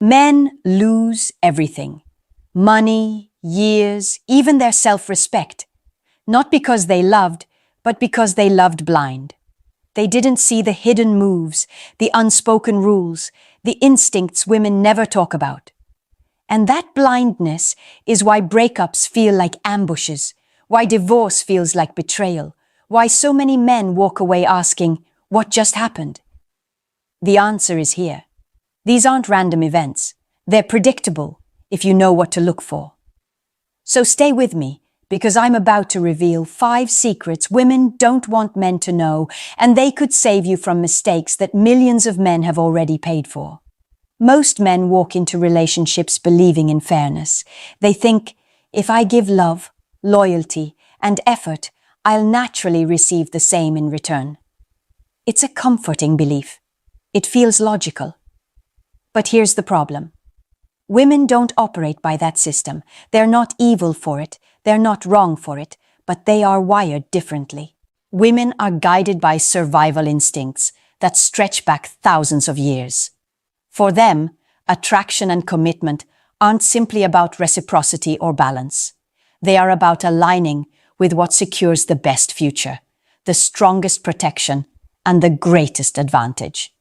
Men lose everything. Money, years, even their self-respect. Not because they loved, but because they loved blind. They didn't see the hidden moves, the unspoken rules, the instincts women never talk about. And that blindness is why breakups feel like ambushes, why divorce feels like betrayal, why so many men walk away asking, "What just happened?" The answer is here. These aren't random events. They're predictable if you know what to look for. So stay with me, because I'm about to reveal 5 secrets women don't want men to know, and they could save you from mistakes that millions of men have already paid for. Most men walk into relationships believing in fairness. They think, if I give love, loyalty, and effort, I'll naturally receive the same in return. It's a comforting belief. It feels logical. But here's the problem. Women don't operate by that system. They're not evil for it. They're not wrong for it. But they are wired differently. Women are guided by survival instincts that stretch back thousands of years. For them, attraction and commitment aren't simply about reciprocity or balance. They are about aligning with what secures the best future, the strongest protection, and the greatest advantage.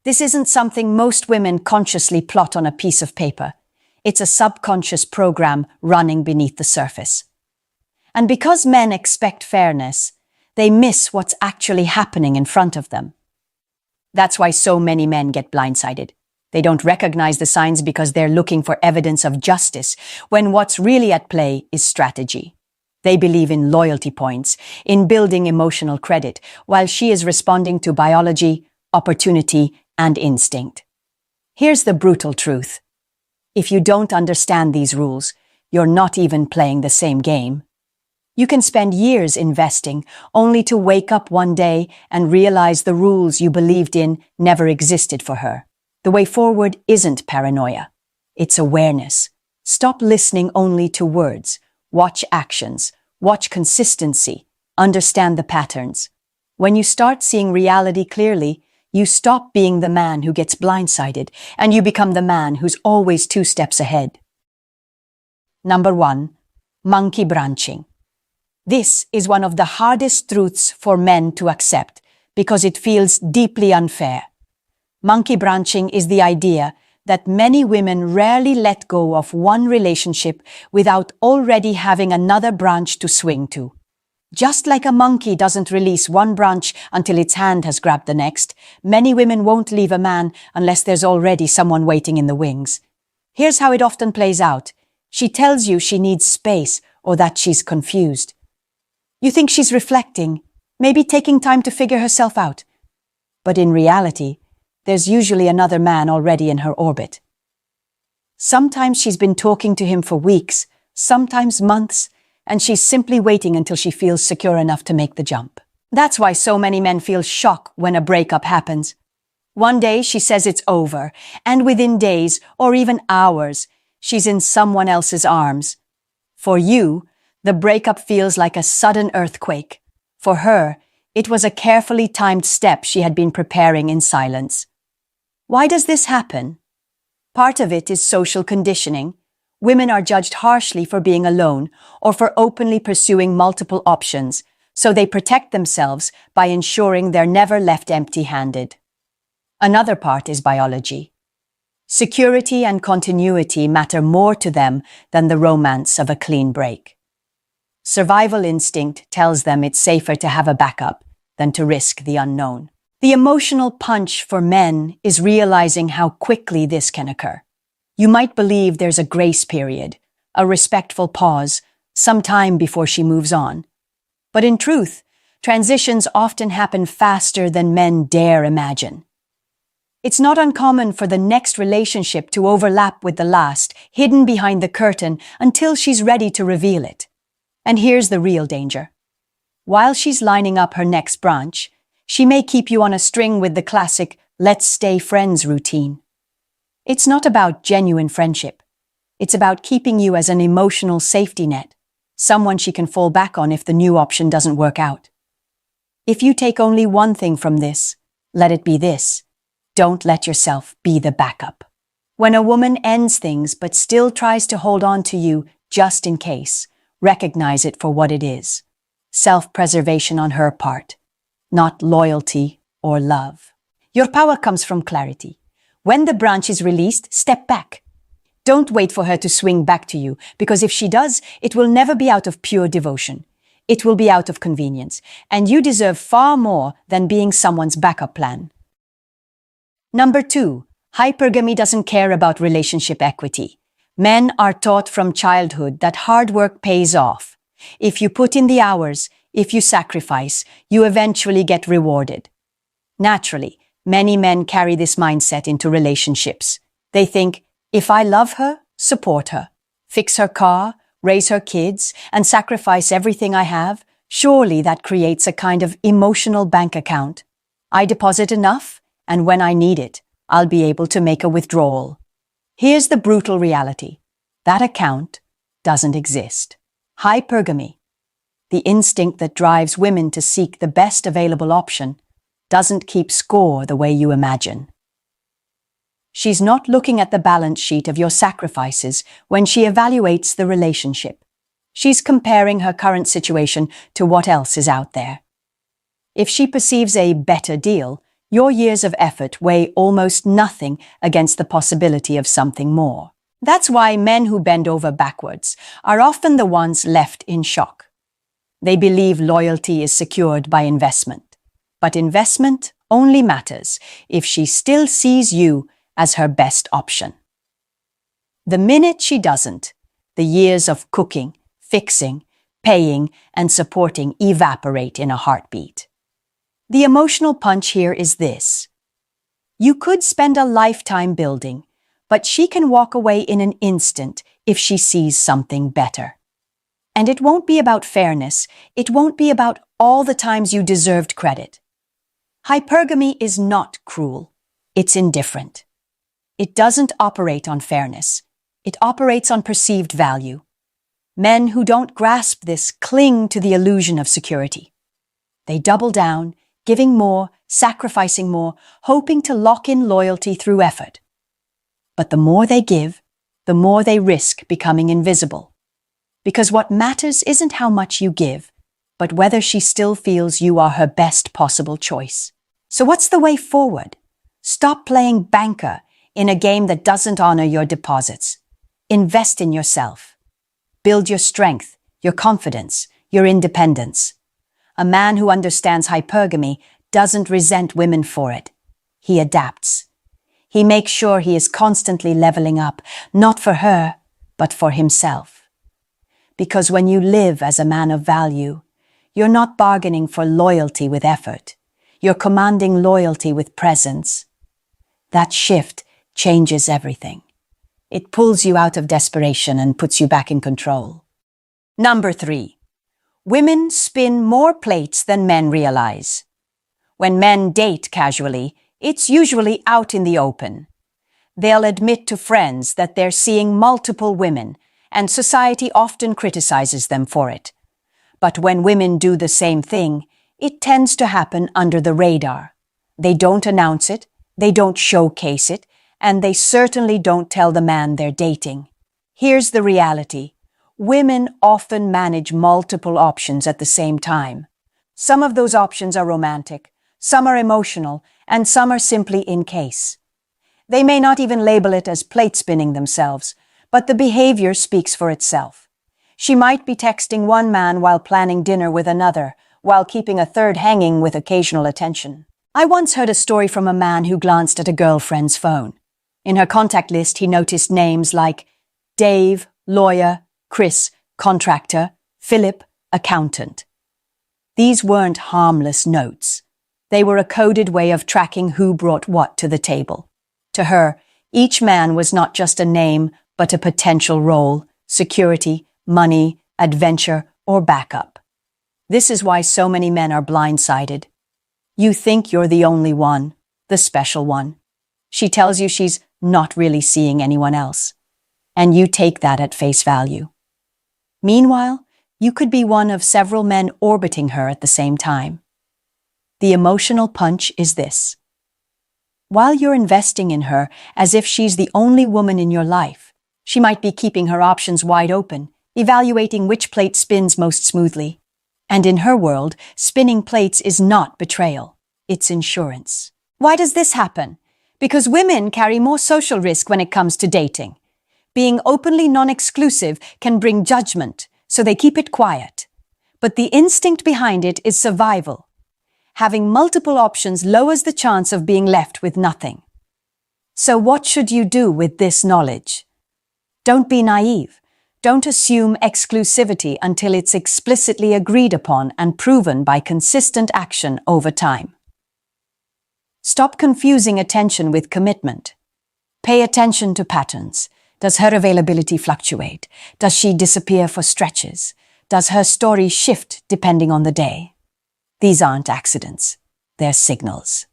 This isn't something most women consciously plot on a piece of paper. It's a subconscious program running beneath the surface. And because men expect fairness, they miss what's actually happening in front of them. That's why so many men get blindsided. They don't recognize the signs because they're looking for evidence of justice, when what's really at play is strategy. They believe in loyalty points, in building emotional credit, while she is responding to biology, opportunity, and instinct. Here's the brutal truth. If you don't understand these rules, you're not even playing the same game. You can spend years investing, only to wake up one day and realize the rules you believed in never existed for her. The way forward isn't paranoia. It's awareness. Stop listening only to words. Watch actions. Watch consistency. Understand the patterns. When you start seeing reality clearly, you stop being the man who gets blindsided, and you become the man who's always 2 steps ahead. Number 1, monkey branching. This is one of the hardest truths for men to accept because it feels deeply unfair. Monkey branching is the idea that many women rarely let go of one relationship without already having another branch to swing to. Just like a monkey doesn't release one branch until its hand has grabbed the next, many women won't leave a man unless there's already someone waiting in the wings. Here's how it often plays out. She tells you she needs space or that she's confused. You think she's reflecting, maybe taking time to figure herself out. But in reality, there's usually another man already in her orbit. Sometimes she's been talking to him for weeks, sometimes months, and she's simply waiting until she feels secure enough to make the jump. That's why so many men feel shock when a breakup happens. One day she says it's over, and within days or even hours, she's in someone else's arms. For you, the breakup feels like a sudden earthquake. For her, it was a carefully timed step she had been preparing in silence. Why does this happen? Part of it is social conditioning. Women are judged harshly for being alone or for openly pursuing multiple options, so they protect themselves by ensuring they're never left empty-handed. Another part is biology. Security and continuity matter more to them than the romance of a clean break. Survival instinct tells them it's safer to have a backup than to risk the unknown. The emotional punch for men is realizing how quickly this can occur. You might believe there's a grace period, a respectful pause, some time before she moves on. But in truth, transitions often happen faster than men dare imagine. It's not uncommon for the next relationship to overlap with the last, hidden behind the curtain until she's ready to reveal it. And here's the real danger. While she's lining up her next branch, she may keep you on a string with the classic "let's stay friends" routine. It's not about genuine friendship. It's about keeping you as an emotional safety net, someone she can fall back on if the new option doesn't work out. If you take only one thing from this, let it be this: don't let yourself be the backup. When a woman ends things but still tries to hold on to you just in case, recognize it for what it is. Self-preservation on her part, not loyalty or love. Your power comes from clarity. When the branch is released, step back. Don't wait for her to swing back to you, because if she does, it will never be out of pure devotion. It will be out of convenience, and you deserve far more than being someone's backup plan. Number 2, hypergamy doesn't care about relationship equity. Men are taught from childhood that hard work pays off. If you put in the hours, if you sacrifice, you eventually get rewarded. Naturally, many men carry this mindset into relationships. They think, if I love her, support her, fix her car, raise her kids, and sacrifice everything I have, surely that creates a kind of emotional bank account. I deposit enough, and when I need it, I'll be able to make a withdrawal. Here's the brutal reality. That account doesn't exist. Hypergamy, the instinct that drives women to seek the best available option, doesn't keep score the way you imagine. She's not looking at the balance sheet of your sacrifices when she evaluates the relationship. She's comparing her current situation to what else is out there. If she perceives a better deal, your years of effort weigh almost nothing against the possibility of something more. That's why men who bend over backwards are often the ones left in shock. They believe loyalty is secured by investment. But investment only matters if she still sees you as her best option. The minute she doesn't, the years of cooking, fixing, paying, and supporting evaporate in a heartbeat. The emotional punch here is this. You could spend a lifetime building, but she can walk away in an instant if she sees something better. And it won't be about fairness. It won't be about all the times you deserved credit. Hypergamy is not cruel. It's indifferent. It doesn't operate on fairness. It operates on perceived value. Men who don't grasp this cling to the illusion of security. They double down, giving more, sacrificing more, hoping to lock in loyalty through effort. But the more they give, the more they risk becoming invisible. Because what matters isn't how much you give, but whether she still feels you are her best possible choice. So what's the way forward? Stop playing banker in a game that doesn't honor your deposits. Invest in yourself. Build your strength, your confidence, your independence. A man who understands hypergamy doesn't resent women for it. He adapts. He makes sure he is constantly leveling up, not for her, but for himself. Because when you live as a man of value, you're not bargaining for loyalty with effort. You're commanding loyalty with presence. That shift changes everything. It pulls you out of desperation and puts you back in control. Number 3. Women spin more plates than men realize. When men date casually, it's usually out in the open. They'll admit to friends that they're seeing multiple women, and society often criticizes them for it. But when women do the same thing, it tends to happen under the radar. They don't announce it, they don't showcase it, and they certainly don't tell the man they're dating. Here's the reality. Women often manage multiple options at the same time. Some of those options are romantic, some are emotional, and some are simply in case. They may not even label it as plate spinning themselves, but the behavior speaks for itself. She might be texting one man while planning dinner with another, while keeping a third hanging with occasional attention. I once heard a story from a man who glanced at a girlfriend's phone. In her contact list, he noticed names like Dave, lawyer, Chris, contractor, Philip, accountant. These weren't harmless notes. They were a coded way of tracking who brought what to the table. To her, each man was not just a name, but a potential role, security, money, adventure, or backup. This is why so many men are blindsided. You think you're the only one, the special one. She tells you she's not really seeing anyone else, and you take that at face value. Meanwhile, you could be one of several men orbiting her at the same time. The emotional punch is this. While you're investing in her as if she's the only woman in your life, she might be keeping her options wide open, evaluating which plate spins most smoothly. And in her world, spinning plates is not betrayal, it's insurance. Why does this happen? Because women carry more social risk when it comes to dating. Being openly non-exclusive can bring judgment, so they keep it quiet. But the instinct behind it is survival. Having multiple options lowers the chance of being left with nothing. So what should you do with this knowledge? Don't be naive. Don't assume exclusivity until it's explicitly agreed upon and proven by consistent action over time. Stop confusing attention with commitment. Pay attention to patterns. Does her availability fluctuate? Does she disappear for stretches? Does her story shift depending on the day? These aren't accidents. They're signals.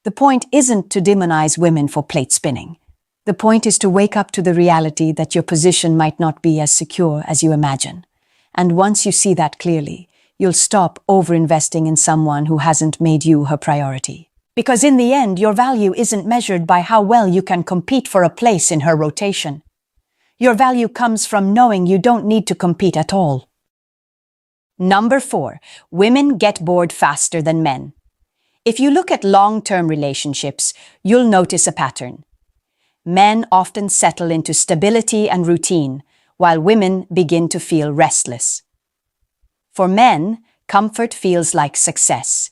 The point isn't to demonize women for plate spinning. The point is to wake up to the reality that your position might not be as secure as you imagine. And once you see that clearly, you'll stop over-investing in someone who hasn't made you her priority. Because in the end, your value isn't measured by how well you can compete for a place in her rotation. Your value comes from knowing you don't need to compete at all. Number 4, women get bored faster than men. If you look at long-term relationships, you'll notice a pattern. Men often settle into stability and routine, while women begin to feel restless. For men, comfort feels like success.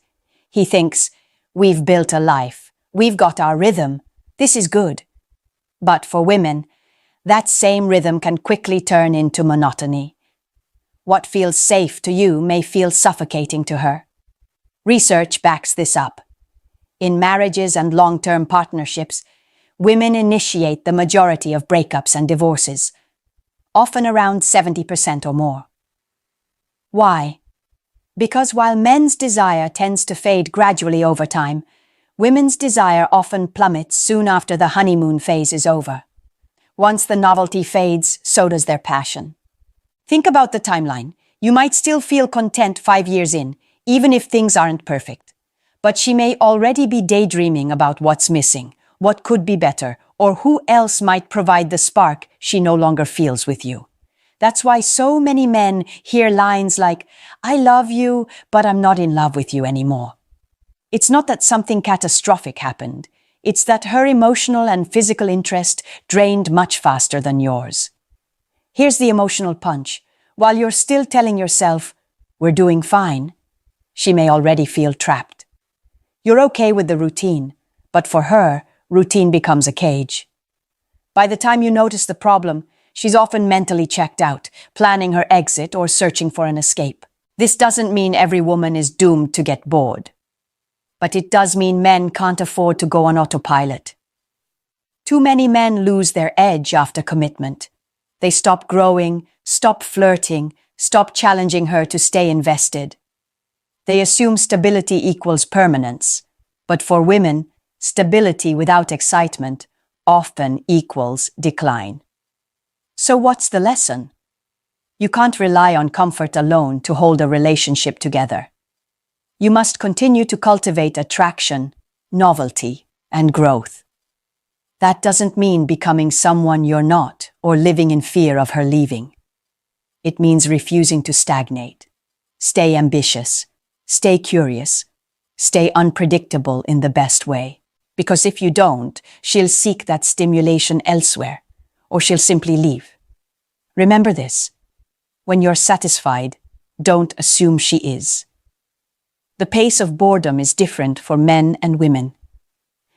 He thinks, we've built a life, we've got our rhythm, this is good. But for women, that same rhythm can quickly turn into monotony. What feels safe to you may feel suffocating to her. Research backs this up. In marriages and long-term partnerships, women initiate the majority of breakups and divorces, often around 70% or more. Why? Because while men's desire tends to fade gradually over time, women's desire often plummets soon after the honeymoon phase is over. Once the novelty fades, so does their passion. Think about the timeline. You might still feel content 5 years in, even if things aren't perfect. But she may already be daydreaming about what's missing, what could be better, or who else might provide the spark she no longer feels with you. That's why so many men hear lines like, "I love you, but I'm not in love with you anymore." It's not that something catastrophic happened. It's that her emotional and physical interest drained much faster than yours. Here's the emotional punch. While you're still telling yourself, "We're doing fine," she may already feel trapped. You're okay with the routine, but for her, routine becomes a cage. By the time you notice the problem, she's often mentally checked out, planning her exit or searching for an escape. This doesn't mean every woman is doomed to get bored. But it does mean men can't afford to go on autopilot. Too many men lose their edge after commitment. They stop growing, stop flirting, stop challenging her to stay invested. They assume stability equals permanence. But for women, stability without excitement often equals decline. So what's the lesson? You can't rely on comfort alone to hold a relationship together. You must continue to cultivate attraction, novelty, and growth. That doesn't mean becoming someone you're not or living in fear of her leaving. It means refusing to stagnate. Stay ambitious. Stay curious. Stay unpredictable in the best way. Because if you don't, she'll seek that stimulation elsewhere, or she'll simply leave. Remember this. When you're satisfied, don't assume she is. The pace of boredom is different for men and women.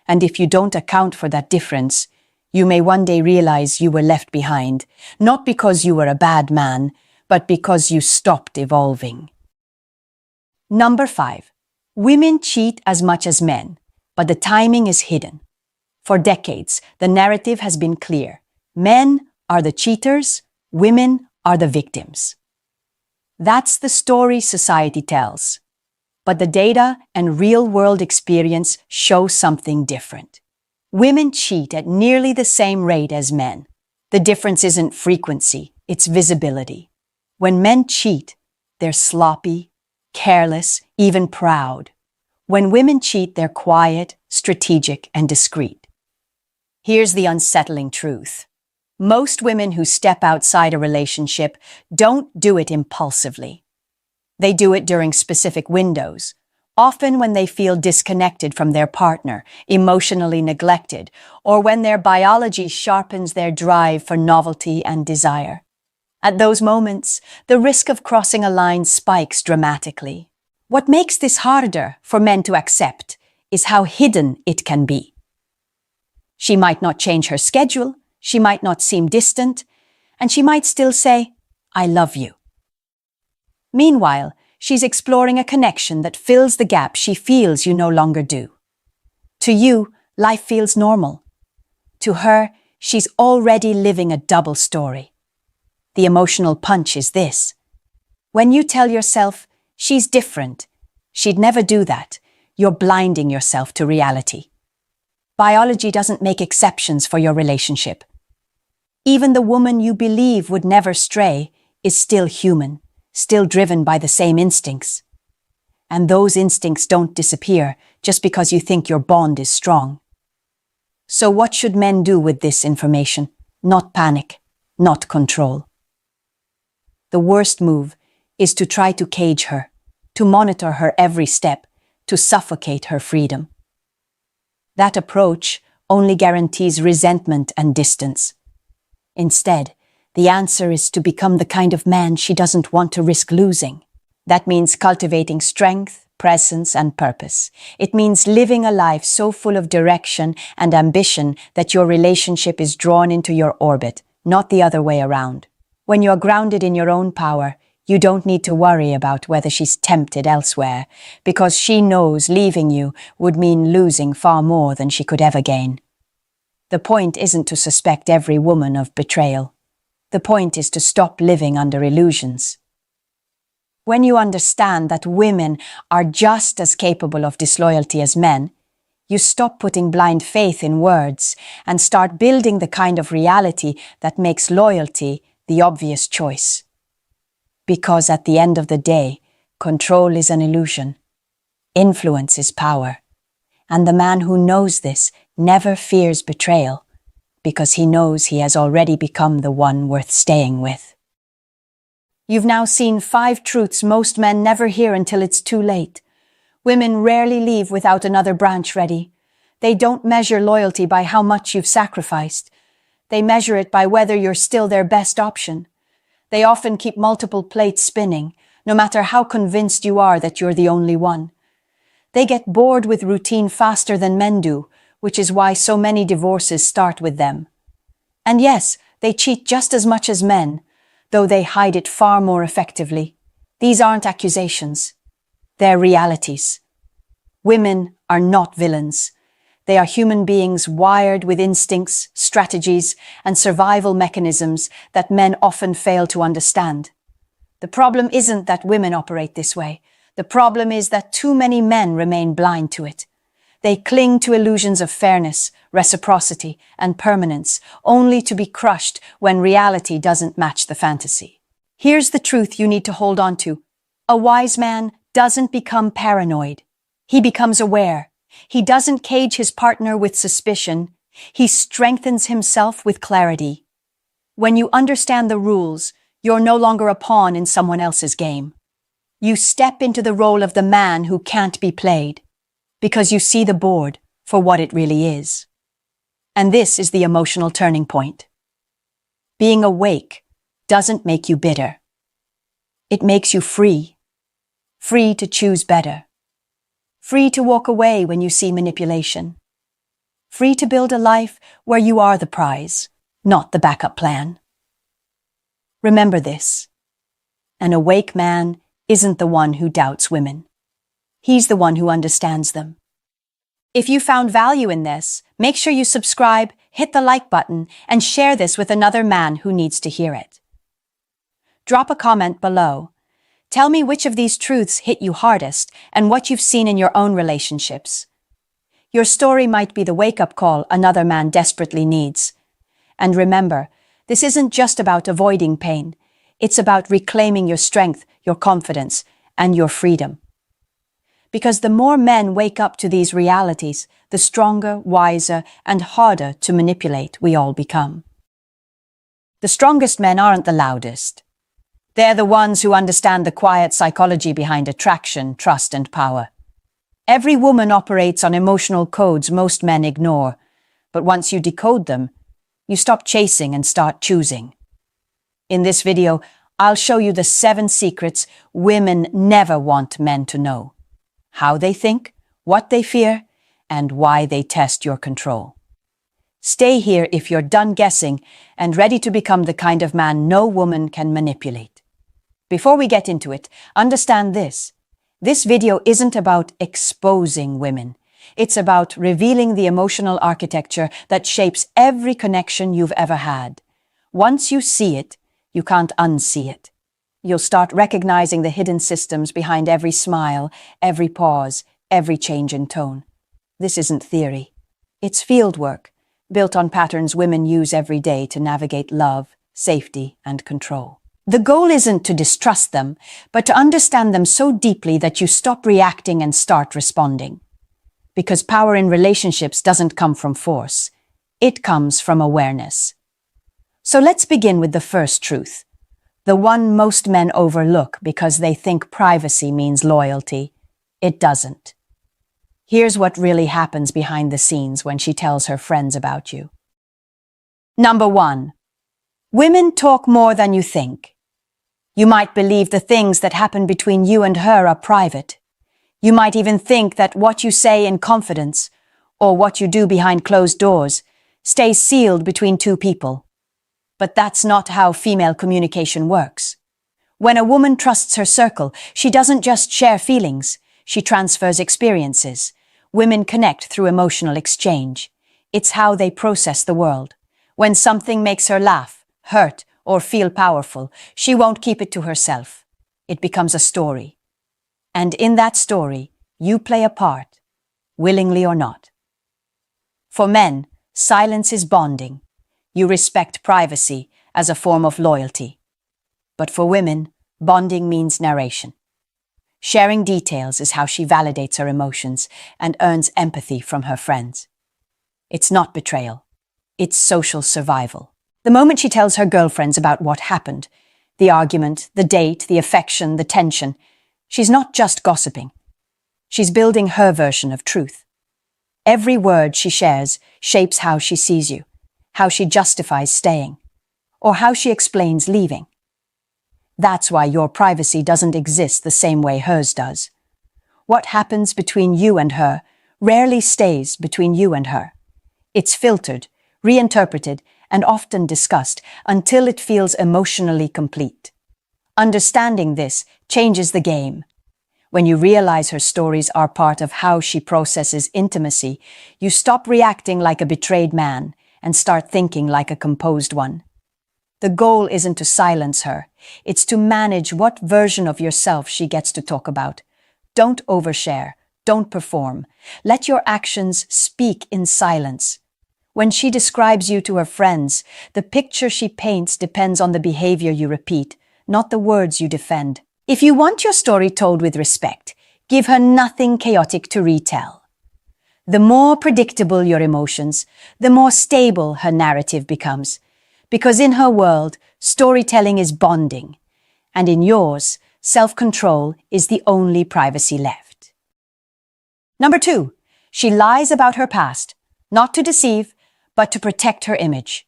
And if you don't account for that difference, you may one day realize you were left behind, not because you were a bad man, but because you stopped evolving. Number 5. Women cheat as much as men, but the timing is hidden. For decades, the narrative has been clear. Men are the cheaters, women are the victims. That's the story society tells. But the data and real-world experience show something different. Women cheat at nearly the same rate as men. The difference isn't frequency, it's visibility. When men cheat, they're sloppy, careless, even proud. When women cheat, they're quiet, strategic, and discreet. Here's the unsettling truth. Most women who step outside a relationship don't do it impulsively. They do it during specific windows, often when they feel disconnected from their partner, emotionally neglected, or when their biology sharpens their drive for novelty and desire. At those moments, the risk of crossing a line spikes dramatically. What makes this harder for men to accept is how hidden it can be. She might not change her schedule, she might not seem distant, and she might still say, "I love you." Meanwhile, she's exploring a connection that fills the gap she feels you no longer do. To you, life feels normal. To her, she's already living a double story. The emotional punch is this. When you tell yourself, "She's different, she'd never do that," you're blinding yourself to reality. Biology doesn't make exceptions for your relationship. Even the woman you believe would never stray is still human, still driven by the same instincts. And those instincts don't disappear just because you think your bond is strong. So what should men do with this information? Not panic, not control. The worst move is to try to cage her, to monitor her every step, to suffocate her freedom. That approach only guarantees resentment and distance. Instead, the answer is to become the kind of man she doesn't want to risk losing. That means cultivating strength, presence, and purpose. It means living a life so full of direction and ambition that your relationship is drawn into your orbit, not the other way around. When you're grounded in your own power, you don't need to worry about whether she's tempted elsewhere, because she knows leaving you would mean losing far more than she could ever gain. The point isn't to suspect every woman of betrayal. The point is to stop living under illusions. When you understand that women are just as capable of disloyalty as men, you stop putting blind faith in words and start building the kind of reality that makes loyalty the obvious choice. Because at the end of the day, control is an illusion. Influence is power. And the man who knows this never fears betrayal, because he knows he has already become the one worth staying with. You've now seen 5 truths most men never hear until it's too late. Women rarely leave without another branch ready. They don't measure loyalty by how much you've sacrificed. They measure it by whether you're still their best option. They often keep multiple plates spinning, no matter how convinced you are that you're the only one. They get bored with routine faster than men do, which is why so many divorces start with them. And yes, they cheat just as much as men, though they hide it far more effectively. These aren't accusations. They're realities. Women are not villains. They are human beings wired with instincts, strategies, and survival mechanisms that men often fail to understand. The problem isn't that women operate this way. The problem is that too many men remain blind to it. They cling to illusions of fairness, reciprocity, and permanence, only to be crushed when reality doesn't match the fantasy. Here's the truth you need to hold on to. A wise man doesn't become paranoid. He becomes aware. He doesn't cage his partner with suspicion. He strengthens himself with clarity. When you understand the rules, you're no longer a pawn in someone else's game. You step into the role of the man who can't be played, because you see the board for what it really is. And this is the emotional turning point. Being awake doesn't make you bitter. It makes you free. Free to choose better. Free to walk away when you see manipulation. Free to build a life where you are the prize, not the backup plan. Remember this. An awake man isn't the one who doubts women. He's the one who understands them. If you found value in this, make sure you subscribe, hit the like button, and share this with another man who needs to hear it. Drop a comment below. Tell me which of these truths hit you hardest and what you've seen in your own relationships. Your story might be the wake-up call another man desperately needs. And remember, this isn't just about avoiding pain. It's about reclaiming your strength, your confidence, and your freedom. Because the more men wake up to these realities, the stronger, wiser, and harder to manipulate we all become. The strongest men aren't the loudest. They're the ones who understand the quiet psychology behind attraction, trust, and power. Every woman operates on emotional codes most men ignore, but once you decode them, you stop chasing and start choosing. In this video, I'll show you the 7 secrets women never want men to know. How they think, what they fear, and why they test your control. Stay here if you're done guessing and ready to become the kind of man no woman can manipulate. Before we get into it, understand this. This video isn't about exposing women. It's about revealing the emotional architecture that shapes every connection you've ever had. Once you see it, you can't unsee it. You'll start recognizing the hidden systems behind every smile, every pause, every change in tone. This isn't theory. It's fieldwork, built on patterns women use every day to navigate love, safety, and control. The goal isn't to distrust them, but to understand them so deeply that you stop reacting and start responding. Because power in relationships doesn't come from force. It comes from awareness. So let's begin with the first truth. The one most men overlook because they think privacy means loyalty. It doesn't. Here's what really happens behind the scenes when she tells her friends about you. Number 1. Women talk more than you think. You might believe the things that happen between you and her are private. You might even think that what you say in confidence, or what you do behind closed doors, stays sealed between two people. But that's not how female communication works. When a woman trusts her circle, she doesn't just share feelings, she transfers experiences. Women connect through emotional exchange. It's how they process the world. When something makes her laugh, hurt, or feel powerful, she won't keep it to herself. It becomes a story. And in that story, you play a part, willingly or not. For men, silence is bonding. You respect privacy as a form of loyalty. But for women, bonding means narration. Sharing details is how she validates her emotions and earns empathy from her friends. It's not betrayal. It's social survival. The moment she tells her girlfriends about what happened, the argument, the date, the affection, the tension, she's not just gossiping. She's building her version of truth. Every word she shares shapes how she sees you, how she justifies staying, or how she explains leaving. That's why your privacy doesn't exist the same way hers does. What happens between you and her rarely stays between you and her. It's filtered, reinterpreted, and often discussed until it feels emotionally complete. Understanding this changes the game. When you realize her stories are part of how she processes intimacy, you stop reacting like a betrayed man and start thinking like a composed one. The goal isn't to silence her, it's to manage what version of yourself she gets to talk about. Don't overshare, don't perform. Let your actions speak in silence. When she describes you to her friends, the picture she paints depends on the behavior you repeat, not the words you defend. If you want your story told with respect, give her nothing chaotic to retell. The more predictable your emotions, the more stable her narrative becomes. Because in her world, storytelling is bonding, and in yours, self-control is the only privacy left. Number 2, she lies about her past, not to deceive, but to protect her image.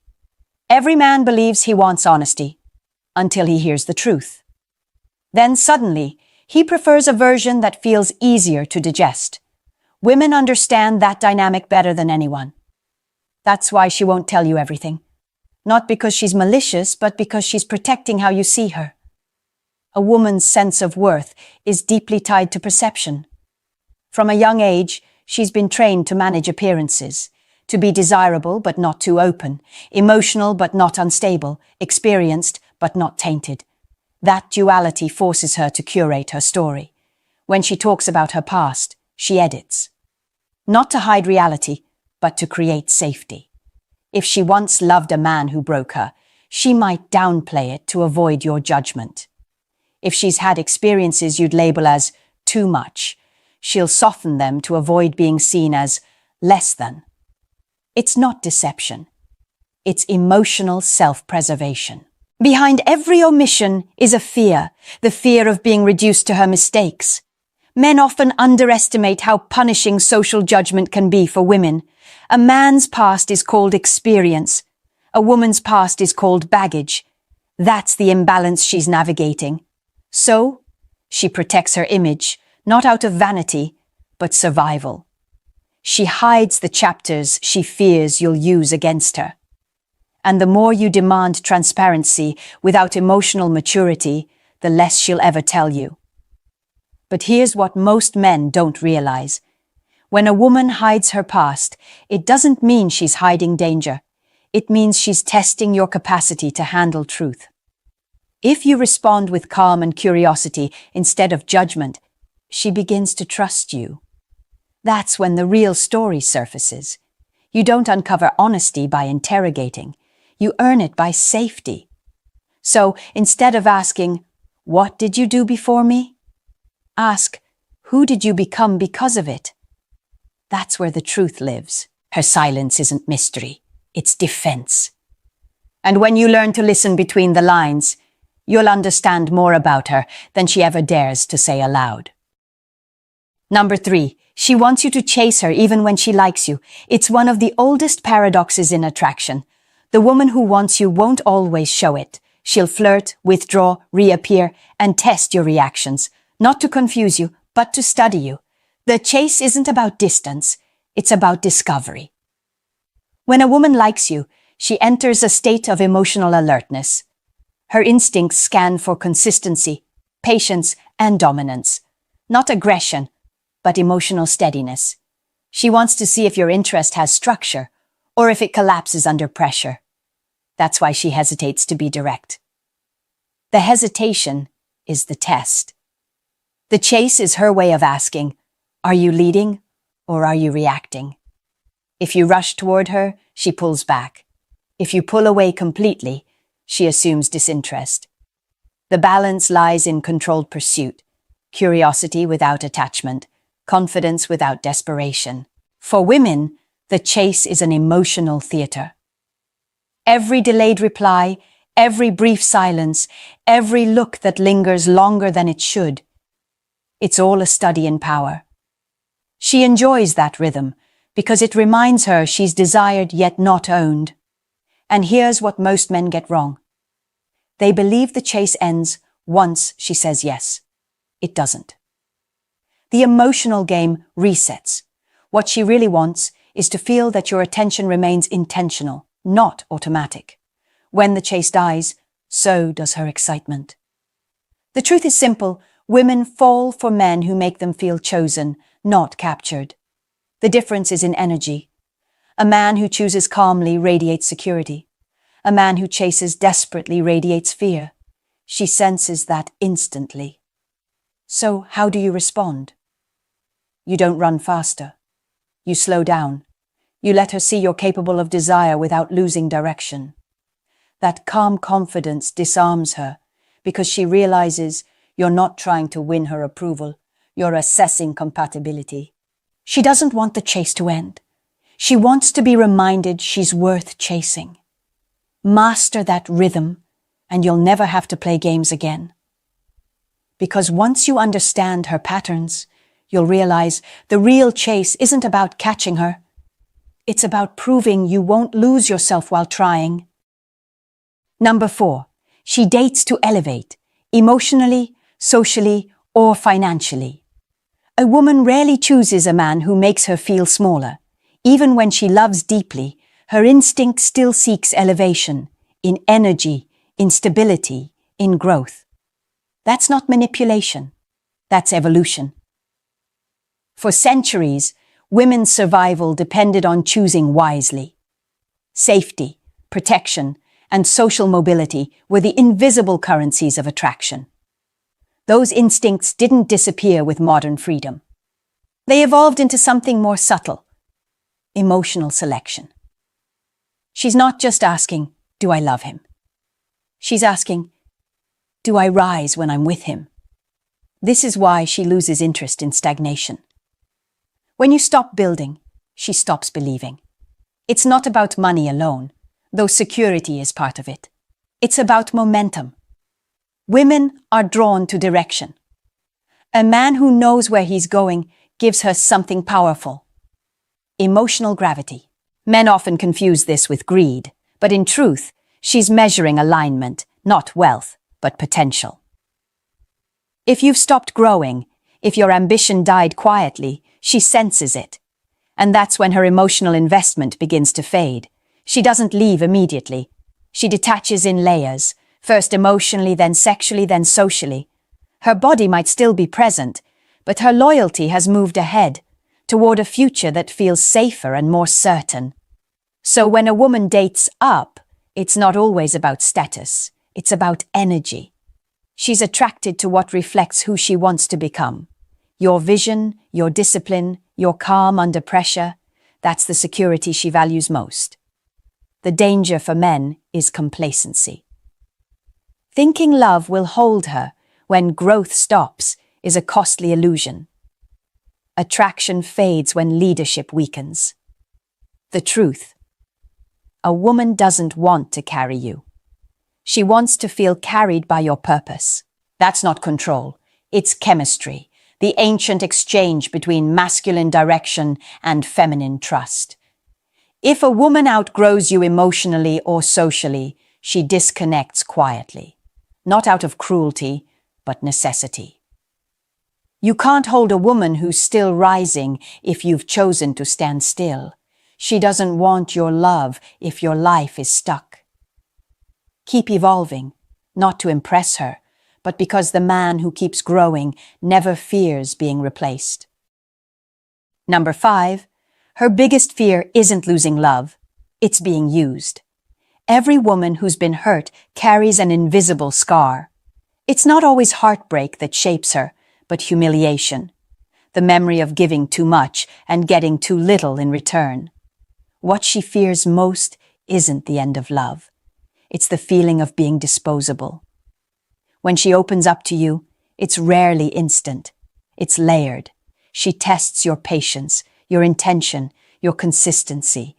Every man believes he wants honesty, until he hears the truth. Then suddenly, he prefers a version that feels easier to digest. Women understand that dynamic better than anyone. That's why she won't tell you everything. Not because she's malicious, but because she's protecting how you see her. A woman's sense of worth is deeply tied to perception. From a young age, she's been trained to manage appearances, to be desirable but not too open, emotional but not unstable, experienced but not tainted. That duality forces her to curate her story. When she talks about her past, she edits. Not to hide reality, but to create safety. If she once loved a man who broke her, she might downplay it to avoid your judgment. If she's had experiences you'd label as too much, she'll soften them to avoid being seen as less than. It's not deception. It's emotional self-preservation. Behind every omission is a fear, the fear of being reduced to her mistakes. Men often underestimate how punishing social judgment can be for women. A man's past is called experience. A woman's past is called baggage. That's the imbalance she's navigating. So, she protects her image, not out of vanity, but survival. She hides the chapters she fears you'll use against her. And the more you demand transparency without emotional maturity, the less she'll ever tell you. But here's what most men don't realize. When a woman hides her past, it doesn't mean she's hiding danger. It means she's testing your capacity to handle truth. If you respond with calm and curiosity instead of judgment, she begins to trust you. That's when the real story surfaces. You don't uncover honesty by interrogating. You earn it by safety. So instead of asking, "What did you do before me?" ask, "Who did you become because of it?" That's where the truth lives. Her silence isn't mystery, it's defense. And when you learn to listen between the lines, you'll understand more about her than she ever dares to say aloud. Number 3, she wants you to chase her even when she likes you. It's one of the oldest paradoxes in attraction. The woman who wants you won't always show it. She'll flirt, withdraw, reappear, and test your reactions, not to confuse you, but to study you. The chase isn't about distance, it's about discovery. When a woman likes you, she enters a state of emotional alertness. Her instincts scan for consistency, patience, and dominance. Not aggression, but emotional steadiness. She wants to see if your interest has structure, or if it collapses under pressure. That's why she hesitates to be direct. The hesitation is the test. The chase is her way of asking, are you leading or are you reacting? If you rush toward her, she pulls back. If you pull away completely, she assumes disinterest. The balance lies in controlled pursuit, curiosity without attachment, confidence without desperation. For women, the chase is an emotional theater. Every delayed reply, every brief silence, every look that lingers longer than it should, it's all a study in power. She enjoys that rhythm because it reminds her she's desired yet not owned. And here's what most men get wrong. They believe the chase ends once she says yes. It doesn't. The emotional game resets. What she really wants is to feel that your attention remains intentional, not automatic. When the chase dies, so does her excitement. The truth is simple. Women fall for men who make them feel chosen, not captured. The difference is in energy. A man who chooses calmly radiates security. A man who chases desperately radiates fear. She senses that instantly. So how do you respond? You don't run faster. You slow down. You let her see you're capable of desire without losing direction. That calm confidence disarms her because she realizes you're not trying to win her approval. You're assessing compatibility. She doesn't want the chase to end. She wants to be reminded she's worth chasing. Master that rhythm, and you'll never have to play games again. Because once you understand her patterns, you'll realize the real chase isn't about catching her. It's about proving you won't lose yourself while trying. Number 4, she dates to elevate, emotionally, socially, or financially. A woman rarely chooses a man who makes her feel smaller. Even when she loves deeply, her instinct still seeks elevation, in energy, in stability, in growth. That's not manipulation. That's evolution. For centuries, women's survival depended on choosing wisely. Safety, protection, and social mobility were the invisible currencies of attraction. Those instincts didn't disappear with modern freedom. They evolved into something more subtle: emotional selection. She's not just asking, do I love him? She's asking, do I rise when I'm with him? This is why she loses interest in stagnation. When you stop building, she stops believing. It's not about money alone, though security is part of it. It's about momentum. Women are drawn to direction. A man who knows where he's going gives her something powerful. Emotional gravity. Men often confuse this with greed, but in truth, she's measuring alignment, not wealth, but potential. If you've stopped growing, if your ambition died quietly, she senses it. And that's when her emotional investment begins to fade. She doesn't leave immediately. She detaches in layers, first emotionally, then sexually, then socially. Her body might still be present, but her loyalty has moved ahead, toward a future that feels safer and more certain. So when a woman dates up, it's not always about status, it's about energy. She's attracted to what reflects who she wants to become. Your vision, your discipline, your calm under pressure, that's the security she values most. The danger for men is complacency. Thinking love will hold her when growth stops is a costly illusion. Attraction fades when leadership weakens. The truth: a woman doesn't want to carry you. She wants to feel carried by your purpose. That's not control, it's chemistry, the ancient exchange between masculine direction and feminine trust. If a woman outgrows you emotionally or socially, she disconnects quietly, not out of cruelty, but necessity. You can't hold a woman who's still rising if you've chosen to stand still. She doesn't want your love if your life is stuck. Keep evolving, not to impress her, but because the man who keeps growing never fears being replaced. Number 5, her biggest fear isn't losing love, it's being used. Every woman who's been hurt carries an invisible scar. It's not always heartbreak that shapes her, but humiliation. The memory of giving too much and getting too little in return. What she fears most isn't the end of love. It's the feeling of being disposable. When she opens up to you, it's rarely instant. It's layered. She tests your patience, your intention, your consistency.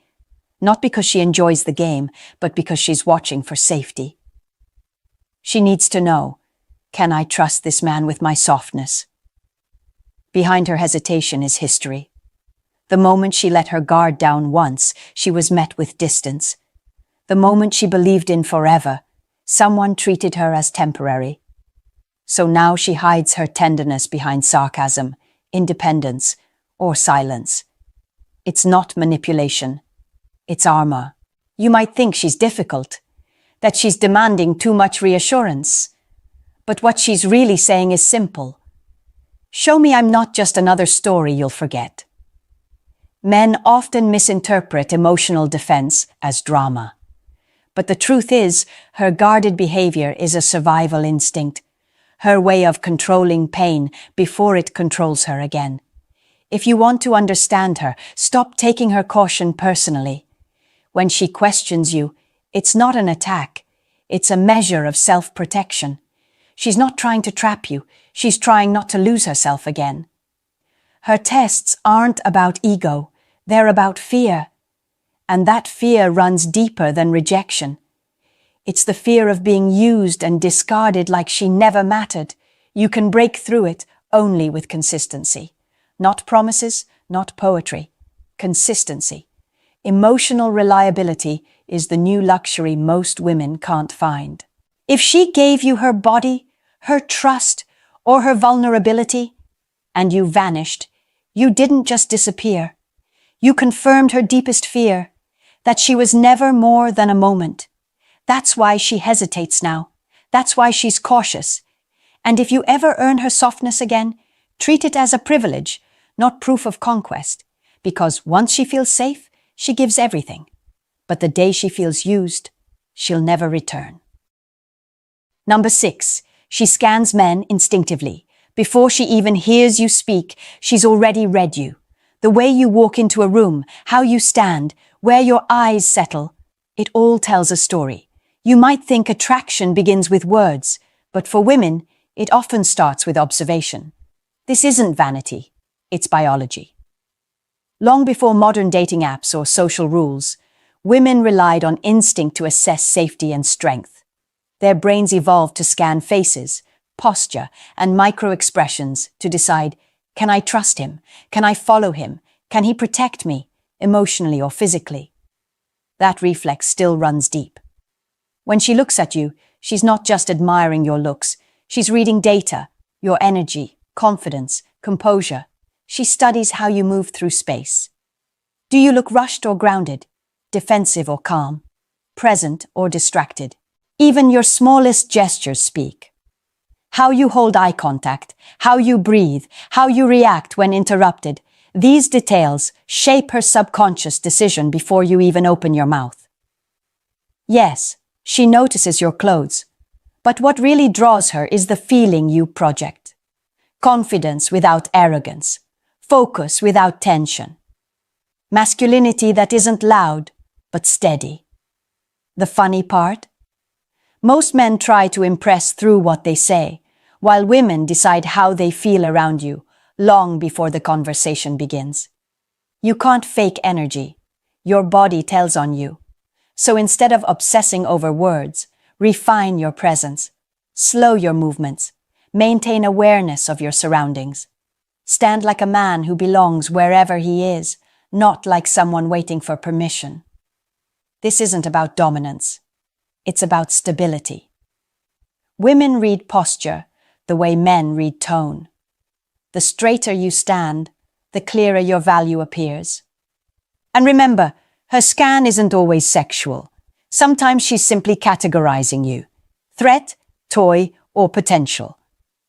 Not because she enjoys the game, but because she's watching for safety. She needs to know, can I trust this man with my softness? Behind her hesitation is history. The moment she let her guard down once, she was met with distance. The moment she believed in forever, someone treated her as temporary. So now she hides her tenderness behind sarcasm, independence, or silence. It's not manipulation. It's armor. You might think she's difficult, that she's demanding too much reassurance. But what she's really saying is simple. Show me I'm not just another story you'll forget. Men often misinterpret emotional defense as drama. But the truth is, her guarded behavior is a survival instinct, her way of controlling pain before it controls her again. If you want to understand her, stop taking her caution personally. When she questions you, it's not an attack, it's a measure of self-protection. She's not trying to trap you, she's trying not to lose herself again. Her tests aren't about ego, they're about fear. And that fear runs deeper than rejection. It's the fear of being used and discarded like she never mattered. You can break through it only with consistency. Not promises, not poetry. Consistency. Emotional reliability is the new luxury most women can't find. If she gave you her body, her trust, or her vulnerability, and you vanished, you didn't just disappear. You confirmed her deepest fear, that she was never more than a moment. That's why she hesitates now. That's why she's cautious. And if you ever earn her softness again, treat it as a privilege, not proof of conquest. Because once she feels safe, she gives everything. But the day she feels used, she'll never return. Number 6, she scans men instinctively. Before she even hears you speak, she's already read you. The way you walk into a room, how you stand, where your eyes settle, it all tells a story. You might think attraction begins with words, but for women, it often starts with observation. This isn't vanity, it's biology. Long before modern dating apps or social rules, women relied on instinct to assess safety and strength. Their brains evolved to scan faces, posture, and micro-expressions to decide, can I trust him? Can I follow him? Can he protect me, emotionally or physically? That reflex still runs deep. When she looks at you, she's not just admiring your looks, she's reading data, your energy, confidence, composure. She studies how you move through space. Do you look rushed or grounded, defensive or calm, present or distracted? Even your smallest gestures speak. How you hold eye contact, how you breathe, how you react when interrupted, these details shape her subconscious decision before you even open your mouth. Yes, she notices your clothes, but what really draws her is the feeling you project. Confidence without arrogance, focus without tension. Masculinity that isn't loud, but steady. The funny part? Most men try to impress through what they say, while women decide how they feel around you long before the conversation begins. You can't fake energy. Your body tells on you. So instead of obsessing over words, refine your presence, slow your movements, maintain awareness of your surroundings. Stand like a man who belongs wherever he is, not like someone waiting for permission. This isn't about dominance. It's about stability. Women read posture the way men read tone. The straighter you stand, the clearer your value appears. And remember, her scan isn't always sexual. Sometimes she's simply categorizing you. Threat, toy, or potential.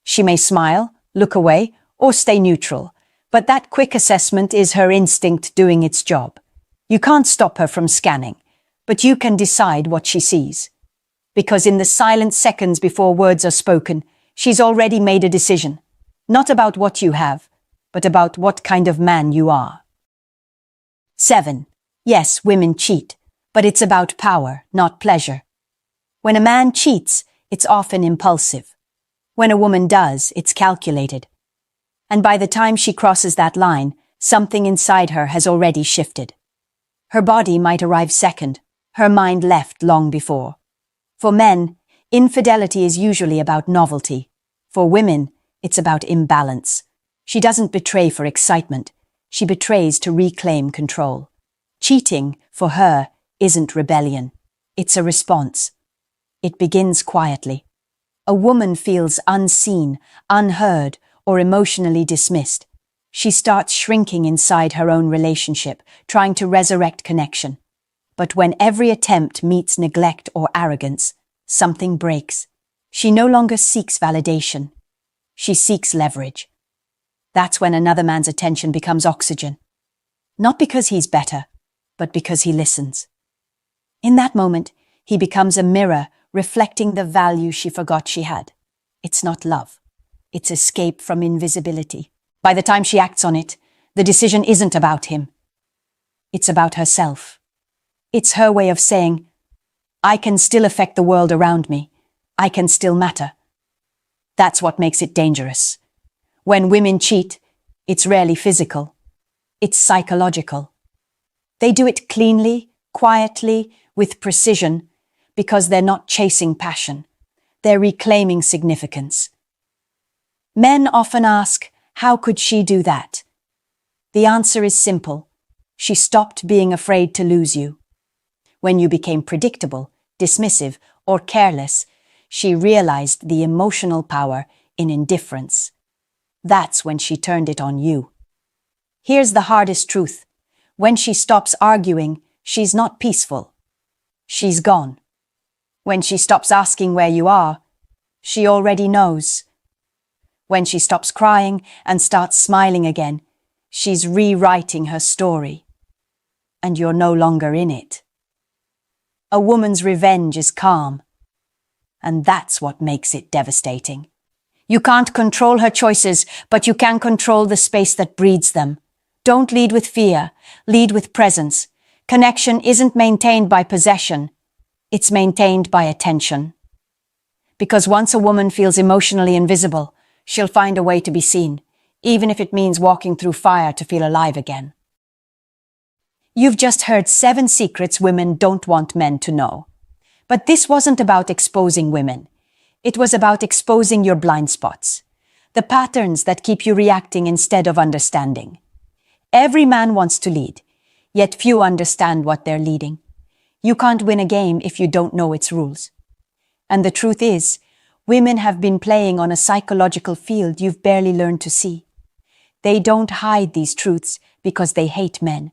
She may smile, look away, or stay neutral, but that quick assessment is her instinct doing its job. You can't stop her from scanning, but you can decide what she sees. Because in the silent seconds before words are spoken, she's already made a decision, not about what you have, but about what kind of man you are. 7. Yes, women cheat, but it's about power, not pleasure. When a man cheats, it's often impulsive. When a woman does, it's calculated. And by the time she crosses that line, something inside her has already shifted. Her body might arrive second, her mind left long before. For men, infidelity is usually about novelty. For women, it's about imbalance. She doesn't betray for excitement. She betrays to reclaim control. Cheating, for her, isn't rebellion. It's a response. It begins quietly. A woman feels unseen, unheard, or emotionally dismissed. She starts shrinking inside her own relationship, trying to resurrect connection. But when every attempt meets neglect or arrogance, something breaks. She no longer seeks validation. She seeks leverage. That's when another man's attention becomes oxygen. Not because he's better, but because he listens. In that moment, he becomes a mirror reflecting the value she forgot she had. It's not love. It's escape from invisibility. By the time she acts on it, the decision isn't about him. It's about herself. It's her way of saying, I can still affect the world around me. I can still matter. That's what makes it dangerous. When women cheat, it's rarely physical. It's psychological. They do it cleanly, quietly, with precision, because they're not chasing passion. They're reclaiming significance. Men often ask, how could she do that? The answer is simple. She stopped being afraid to lose you. When you became predictable, dismissive, or careless, she realized the emotional power in indifference. That's when she turned it on you. Here's the hardest truth. When she stops arguing, she's not peaceful. She's gone. When she stops asking where you are, she already knows. When she stops crying and starts smiling again, she's rewriting her story. And you're no longer in it. A woman's revenge is calm. And that's what makes it devastating. You can't control her choices, but you can control the space that breeds them. Don't lead with fear, lead with presence. Connection isn't maintained by possession. It's maintained by attention. Because once a woman feels emotionally invisible, she'll find a way to be seen, even if it means walking through fire to feel alive again. You've just heard 7 secrets women don't want men to know. But this wasn't about exposing women. It was about exposing your blind spots, the patterns that keep you reacting instead of understanding. Every man wants to lead, yet few understand what they're leading. You can't win a game if you don't know its rules. And the truth is, women have been playing on a psychological field you've barely learned to see. They don't hide these truths because they hate men.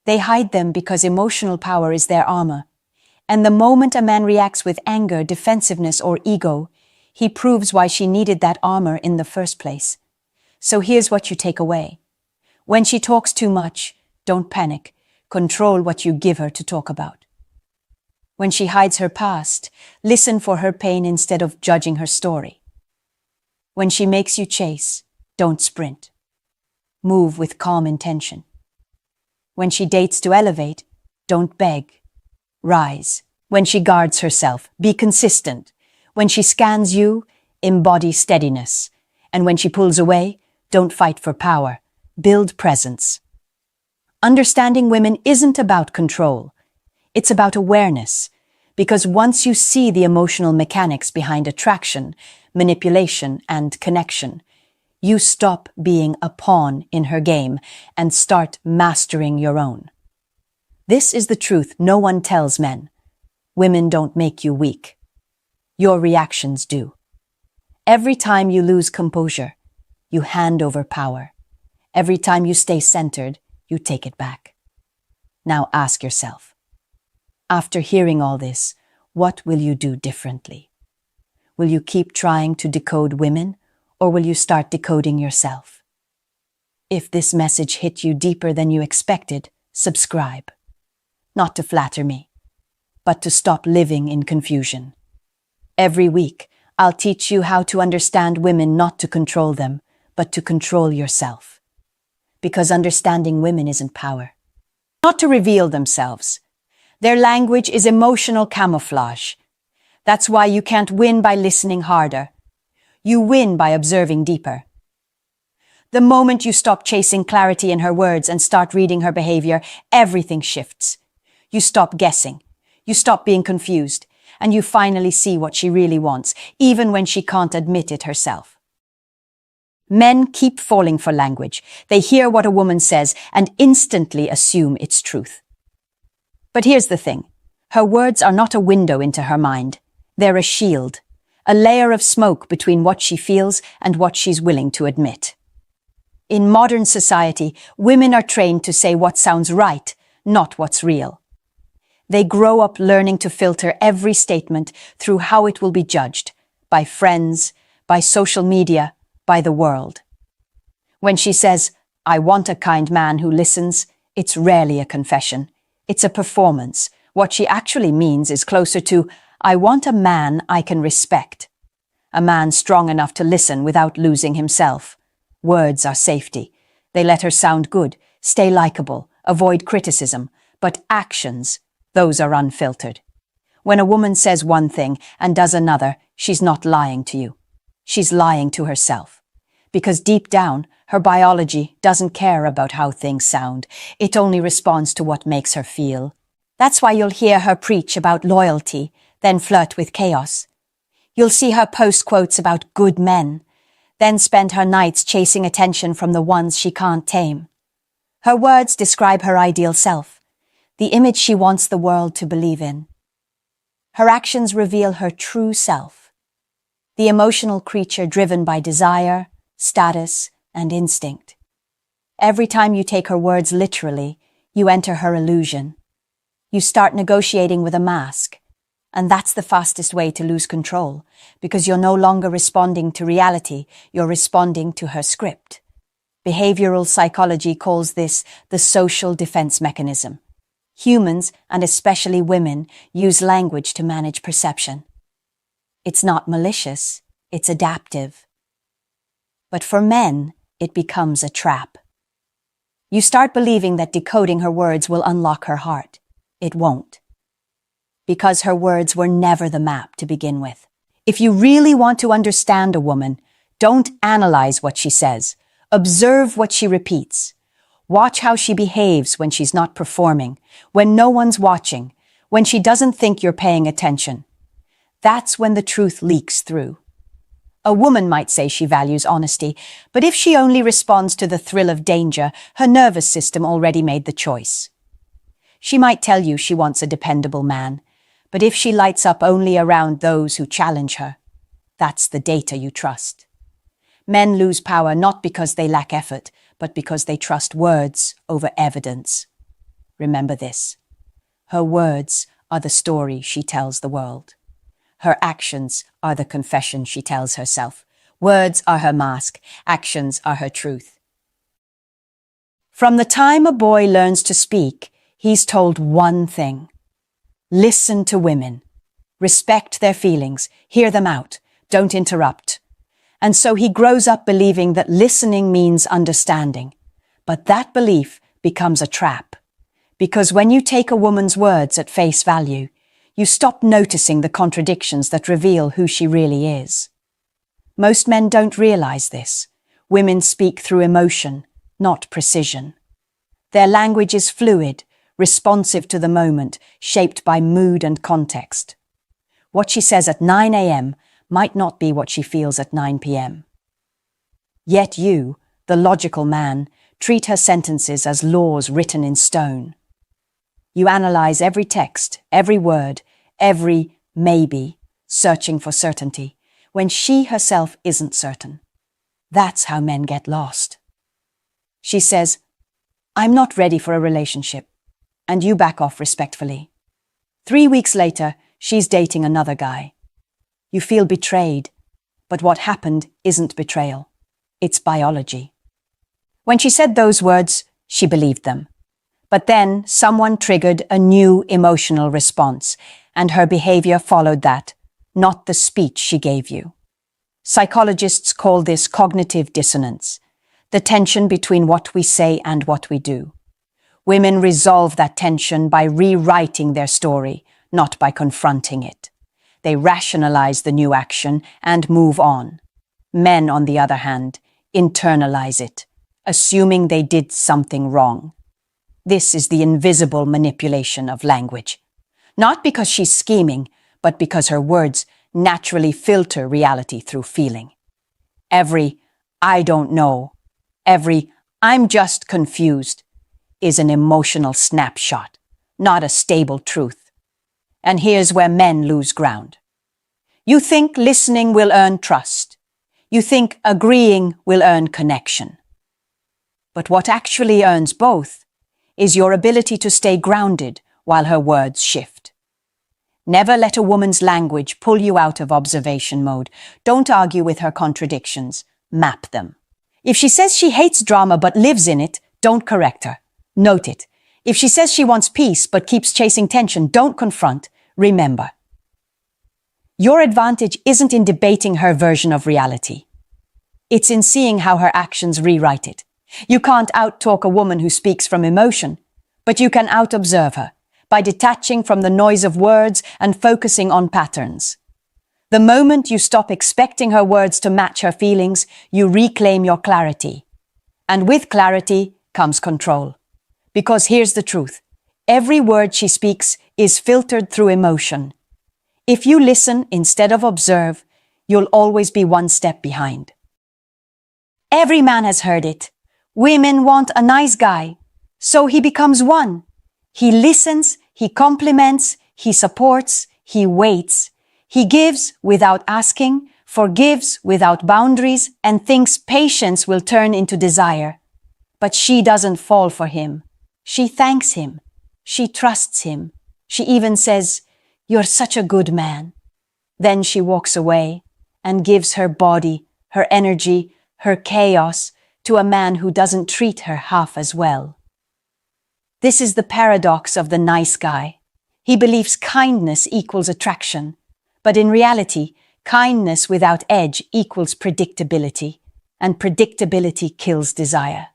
They hide them because emotional power is their armor. And the moment a man reacts with anger, defensiveness, or ego, he proves why she needed that armor in the first place. So here's what you take away. When she talks too much, don't panic. Control what you give her to talk about. When she hides her past, listen for her pain instead of judging her story. When she makes you chase, don't sprint. Move with calm intention. When she dates to elevate, don't beg. Rise. When she guards herself, be consistent. When she scans you, embody steadiness. And when she pulls away, don't fight for power. Build presence. Understanding women isn't about control. It's about awareness. Because once you see the emotional mechanics behind attraction, manipulation, and connection, you stop being a pawn in her game and start mastering your own. This is the truth no one tells men. Women don't make you weak. Your reactions do. Every time you lose composure, you hand over power. Every time you stay centered, you take it back. Now ask yourself, after hearing all this, what will you do differently? Will you keep trying to decode women, or will you start decoding yourself? If this message hit you deeper than you expected, subscribe. Not to flatter me, but to stop living in confusion. Every week, I'll teach you how to understand women, not to control them, but to control yourself. Because understanding women isn't power. Not to reveal themselves. Their language is emotional camouflage. That's why you can't win by listening harder. You win by observing deeper. The moment you stop chasing clarity in her words and start reading her behavior, everything shifts. You stop guessing. You stop being confused. And you finally see what she really wants, even when she can't admit it herself. Men keep falling for language. They hear what a woman says and instantly assume it's truth. But here's the thing. Her words are not a window into her mind. They're a shield. A layer of smoke between what she feels and what she's willing to admit. In modern society, women are trained to say what sounds right, not what's real. They grow up learning to filter every statement through how it will be judged, by friends, by social media, by the world. When she says, "I want a kind man who listens," it's rarely a confession. It's a performance. What she actually means is closer to, "I want a man I can respect." A man strong enough to listen without losing himself. Words are safety. They let her sound good, stay likable, avoid criticism. But actions, those are unfiltered. When a woman says one thing and does another, she's not lying to you. She's lying to herself. Because deep down, her biology doesn't care about how things sound. It only responds to what makes her feel. That's why you'll hear her preach about loyalty, then flirt with chaos. You'll see her post quotes about good men, then spend her nights chasing attention from the ones she can't tame. Her words describe her ideal self, the image she wants the world to believe in. Her actions reveal her true self, the emotional creature driven by desire, status, and instinct. Every time you take her words literally, you enter her illusion. You start negotiating with a mask, and that's the fastest way to lose control, because you're no longer responding to reality, you're responding to her script. Behavioral psychology calls this the social defense mechanism. Humans, and especially women, use language to manage perception. It's not malicious, it's adaptive. But for men, it becomes a trap. You start believing that decoding her words will unlock her heart. It won't. Because her words were never the map to begin with. If you really want to understand a woman, don't analyze what she says. Observe what she repeats. Watch how she behaves when she's not performing, when no one's watching, when she doesn't think you're paying attention. That's when the truth leaks through. A woman might say she values honesty, but if she only responds to the thrill of danger, her nervous system already made the choice. She might tell you she wants a dependable man, but if she lights up only around those who challenge her, that's the data you trust. Men lose power not because they lack effort, but because they trust words over evidence. Remember this. Her words are the story she tells the world. Her actions are the confession she tells herself. Words are her mask. Actions are her truth. From the time a boy learns to speak, he's told one thing. Listen to women. Respect their feelings. Hear them out. Don't interrupt. And so he grows up believing that listening means understanding. But that belief becomes a trap. Because when you take a woman's words at face value, you stop noticing the contradictions that reveal who she really is. Most men don't realize this. Women speak through emotion, not precision. Their language is fluid, responsive to the moment, shaped by mood and context. What she says at 9 a.m. might not be what she feels at 9 p.m. Yet you, the logical man, treat her sentences as laws written in stone. You analyze every text, every word, every maybe, searching for certainty, when she herself isn't certain. That's how men get lost. She says, "I'm not ready for a relationship," and you back off respectfully. 3 weeks later, she's dating another guy. You feel betrayed, but what happened isn't betrayal. It's biology. When she said those words, she believed them. But then someone triggered a new emotional response, and her behavior followed that, not the speech she gave you. Psychologists call this cognitive dissonance, the tension between what we say and what we do. Women resolve that tension by rewriting their story, not by confronting it. They rationalize the new action and move on. Men, on the other hand, internalize it, assuming they did something wrong. This is the invisible manipulation of language. Not because she's scheming, but because her words naturally filter reality through feeling. Every "I don't know," every "I'm just confused," is an emotional snapshot, not a stable truth. And here's where men lose ground. You think listening will earn trust. You think agreeing will earn connection. But what actually earns both is your ability to stay grounded while her words shift. Never let a woman's language pull you out of observation mode. Don't argue with her contradictions. Map them. If she says she hates drama but lives in it, don't correct her. Note it. If she says she wants peace but keeps chasing tension, don't confront. Remember. Your advantage isn't in debating her version of reality. It's in seeing how her actions rewrite it. You can't out-talk a woman who speaks from emotion, but you can out-observe her by detaching from the noise of words and focusing on patterns. The moment you stop expecting her words to match her feelings, you reclaim your clarity. And with clarity comes control. Because here's the truth. Every word she speaks is filtered through emotion. If you listen instead of observe, you'll always be one step behind. Every man has heard it. Women want a nice guy, so he becomes one. He listens, he compliments, he supports, he waits. He gives without asking, forgives without boundaries, and thinks patience will turn into desire. But she doesn't fall for him. She thanks him. She trusts him. She even says, "You're such a good man." Then she walks away and gives her body, her energy, her chaos to a man who doesn't treat her half as well. This is the paradox of the nice guy. He believes kindness equals attraction, but in reality, kindness without edge equals predictability, and predictability kills desire.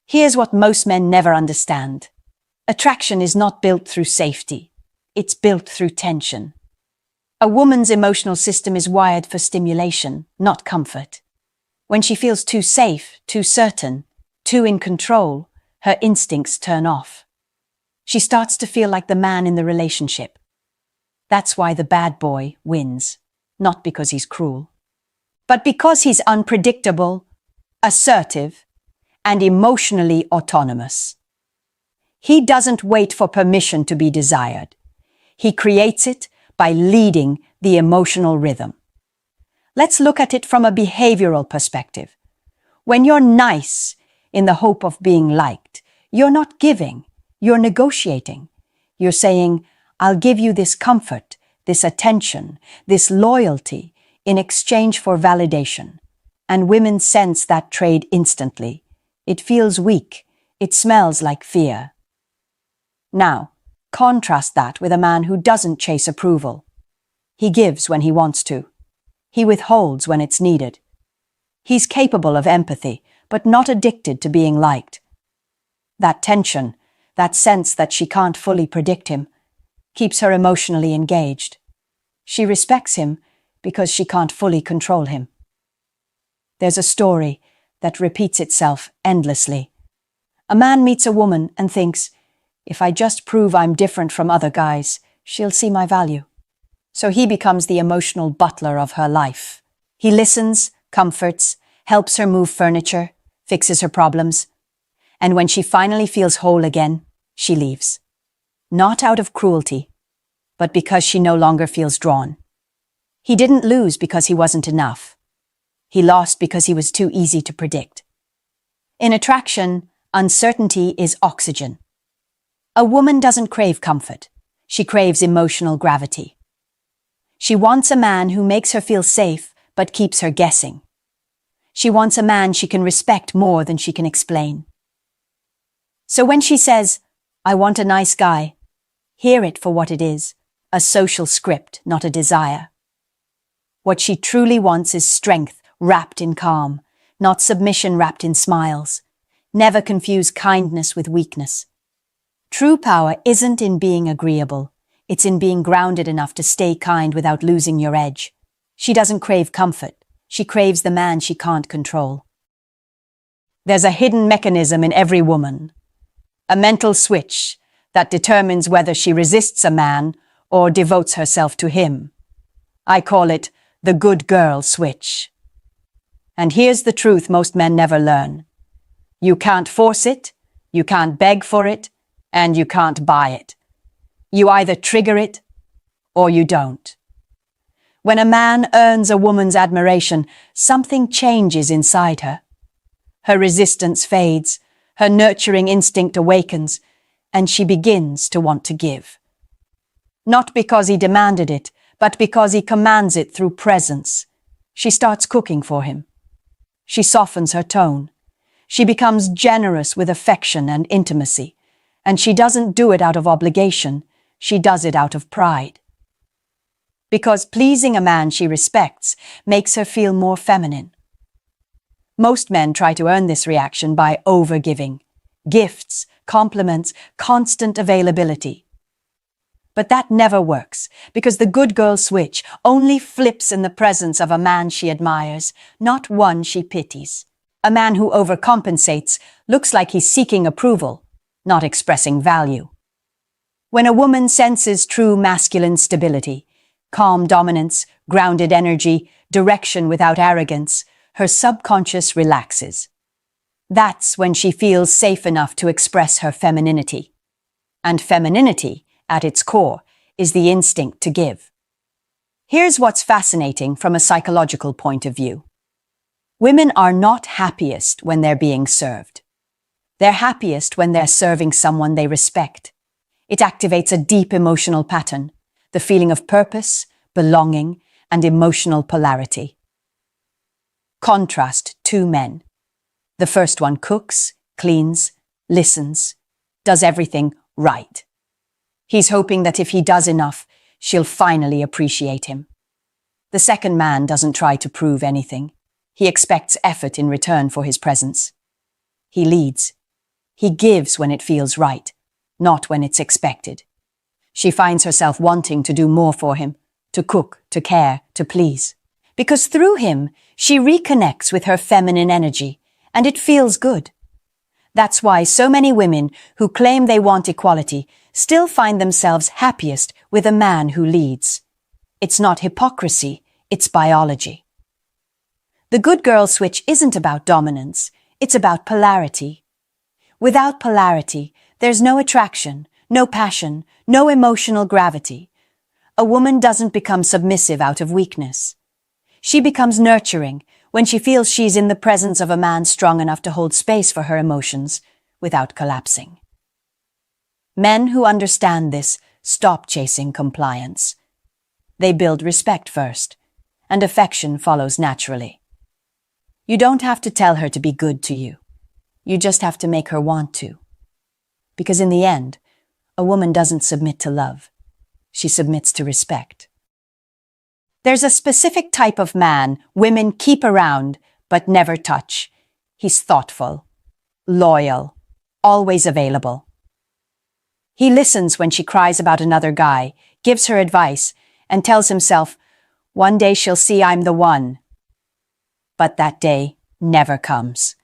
Here's what most men never understand. Attraction is not built through safety. It's built through tension. A woman's emotional system is wired for stimulation, not comfort. When she feels too safe, too certain, too in control, her instincts turn off. She starts to feel like the man in the relationship. That's why the bad boy wins, not because he's cruel, but because he's unpredictable, assertive, and emotionally autonomous. He doesn't wait for permission to be desired. He creates it by leading the emotional rhythm. Let's look at it from a behavioral perspective. When you're nice in the hope of being liked, you're not giving, you're negotiating. You're saying, I'll give you this comfort, this attention, this loyalty in exchange for validation. And women sense that trade instantly. It feels weak. It smells like fear. Now, contrast that with a man who doesn't chase approval. He gives when he wants to. He withholds when it's needed. He's capable of empathy, but not addicted to being liked. That tension, that sense that she can't fully predict him, keeps her emotionally engaged. She respects him because she can't fully control him. There's a story that repeats itself endlessly. A man meets a woman and thinks, if I just prove I'm different from other guys, she'll see my value. So he becomes the emotional butler of her life. He listens, comforts, helps her move furniture, fixes her problems. And when she finally feels whole again, she leaves. Not out of cruelty, but because she no longer feels drawn. He didn't lose because he wasn't enough. He lost because he was too easy to predict. In attraction, uncertainty is oxygen. A woman doesn't crave comfort. She craves emotional gravity. She wants a man who makes her feel safe but keeps her guessing. She wants a man she can respect more than she can explain. So when she says, I want a nice guy, hear it for what it is, a social script, not a desire. What she truly wants is strength wrapped in calm, not submission wrapped in smiles. Never confuse kindness with weakness. True power isn't in being agreeable. It's in being grounded enough to stay kind without losing your edge. She doesn't crave comfort. She craves the man she can't control. There's a hidden mechanism in every woman, a mental switch that determines whether she resists a man or devotes herself to him. I call it the good girl switch. And here's the truth most men never learn. You can't force it, you can't beg for it, and you can't buy it. You either trigger it or you don't. When a man earns a woman's admiration, something changes inside her. Her resistance fades, her nurturing instinct awakens, and she begins to want to give. Not because he demanded it, but because he commands it through presence. She starts cooking for him. She softens her tone. She becomes generous with affection and intimacy, and she doesn't do it out of obligation. She does it out of pride. Because pleasing a man she respects makes her feel more feminine. Most men try to earn this reaction by overgiving. Gifts, compliments, constant availability. But that never works, because the good girl switch only flips in the presence of a man she admires, not one she pities. A man who overcompensates looks like he's seeking approval, not expressing value. When a woman senses true masculine stability, calm dominance, grounded energy, direction without arrogance, her subconscious relaxes. That's when she feels safe enough to express her femininity. And femininity, at its core, is the instinct to give. Here's what's fascinating from a psychological point of view. Women are not happiest when they're being served. They're happiest when they're serving someone they respect. It activates a deep emotional pattern, the feeling of purpose, belonging, and emotional polarity. Contrast two men. The first one cooks, cleans, listens, does everything right. He's hoping that if he does enough, she'll finally appreciate him. The second man doesn't try to prove anything. He expects effort in return for his presence. He leads. He gives when it feels right, not when it's expected. She finds herself wanting to do more for him, to cook, to care, to please. Because through him, she reconnects with her feminine energy, and it feels good. That's why so many women who claim they want equality still find themselves happiest with a man who leads. It's not hypocrisy, it's biology. The good girl switch isn't about dominance, it's about polarity. Without polarity, there's no attraction, no passion, no emotional gravity. A woman doesn't become submissive out of weakness. She becomes nurturing when she feels she's in the presence of a man strong enough to hold space for her emotions without collapsing. Men who understand this stop chasing compliance. They build respect first, and affection follows naturally. You don't have to tell her to be good to you. You just have to make her want to. Because in the end, a woman doesn't submit to love. She submits to respect. There's a specific type of man women keep around but never touch. He's thoughtful, loyal, always available. He listens when she cries about another guy, gives her advice, and tells himself, one day she'll see I'm the one. But that day never comes.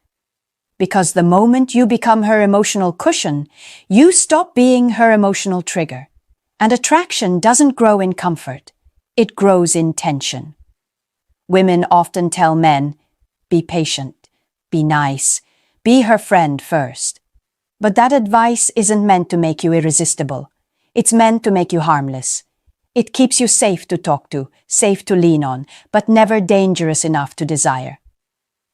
Because the moment you become her emotional cushion, you stop being her emotional trigger. And attraction doesn't grow in comfort. It grows in tension. Women often tell men, be patient, be nice, be her friend first. But that advice isn't meant to make you irresistible. It's meant to make you harmless. It keeps you safe to talk to, safe to lean on, but never dangerous enough to desire.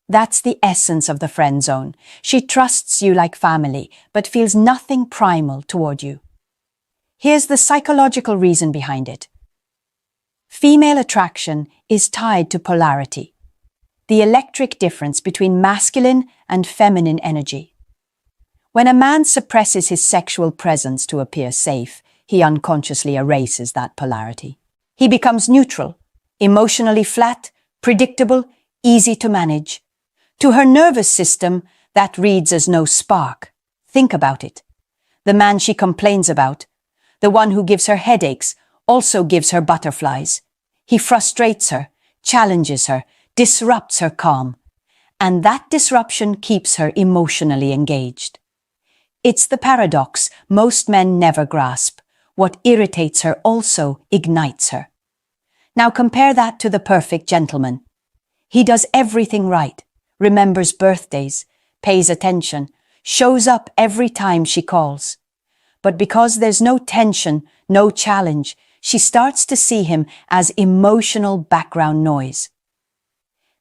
That's the essence of the friend zone. She trusts you like family, but feels nothing primal toward you. Here's the psychological reason behind it. Female attraction is tied to polarity, the electric difference between masculine and feminine energy. When a man suppresses his sexual presence to appear safe, he unconsciously erases that polarity. He becomes neutral, emotionally flat, predictable, easy to manage. To her nervous system, that reads as no spark. Think about it. The man she complains about, the one who gives her headaches, also gives her butterflies. He frustrates her, challenges her, disrupts her calm. And that disruption keeps her emotionally engaged. It's the paradox most men never grasp. What irritates her also ignites her. Now compare that to the perfect gentleman. He does everything right, remembers birthdays, pays attention, shows up every time she calls. But because there's no tension, no challenge, she starts to see him as emotional background noise.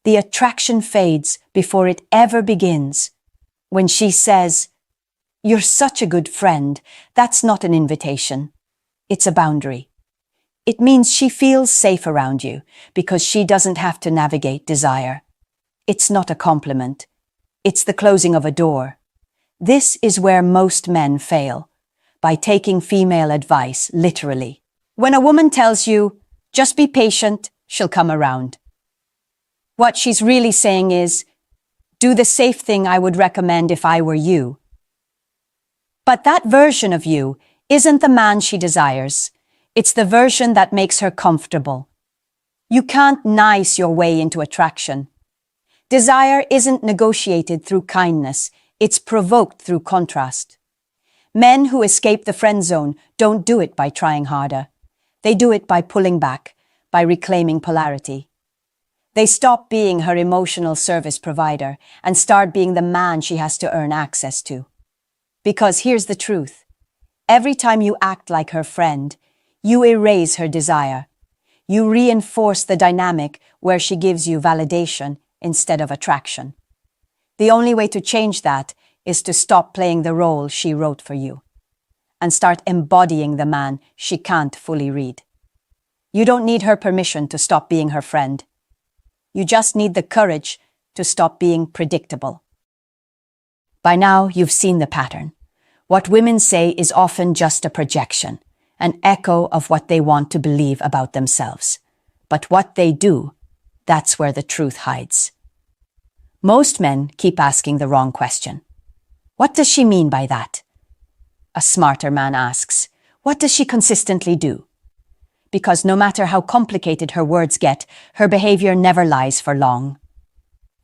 The attraction fades before it ever begins. When she says, "You're such a good friend," that's not an invitation. It's a boundary. It means she feels safe around you because she doesn't have to navigate desire. It's not a compliment. It's the closing of a door. This is where most men fail, by taking female advice literally. When a woman tells you, just be patient, she'll come around. What she's really saying is, do the safe thing I would recommend if I were you. But that version of you isn't the man she desires. It's the version that makes her comfortable. You can't nice your way into attraction. Desire isn't negotiated through kindness, it's provoked through contrast. Men who escape the friend zone don't do it by trying harder. They do it by pulling back, by reclaiming polarity. They stop being her emotional service provider and start being the man she has to earn access to. Because here's the truth. Every time you act like her friend, you erase her desire. You reinforce the dynamic where she gives you validation instead of attraction. The only way to change that is to stop playing the role she wrote for you and start embodying the man she can't fully read. You don't need her permission to stop being her friend. You just need the courage to stop being predictable. By now, you've seen the pattern. What women say is often just a projection, an echo of what they want to believe about themselves. But what they do, that's where the truth hides. Most men keep asking the wrong question. What does she mean by that? A smarter man asks, what does she consistently do? Because no matter how complicated her words get, her behavior never lies for long.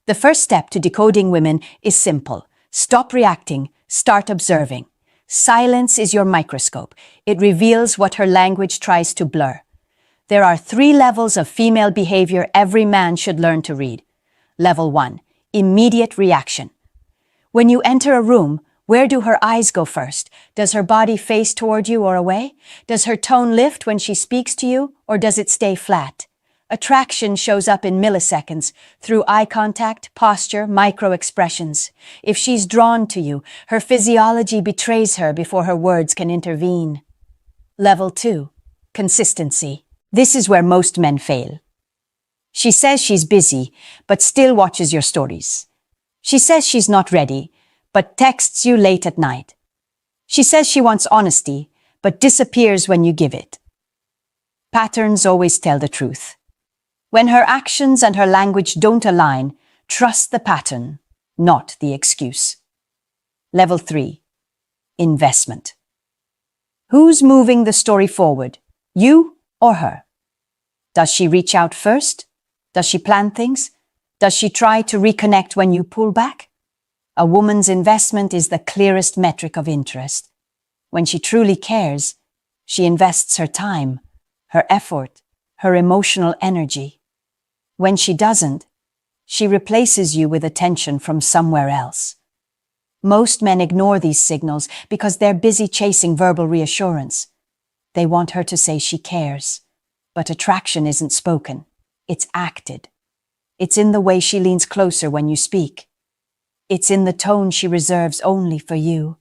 The first step to decoding women is simple. Stop reacting, start observing. Silence is your microscope. It reveals what her language tries to blur. There are 3 levels of female behavior every man should learn to read. Level 1, immediate reaction. When you enter a room, where do her eyes go first? Does her body face toward you or away? Does her tone lift when she speaks to you, or does it stay flat? Attraction shows up in milliseconds, through eye contact, posture, micro-expressions. If she's drawn to you, her physiology betrays her before her words can intervene. Level 2, consistency. This is where most men fail. She says she's busy, but still watches your stories. She says she's not ready, but texts you late at night. She says she wants honesty, but disappears when you give it. Patterns always tell the truth. When her actions and her language don't align, trust the pattern, not the excuse. Level 3, investment. Who's moving the story forward, you or her? Does she reach out first? Does she plan things? Does she try to reconnect when you pull back? A woman's investment is the clearest metric of interest. When she truly cares, she invests her time, her effort, her emotional energy. When she doesn't, she replaces you with attention from somewhere else. Most men ignore these signals because they're busy chasing verbal reassurance. They want her to say she cares. But attraction isn't spoken, it's acted. It's in the way she leans closer when you speak. It's in the tone she reserves only for you.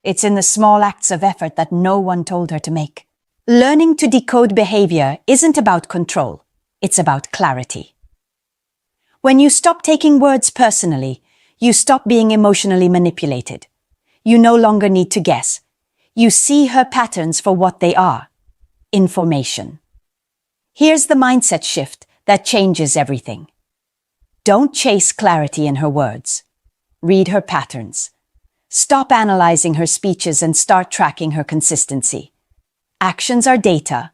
It's in the small acts of effort that no one told her to make. Learning to decode behavior isn't about control, it's about clarity. When you stop taking words personally, you stop being emotionally manipulated. You no longer need to guess. You see her patterns for what they are: information. Here's the mindset shift that changes everything. Don't chase clarity in her words. Read her patterns. Stop analyzing her speeches and start tracking her consistency. Actions are data.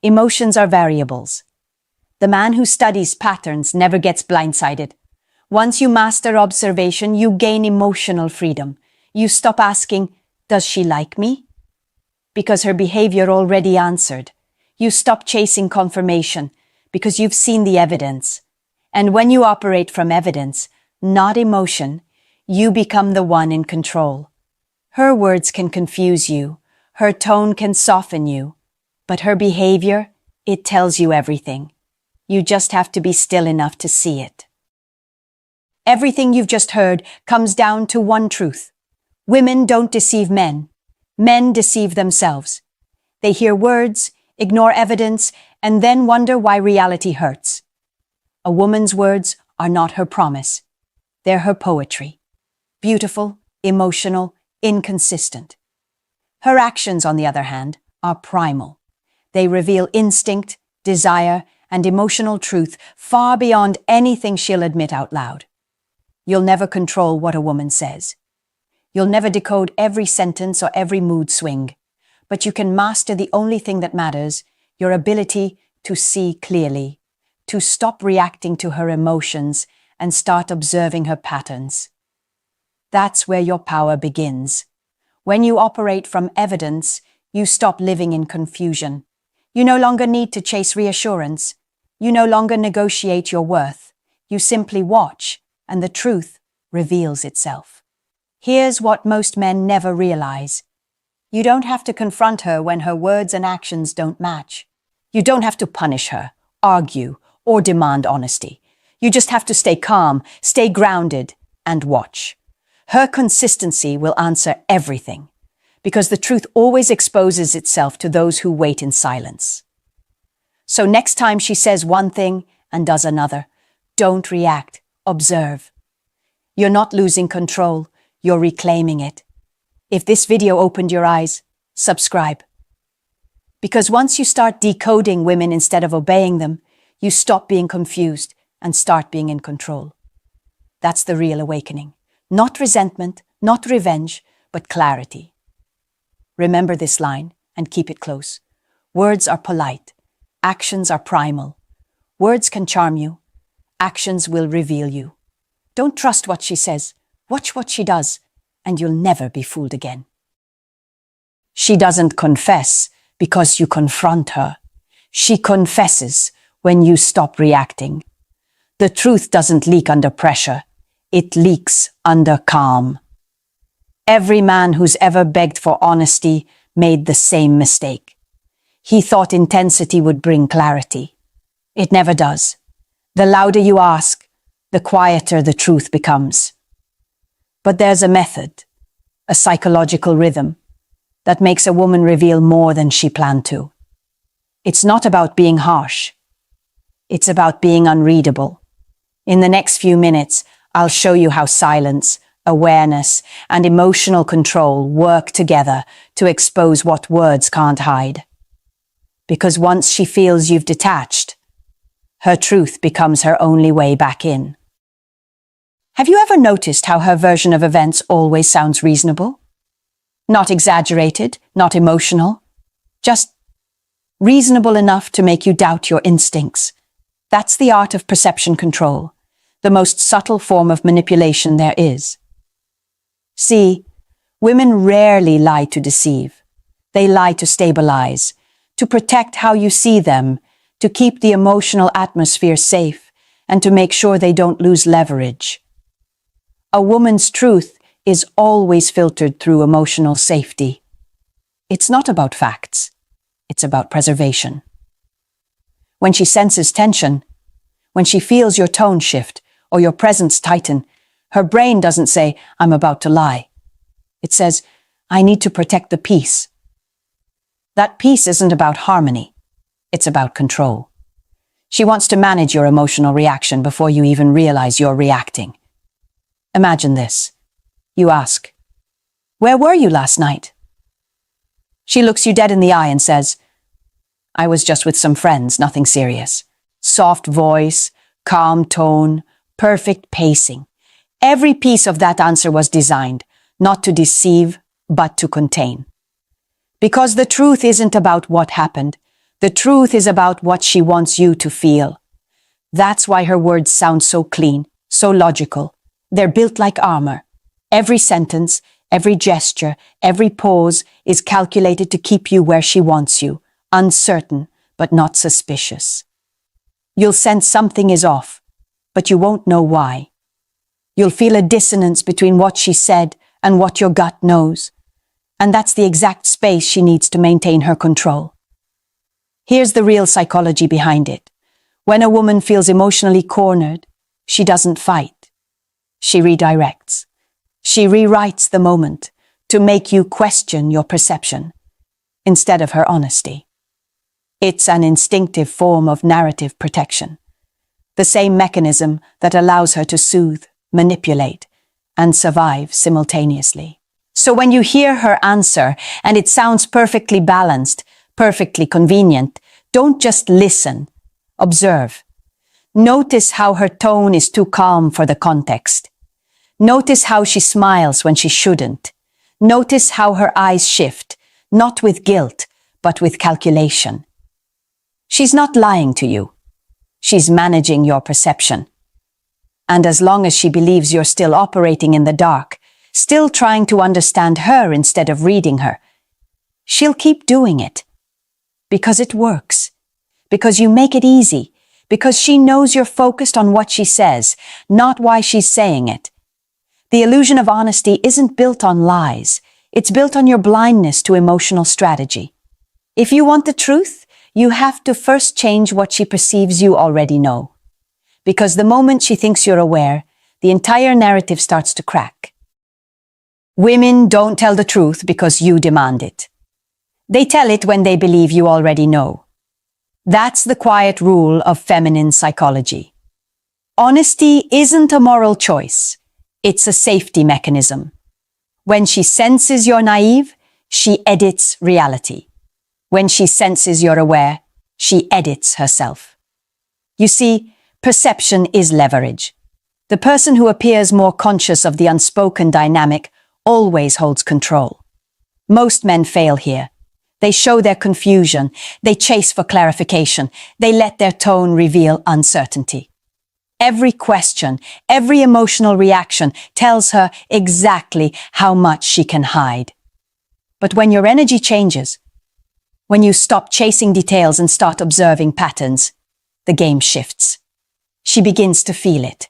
Emotions are variables. The man who studies patterns never gets blindsided. Once you master observation, you gain emotional freedom. You stop asking, "Does she like me?" because her behavior already answered. You stop chasing confirmation because you've seen the evidence. And when you operate from evidence, not emotion, you become the one in control. Her words can confuse you. Her tone can soften you. But her behavior, it tells you everything. You just have to be still enough to see it. Everything you've just heard comes down to one truth. Women don't deceive men. Men deceive themselves. They hear words, ignore evidence, and then wonder why reality hurts. A woman's words are not her promise. They're her poetry. Beautiful, emotional, inconsistent. Her actions, on the other hand, are primal. They reveal instinct, desire, and emotional truth far beyond anything she'll admit out loud. You'll never control what a woman says. You'll never decode every sentence or every mood swing. But you can master the only thing that matters: your ability to see clearly, to stop reacting to her emotions and start observing her patterns. That's where your power begins. When you operate from evidence, you stop living in confusion. You no longer need to chase reassurance. You no longer negotiate your worth. You simply watch, and the truth reveals itself. Here's what most men never realize. You don't have to confront her when her words and actions don't match. You don't have to punish her, argue, or demand honesty. You just have to stay calm, stay grounded, and watch. Her consistency will answer everything, because the truth always exposes itself to those who wait in silence. So next time she says one thing and does another, don't react, observe. You're not losing control, you're reclaiming it. If this video opened your eyes, subscribe. Because once you start decoding women instead of obeying them, you stop being confused and start being in control. That's the real awakening. Not resentment, not revenge, but clarity. Remember this line and keep it close. Words are polite. Actions are primal. Words can charm you. Actions will reveal you. Don't trust what she says. Watch what she does and you'll never be fooled again. She doesn't confess because you confront her. She confesses when you stop reacting. The truth doesn't leak under pressure. It leaks under calm. Every man who's ever begged for honesty made the same mistake. He thought intensity would bring clarity. It never does. The louder you ask, the quieter the truth becomes. But there's a method, a psychological rhythm, that makes a woman reveal more than she planned to. It's not about being harsh. It's about being unreadable. In the next few minutes, I'll show you how silence, awareness, and emotional control work together to expose what words can't hide. Because once she feels you've detached, her truth becomes her only way back in. Have you ever noticed how her version of events always sounds reasonable? Not exaggerated, not emotional, just reasonable enough to make you doubt your instincts. That's the art of perception control, the most subtle form of manipulation there is. See, women rarely lie to deceive. They lie to stabilize, to protect how you see them, to keep the emotional atmosphere safe, and to make sure they don't lose leverage. A woman's truth is always filtered through emotional safety. It's not about facts. It's about preservation. When she senses tension, when she feels your tone shift or your presence tighten, her brain doesn't say, "I'm about to lie." It says, "I need to protect the peace." That peace isn't about harmony. It's about control. She wants to manage your emotional reaction before you even realize you're reacting. Imagine this. You ask, "Where were you last night?" She looks you dead in the eye and says, "I was just with some friends, nothing serious." Soft voice, calm tone, perfect pacing. Every piece of that answer was designed, not to deceive, but to contain. Because the truth isn't about what happened. The truth is about what she wants you to feel. That's why her words sound so clean, so logical. They're built like armor. Every sentence, every gesture, every pause is calculated to keep you where she wants you, uncertain but not suspicious. You'll sense something is off, but you won't know why. You'll feel a dissonance between what she said and what your gut knows, and that's the exact space she needs to maintain her control. Here's the real psychology behind it. When a woman feels emotionally cornered, she doesn't fight. She redirects. She rewrites the moment to make you question your perception instead of her honesty. It's an instinctive form of narrative protection, the same mechanism that allows her to soothe, manipulate, and survive simultaneously. So when you hear her answer and it sounds perfectly balanced, perfectly convenient, don't just listen, observe. Notice how her tone is too calm for the context. Notice how she smiles when she shouldn't. Notice how her eyes shift, not with guilt, but with calculation. She's not lying to you. She's managing your perception. And as long as she believes you're still operating in the dark, still trying to understand her instead of reading her, she'll keep doing it. Because it works. Because you make it easy. Because she knows you're focused on what she says, not why she's saying it. The illusion of honesty isn't built on lies. It's built on your blindness to emotional strategy. If you want the truth, you have to first change what she perceives you already know. Because the moment she thinks you're aware, the entire narrative starts to crack. Women don't tell the truth because you demand it. They tell it when they believe you already know. That's the quiet rule of feminine psychology. Honesty isn't a moral choice. It's a safety mechanism. When she senses you're naive, she edits reality. When she senses you're aware, she edits herself. You see, perception is leverage. The person who appears more conscious of the unspoken dynamic always holds control. Most men fail here. They show their confusion, they chase for clarification, they let their tone reveal uncertainty. Every question, every emotional reaction tells her exactly how much she can hide. But when your energy changes, when you stop chasing details and start observing patterns, the game shifts. She begins to feel it.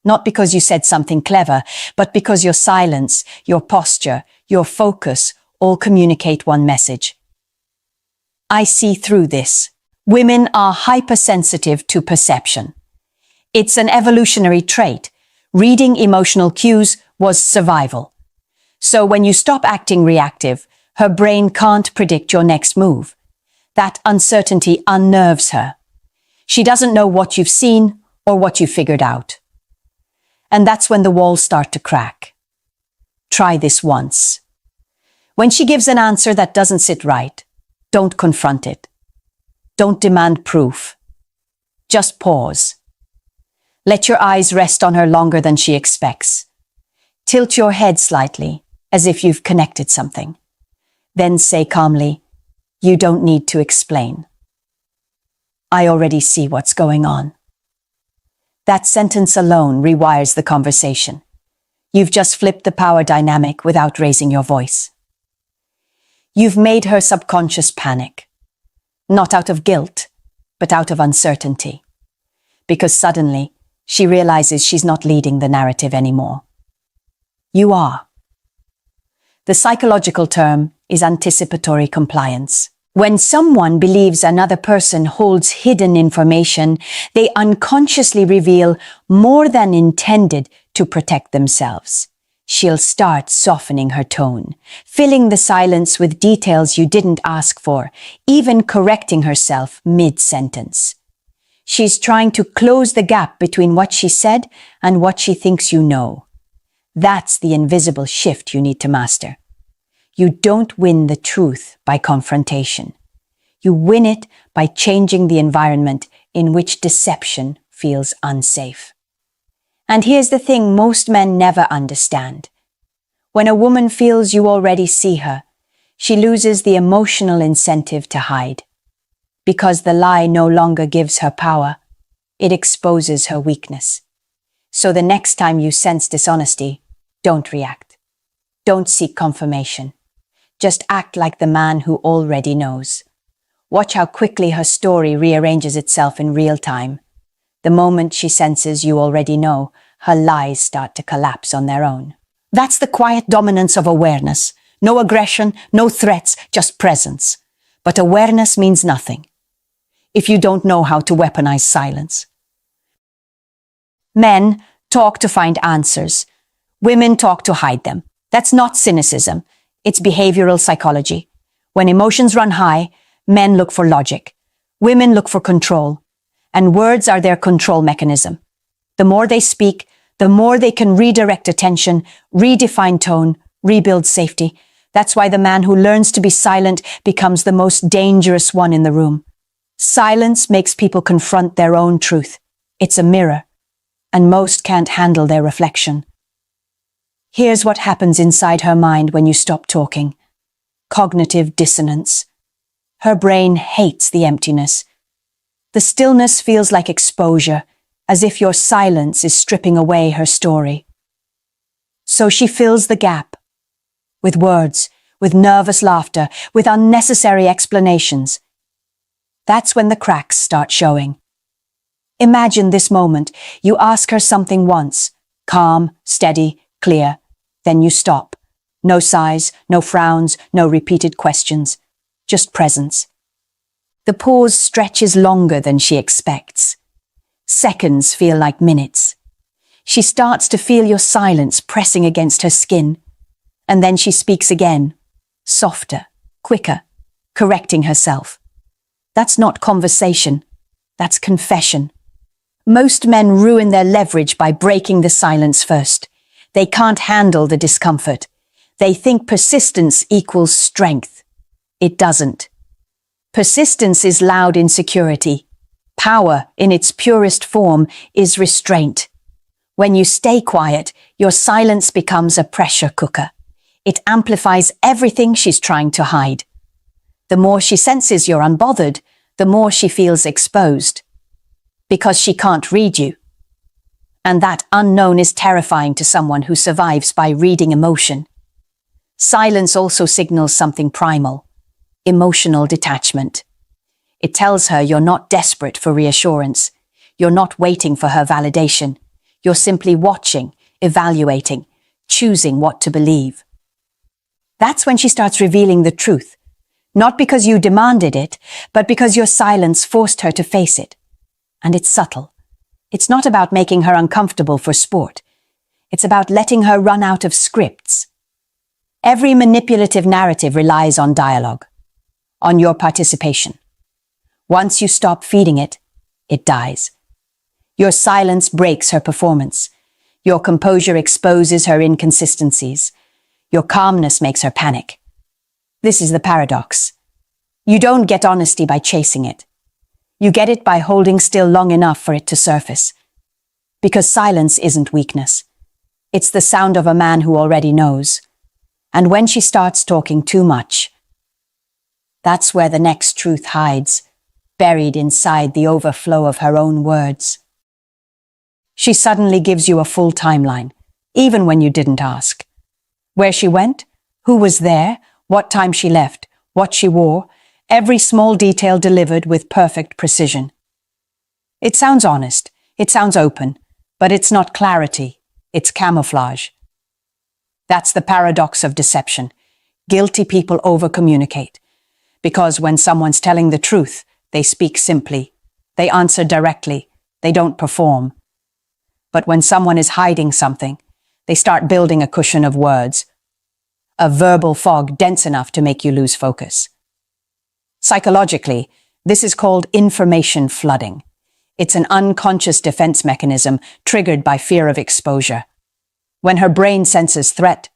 Not because you said something clever, but because your silence, your posture, your focus all communicate one message. I see through this. Women are hypersensitive to perception. It's an evolutionary trait. Reading emotional cues was survival. So when you stop acting reactive, her brain can't predict your next move. That uncertainty unnerves her. She doesn't know what you've seen or what you've figured out. And that's when the walls start to crack. Try this once. When she gives an answer that doesn't sit right, don't confront it. Don't demand proof. Just pause. Let your eyes rest on her longer than she expects. Tilt your head slightly, as if you've connected something. Then say calmly, "You don't need to explain. I already see what's going on." That sentence alone rewires the conversation. You've just flipped the power dynamic without raising your voice. You've made her subconscious panic. Not out of guilt, but out of uncertainty. Because suddenly, she realizes she's not leading the narrative anymore. You are. The psychological term is anticipatory compliance. When someone believes another person holds hidden information, they unconsciously reveal more than intended to protect themselves. She'll start softening her tone, filling the silence with details you didn't ask for, even correcting herself mid-sentence. She's trying to close the gap between what she said and what she thinks you know. That's the invisible shift you need to master. You don't win the truth by confrontation. You win it by changing the environment in which deception feels unsafe. And here's the thing most men never understand. When a woman feels you already see her, she loses the emotional incentive to hide. Because the lie no longer gives her power, it exposes her weakness. So the next time you sense dishonesty, don't react. Don't seek confirmation. Just act like the man who already knows. Watch how quickly her story rearranges itself in real time. The moment she senses you already know, her lies start to collapse on their own. That's the quiet dominance of awareness. No aggression, no threats, just presence. But awareness means nothing if you don't know how to weaponize silence. Men talk to find answers. Women talk to hide them. That's not cynicism. It's behavioral psychology. When emotions run high, men look for logic. Women look for control. And words are their control mechanism. The more they speak, the more they can redirect attention, redefine tone, rebuild safety. That's why the man who learns to be silent becomes the most dangerous one in the room. Silence makes people confront their own truth. It's a mirror, and most can't handle their reflection. Here's what happens inside her mind when you stop talking. Cognitive dissonance. Her brain hates the emptiness. The stillness feels like exposure, as if your silence is stripping away her story. So she fills the gap. With words, with nervous laughter, with unnecessary explanations. That's when the cracks start showing. Imagine this moment. You ask her something once, calm, steady, clear. Then you stop. No sighs, no frowns, no repeated questions. Just presence. The pause stretches longer than she expects. Seconds feel like minutes. She starts to feel your silence pressing against her skin. And then she speaks again, softer, quicker, correcting herself. That's not conversation. That's confession. Most men ruin their leverage by breaking the silence first. They can't handle the discomfort. They think persistence equals strength. It doesn't. Persistence is loud insecurity. Power, in its purest form, is restraint. When you stay quiet, your silence becomes a pressure cooker. It amplifies everything she's trying to hide. The more she senses you're unbothered, the more she feels exposed. Because she can't read you. And that unknown is terrifying to someone who survives by reading emotion. Silence also signals something primal: emotional detachment. It tells her you're not desperate for reassurance. You're not waiting for her validation. You're simply watching, evaluating, choosing what to believe. That's when she starts revealing the truth, not because you demanded it, but because your silence forced her to face it. And it's subtle. It's not about making her uncomfortable for sport. It's about letting her run out of scripts. Every manipulative narrative relies on dialogue, on your participation. Once you stop feeding it, it dies. Your silence breaks her performance. Your composure exposes her inconsistencies. Your calmness makes her panic. This is the paradox. You don't get honesty by chasing it. You get it by holding still long enough for it to surface. Because silence isn't weakness. It's the sound of a man who already knows. And when she starts talking too much, that's where the next truth hides, buried inside the overflow of her own words. She suddenly gives you a full timeline, even when you didn't ask. Where she went, who was there, what time she left, what she wore, every small detail delivered with perfect precision. It sounds honest, it sounds open, but it's not clarity, it's camouflage. That's the paradox of deception. Guilty people overcommunicate, because when someone's telling the truth, they speak simply, they answer directly, they don't perform. But when someone is hiding something, they start building a cushion of words, a verbal fog dense enough to make you lose focus. Psychologically, this is called information flooding. It's an unconscious defense mechanism triggered by fear of exposure. When her brain senses threat,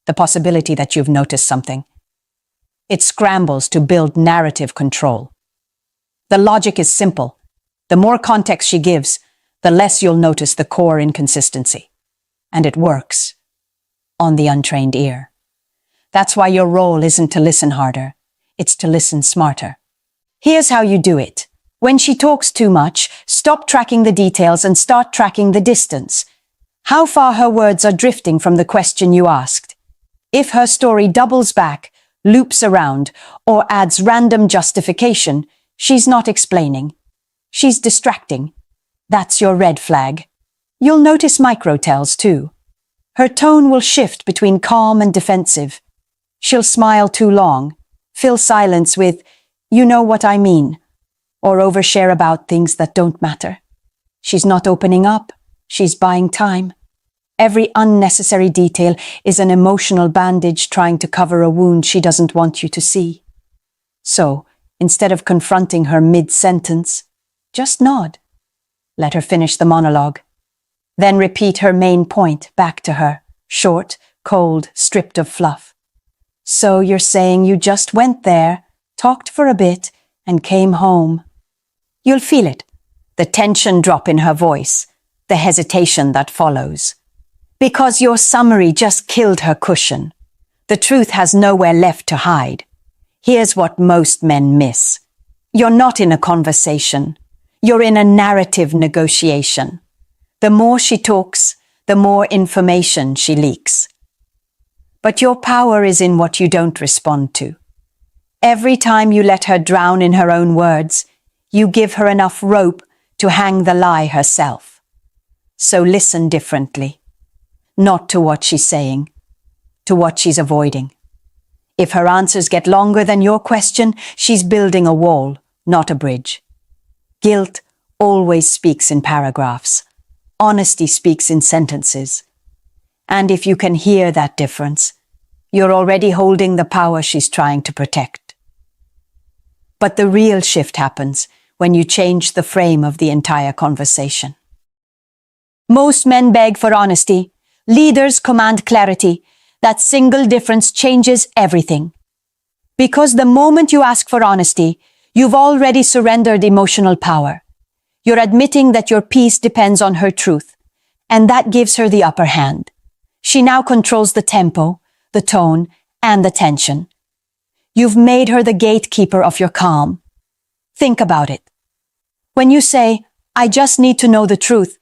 the possibility that you've noticed something, it scrambles to build narrative control. The logic is simple. The more context she gives, the less you'll notice the core inconsistency. And it works. On the untrained ear. That's why your role isn't to listen harder. It's to listen smarter. Here's how you do it. When she talks too much, stop tracking the details and start tracking the distance. How far her words are drifting from the question you asked. If her story doubles back, loops around, or adds random justification, she's not explaining. She's distracting. That's your red flag. You'll notice micro-tells too. Her tone will shift between calm and defensive. She'll smile too long, fill silence with, "You know what I mean," or overshare about things that don't matter. She's not opening up. She's buying time. Every unnecessary detail is an emotional bandage trying to cover a wound she doesn't want you to see. So, instead of confronting her mid-sentence, just nod. Let her finish the monologue. Then repeat her main point back to her, short, cold, stripped of fluff. "So you're saying you just went there, talked for a bit, and came home." You'll feel it, the tension drop in her voice, the hesitation that follows. Because your summary just killed her cushion. The truth has nowhere left to hide. Here's what most men miss. You're not in a conversation. You're in a narrative negotiation. The more she talks, the more information she leaks. But your power is in what you don't respond to. Every time you let her drown in her own words, you give her enough rope to hang the lie herself. So listen differently. Not to what she's saying, to what she's avoiding. If her answers get longer than your question, she's building a wall, not a bridge. Guilt always speaks in paragraphs. Honesty speaks in sentences. And if you can hear that difference, you're already holding the power she's trying to protect. But the real shift happens when you change the frame of the entire conversation. Most men beg for honesty. Leaders command clarity. That single difference changes everything. Because the moment you ask for honesty, you've already surrendered emotional power. You're admitting that your peace depends on her truth, and that gives her the upper hand. She now controls the tempo, the tone, and the tension. You've made her the gatekeeper of your calm. Think about it. When you say, "I just need to know the truth,"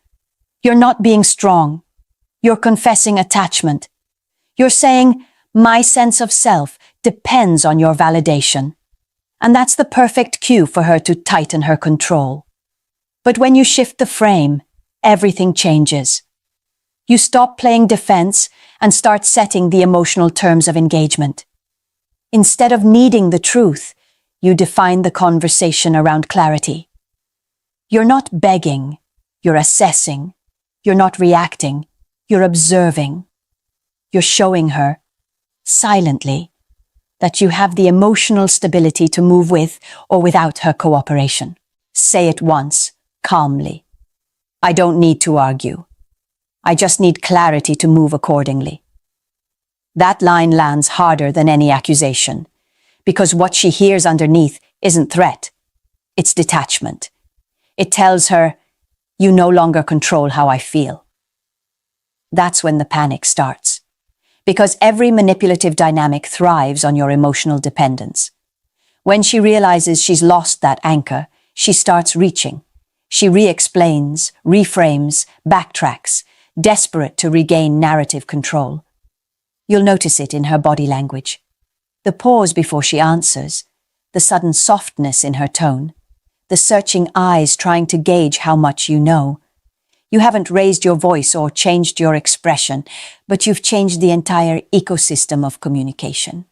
You're not being strong. You're confessing attachment. You're saying, my sense of self depends on your validation. And that's the perfect cue for her to tighten her control. But when you shift the frame, everything changes. You stop playing defense and start setting the emotional terms of engagement. Instead of needing the truth, you define the conversation around clarity. You're not begging, you're assessing. You're not reacting, you're observing. You're showing her, silently, that you have the emotional stability to move with or without her cooperation. Say it once, calmly. I don't need to argue. I just need clarity to move accordingly. That line lands harder than any accusation, because what she hears underneath isn't threat, it's detachment. It tells her, you no longer control how I feel. That's when the panic starts, because every manipulative dynamic thrives on your emotional dependence. When she realizes she's lost that anchor, she starts reaching. She re-explains, reframes, backtracks, desperate to regain narrative control. You'll notice it in her body language. The pause before she answers, the sudden softness in her tone, the searching eyes trying to gauge how much you know. You haven't raised your voice or changed your expression, but you've changed the entire ecosystem of communication.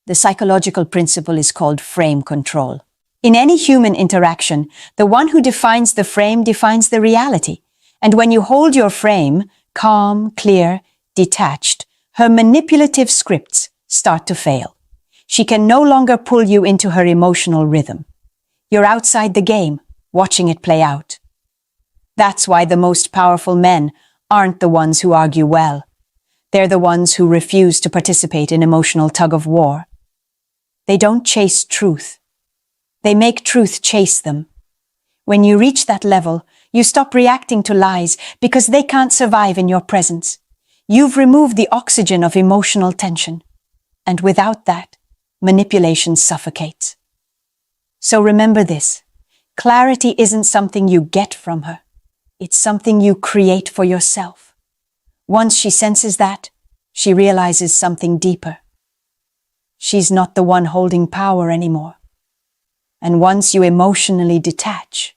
The psychological principle is called frame control. In any human interaction, the one who defines the frame defines the reality. And when you hold your frame, calm, clear, detached, her manipulative scripts start to fail. She can no longer pull you into her emotional rhythm. You're outside the game, watching it play out. That's why the most powerful men aren't the ones who argue well. They're the ones who refuse to participate in emotional tug-of-war. They don't chase truth. They make truth chase them. When you reach that level, you stop reacting to lies because they can't survive in your presence. You've removed the oxygen of emotional tension. And without that, manipulation suffocates. So remember this, clarity isn't something you get from her. It's something you create for yourself. Once she senses that, she realizes something deeper. She's not the one holding power anymore. And once you emotionally detach,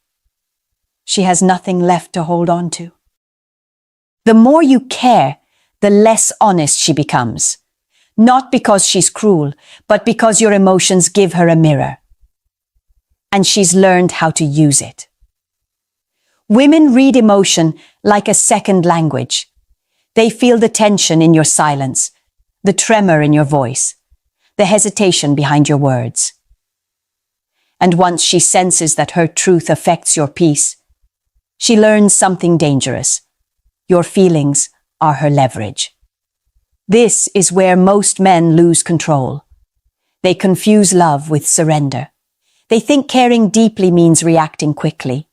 she has nothing left to hold on to. The more you care, the less honest she becomes. Not because she's cruel, but because your emotions give her a mirror. And she's learned how to use it. Women read emotion like a second language. They feel the tension in your silence, the tremor in your voice, the hesitation behind your words. And once she senses that her truth affects your peace, she learns something dangerous. Your feelings are her leverage. This is where most men lose control. They confuse love with surrender. They think caring deeply means reacting quickly.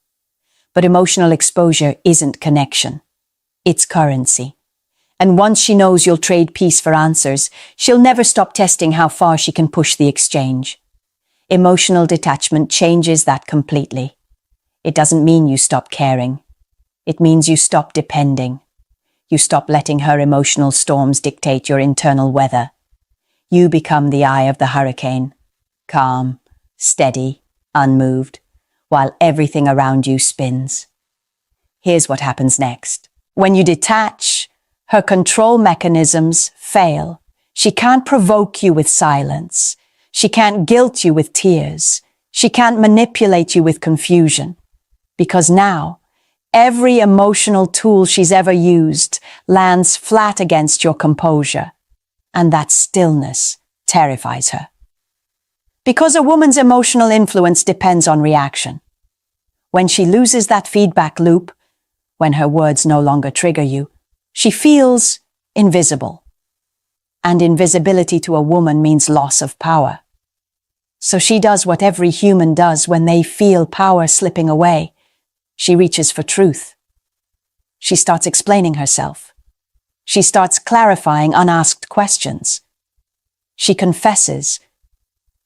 But emotional exposure isn't connection. It's currency. And once she knows you'll trade peace for answers, she'll never stop testing how far she can push the exchange. Emotional detachment changes that completely. It doesn't mean you stop caring. It means you stop depending. You stop letting her emotional storms dictate your internal weather. You become the eye of the hurricane, calm, steady, unmoved, while everything around you spins. Here's what happens next. When you detach, her control mechanisms fail. She can't provoke you with silence. She can't guilt you with tears. She can't manipulate you with confusion. Because now, every emotional tool she's ever used lands flat against your composure. And that stillness terrifies her. Because a woman's emotional influence depends on reaction. When she loses that feedback loop, when her words no longer trigger you, she feels invisible. And invisibility to a woman means loss of power. So she does what every human does when they feel power slipping away. She reaches for truth. She starts explaining herself. She starts clarifying unasked questions. She confesses,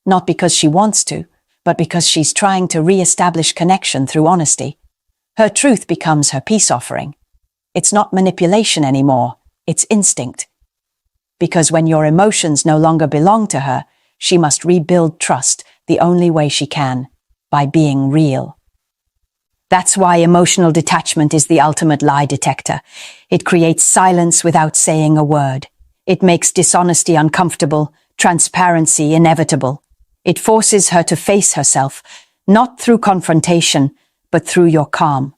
not because she wants to, but because she's trying to re-establish connection through honesty. Her truth becomes her peace offering. It's not manipulation anymore, it's instinct. Because when your emotions no longer belong to her, she must rebuild trust the only way she can, by being real. That's why emotional detachment is the ultimate lie detector. It creates silence without saying a word. It makes dishonesty uncomfortable, transparency inevitable. It forces her to face herself, not through confrontation, but through your calm.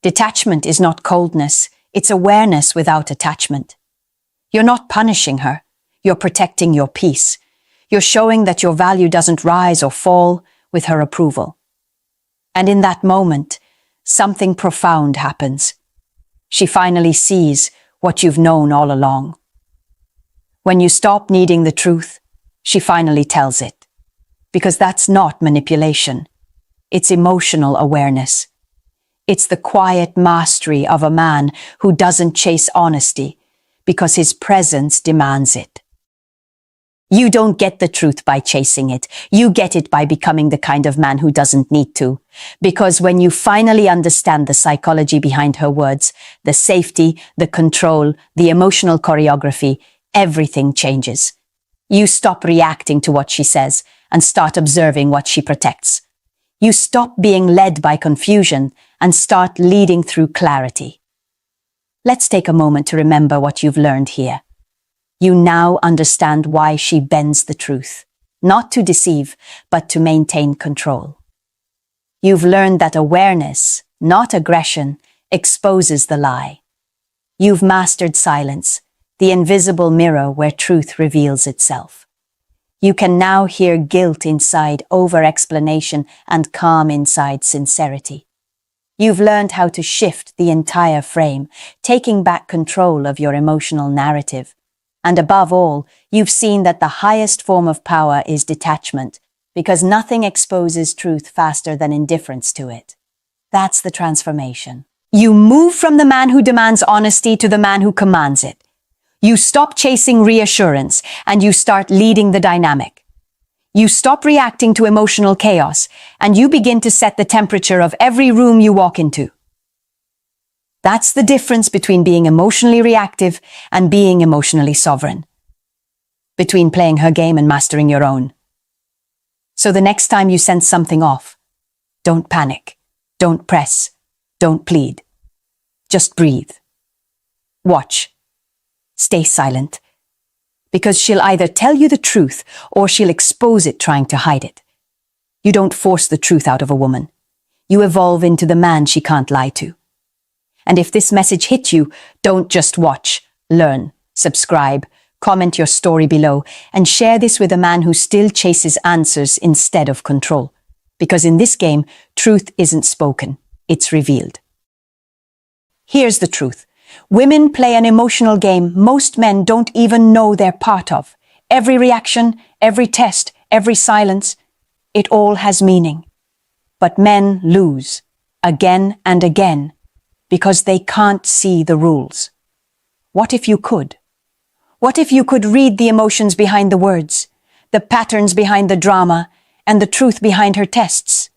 Detachment is not coldness, it's awareness without attachment. You're not punishing her, you're protecting your peace. You're showing that your value doesn't rise or fall with her approval. And in that moment, something profound happens. She finally sees what you've known all along. When you stop needing the truth, she finally tells it. Because that's not manipulation. It's emotional awareness. It's the quiet mastery of a man who doesn't chase honesty because his presence demands it. You don't get the truth by chasing it. You get it by becoming the kind of man who doesn't need to. Because when you finally understand the psychology behind her words, the safety, the control, the emotional choreography, everything changes. You stop reacting to what she says and start observing what she protects. You stop being led by confusion and start leading through clarity. Let's take a moment to remember what you've learned here. You now understand why she bends the truth, not to deceive, but to maintain control. You've learned that awareness, not aggression, exposes the lie. You've mastered silence, the invisible mirror where truth reveals itself. You can now hear guilt inside over-explanation and calm inside sincerity. You've learned how to shift the entire frame, taking back control of your emotional narrative. And above all, you've seen that the highest form of power is detachment, because nothing exposes truth faster than indifference to it. That's the transformation. You move from the man who demands honesty to the man who commands it. You stop chasing reassurance and you start leading the dynamic. You stop reacting to emotional chaos and you begin to set the temperature of every room you walk into. That's the difference between being emotionally reactive and being emotionally sovereign. Between playing her game and mastering your own. So the next time you sense something off, don't panic, don't press, don't plead. Just breathe. Watch. Stay silent. Because she'll either tell you the truth or she'll expose it trying to hide it. You don't force the truth out of a woman. You evolve into the man she can't lie to. And if this message hit you, don't just watch, learn, subscribe, comment your story below, and share this with a man who still chases answers instead of control. Because in this game, truth isn't spoken, it's revealed. Here's the truth. Women play an emotional game most men don't even know they're part of. Every reaction, every test, every silence, it all has meaning. But men lose, again and again, because they can't see the rules. What if you could? What if you could read the emotions behind the words, the patterns behind the drama, and the truth behind her tests?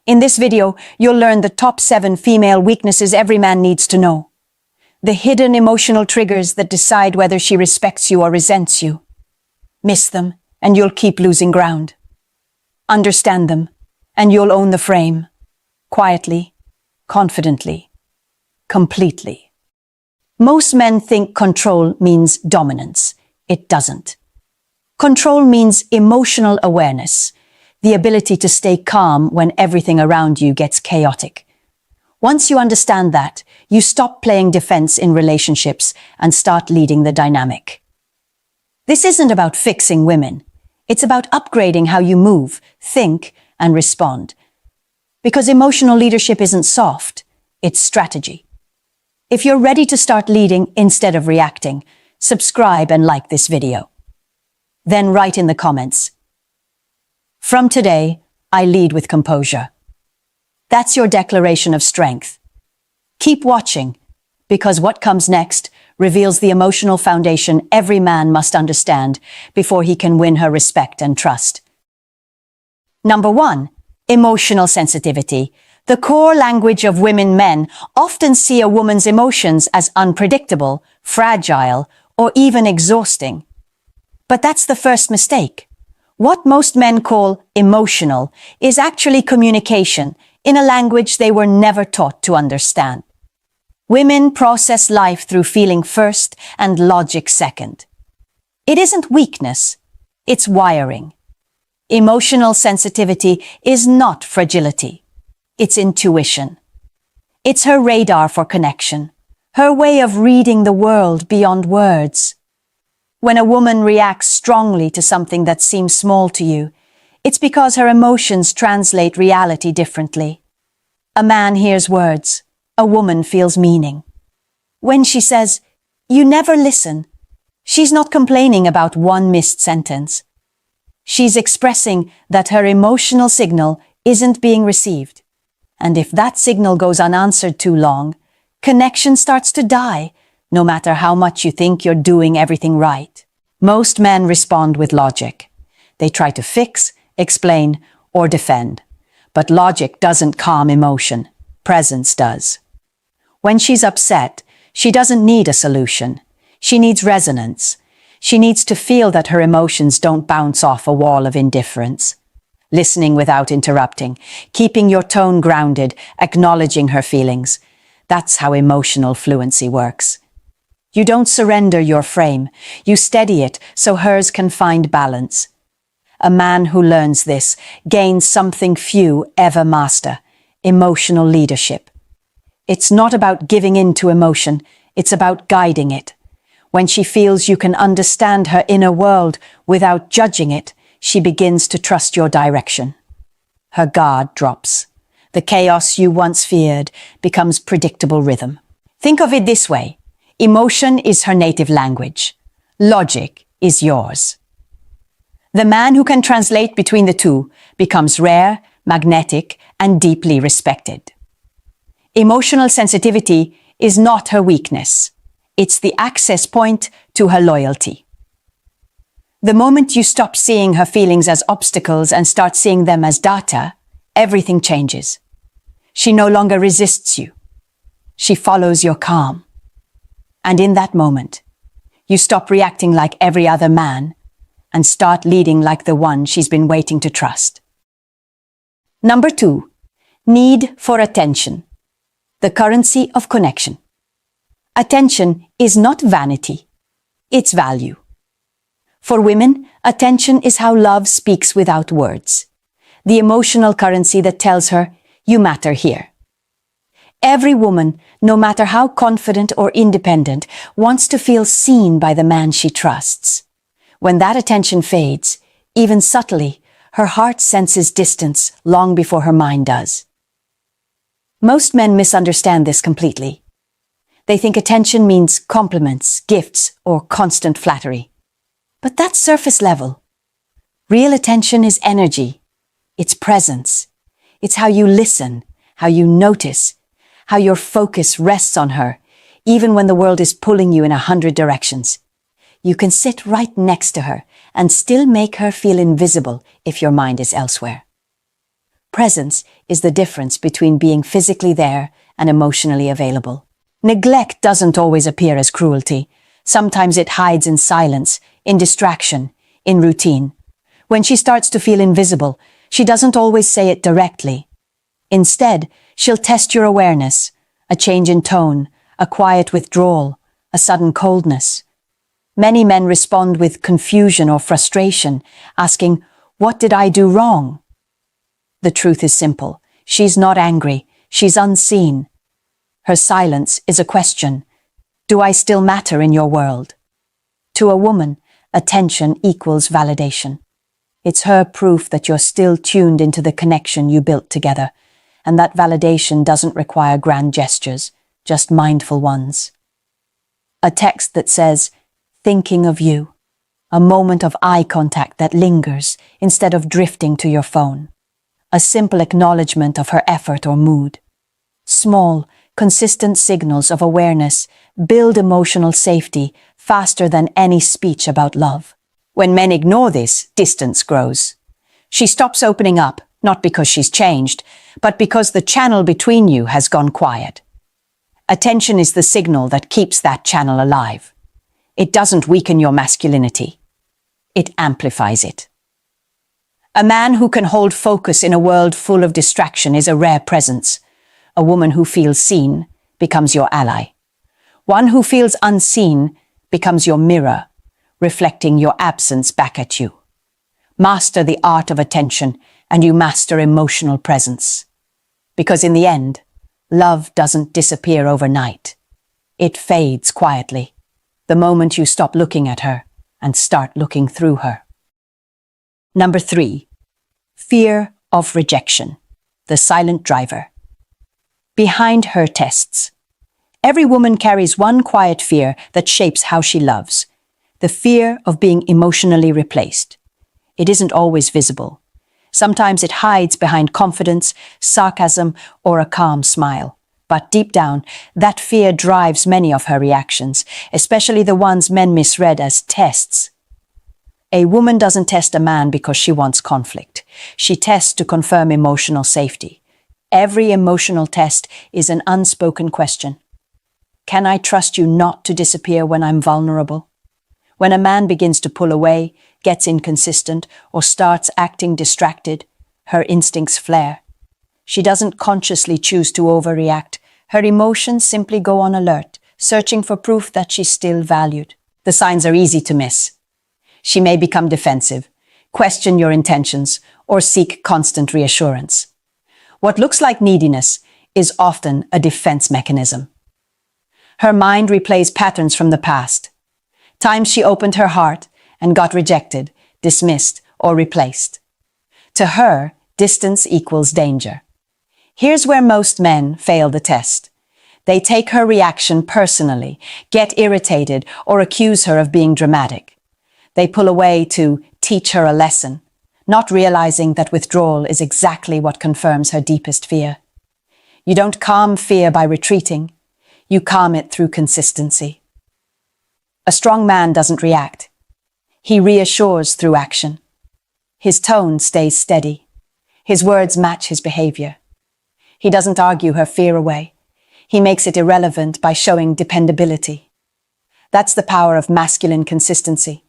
In this video, you'll learn the top 7 female weaknesses every man needs to know. The hidden emotional triggers that decide whether she respects you or resents you. Miss them, and you'll keep losing ground. Understand them, and you'll own the frame. Quietly, confidently, completely. Most men think control means dominance. It doesn't. Control means emotional awareness, the ability to stay calm when everything around you gets chaotic. Once you understand that, you stop playing defense in relationships and start leading the dynamic. This isn't about fixing women. It's about upgrading how you move, think, and respond. Because emotional leadership isn't soft, it's strategy. If you're ready to start leading instead of reacting, subscribe and like this video. Then write in the comments, "From today, I lead with composure." That's your declaration of strength. Keep watching, because what comes next reveals the emotional foundation every man must understand before he can win her respect and trust. Number 1, emotional sensitivity, The core language of men often see a woman's emotions as unpredictable, fragile, or even exhausting. But that's the first mistake. What most men call emotional is actually communication in a language they were never taught to understand. Women process life through feeling first and logic second. It isn't weakness, it's wiring. Emotional sensitivity is not fragility. It's intuition. It's her radar for connection, her way of reading the world beyond words. When a woman reacts strongly to something that seems small to you, it's because her emotions translate reality differently. A man hears words, a woman feels meaning. When she says, "You never listen," she's not complaining about one missed sentence. She's expressing that her emotional signal isn't being received. And if that signal goes unanswered too long, connection starts to die, no matter how much you think you're doing everything right. Most men respond with logic. They try to fix, explain, or defend. But logic doesn't calm emotion. Presence does. When she's upset, she doesn't need a solution. She needs resonance. She needs to feel that her emotions don't bounce off a wall of indifference. Listening without interrupting, keeping your tone grounded, acknowledging her feelings. That's how emotional fluency works. You don't surrender your frame. You steady it so hers can find balance. A man who learns this gains something few ever master: emotional leadership. It's not about giving in to emotion, it's about guiding it. When she feels you can understand her inner world without judging it, she begins to trust your direction. Her guard drops. The chaos you once feared becomes predictable rhythm. Think of it this way: emotion is her native language. Logic is yours. The man who can translate between the two becomes rare, magnetic, and deeply respected. Emotional sensitivity is not her weakness. It's the access point to her loyalty. The moment you stop seeing her feelings as obstacles and start seeing them as data, everything changes. She no longer resists you. She follows your calm. And in that moment, you stop reacting like every other man and start leading like the one she's been waiting to trust. Number 2, need for attention. The currency of connection. Attention is not vanity, it's value. For women, attention is how love speaks without words. The emotional currency that tells her, "You matter here." Every woman, no matter how confident or independent, wants to feel seen by the man she trusts. When that attention fades, even subtly, her heart senses distance long before her mind does. Most men misunderstand this completely. They think attention means compliments, gifts, or constant flattery. But that's surface level. Real attention is energy. It's presence. It's how you listen, how you notice, how your focus rests on her, even when the world is pulling you in 100 directions. You can sit right next to her and still make her feel invisible if your mind is elsewhere. Presence is the difference between being physically there and emotionally available. Neglect doesn't always appear as cruelty. Sometimes it hides in silence, in distraction, in routine. When she starts to feel invisible, she doesn't always say it directly. Instead, she'll test your awareness, a change in tone, a quiet withdrawal, a sudden coldness. Many men respond with confusion or frustration, asking, "What did I do wrong?" The truth is simple. She's not angry. She's unseen. Her silence is a question. Do I still matter in your world? To a woman, attention equals validation. It's her proof that you're still tuned into the connection you built together, and that validation doesn't require grand gestures, just mindful ones. A text that says, "Thinking of you." A moment of eye contact that lingers instead of drifting to your phone. A simple acknowledgement of her effort or mood. Small, consistent signals of awareness build emotional safety faster than any speech about love. When men ignore this, distance grows. She stops opening up, not because she's changed, but because the channel between you has gone quiet. Attention is the signal that keeps that channel alive. It doesn't weaken your masculinity. It amplifies it. A man who can hold focus in a world full of distraction is a rare presence. A woman who feels seen becomes your ally. One who feels unseen becomes your mirror, reflecting your absence back at you. Master the art of attention, and you master emotional presence. Because in the end, love doesn't disappear overnight. It fades quietly, the moment you stop looking at her and start looking through her. Number 3, fear of rejection, the silent driver. Behind her tests. Every woman carries one quiet fear that shapes how she loves, the fear of being emotionally replaced. It isn't always visible. Sometimes it hides behind confidence, sarcasm, or a calm smile. But deep down, that fear drives many of her reactions, especially the ones men misread as tests. A woman doesn't test a man because she wants conflict. She tests to confirm emotional safety. Every emotional test is an unspoken question. Can I trust you not to disappear when I'm vulnerable? When a man begins to pull away, gets inconsistent, or starts acting distracted, her instincts flare. She doesn't consciously choose to overreact. Her emotions simply go on alert, searching for proof that she's still valued. The signs are easy to miss. She may become defensive, question your intentions, or seek constant reassurance. What looks like neediness is often a defense mechanism. Her mind replays patterns from the past. Times she opened her heart and got rejected, dismissed, or replaced. To her, distance equals danger. Here's where most men fail the test. They take her reaction personally, get irritated, or accuse her of being dramatic. They pull away to teach her a lesson, not realizing that withdrawal is exactly what confirms her deepest fear. You don't calm fear by retreating. You calm it through consistency. A strong man doesn't react. He reassures through action. His tone stays steady. His words match his behavior. He doesn't argue her fear away. He makes it irrelevant by showing dependability. That's the power of masculine consistency.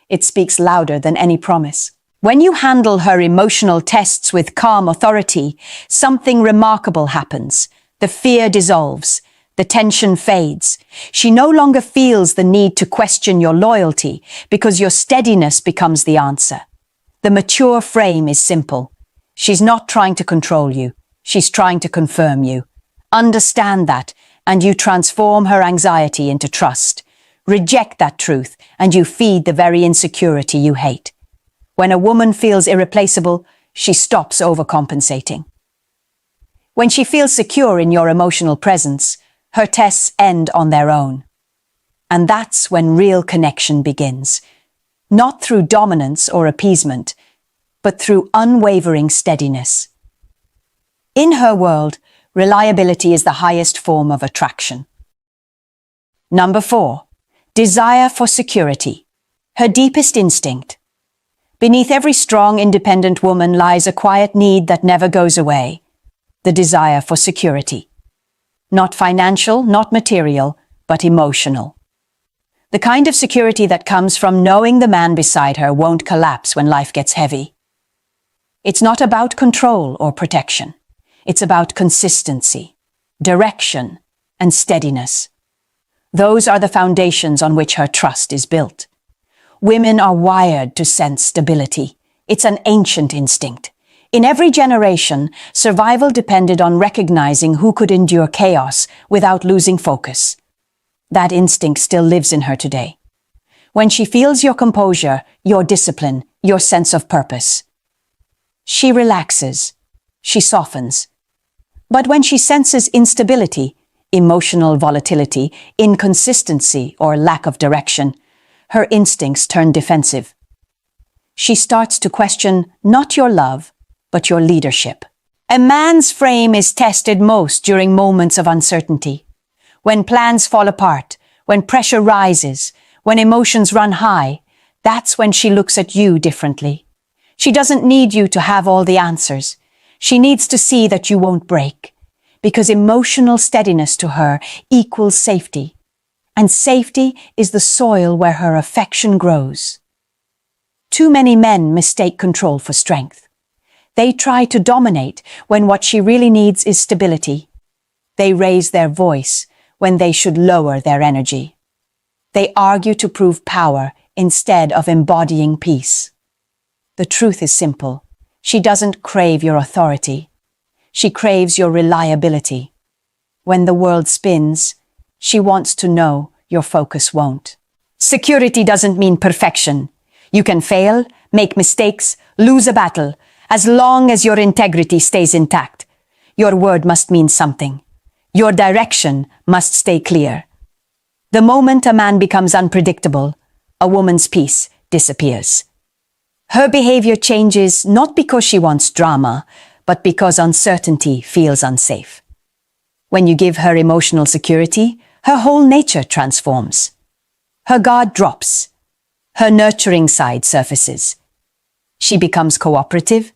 It speaks louder than any promise. When you handle her emotional tests with calm authority, something remarkable happens. The fear dissolves. The tension fades. She no longer feels the need to question your loyalty because your steadiness becomes the answer. The mature frame is simple. She's not trying to control you. She's trying to confirm you. Understand that, and you transform her anxiety into trust. Reject that truth, and you feed the very insecurity you hate. When a woman feels irreplaceable, she stops overcompensating. When she feels secure in your emotional presence, her tests end on their own. And that's when real connection begins. Not through dominance or appeasement, but through unwavering steadiness. In her world, reliability is the highest form of attraction. Number 4, desire for security, her deepest instinct. Beneath every strong, independent woman lies a quiet need that never goes away, the desire for security. Not financial, not material, but emotional. The kind of security that comes from knowing the man beside her won't collapse when life gets heavy. It's not about control or protection. It's about consistency, direction, and steadiness. Those are the foundations on which her trust is built. Women are wired to sense stability. It's an ancient instinct. In every generation, survival depended on recognizing who could endure chaos without losing focus. That instinct still lives in her today. When she feels your composure, your discipline, your sense of purpose, she relaxes, she softens. But when she senses instability, emotional volatility, inconsistency, or lack of direction, her instincts turn defensive. She starts to question not your love, but your leadership. A man's frame is tested most during moments of uncertainty. When plans fall apart, when pressure rises, when emotions run high, that's when she looks at you differently. She doesn't need you to have all the answers. She needs to see that you won't break, because emotional steadiness to her equals safety, and safety is the soil where her affection grows. Too many men mistake control for strength. They try to dominate when what she really needs is stability. They raise their voice when they should lower their energy. They argue to prove power instead of embodying peace. The truth is simple. She doesn't crave your authority. She craves your reliability. When the world spins, she wants to know your focus won't. Security doesn't mean perfection. You can fail, make mistakes, lose a battle, as long as your integrity stays intact. Your word must mean something. Your direction must stay clear. The moment a man becomes unpredictable, a woman's peace disappears. Her behavior changes not because she wants drama, but because uncertainty feels unsafe. When you give her emotional security, her whole nature transforms. Her guard drops. Her nurturing side surfaces. She becomes cooperative,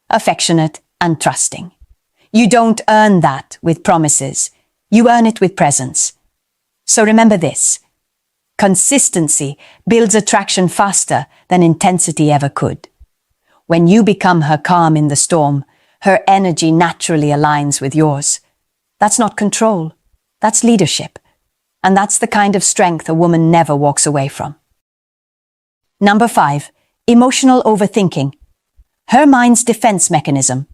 affectionate, and trusting. You don't earn that with promises. You earn it with presence. So remember this. Consistency builds attraction faster than intensity ever could. When you become her calm in the storm, her energy naturally aligns with yours. That's not control. That's leadership. And that's the kind of strength a woman never walks away from. Number 5, emotional overthinking. Her mind's defense mechanism.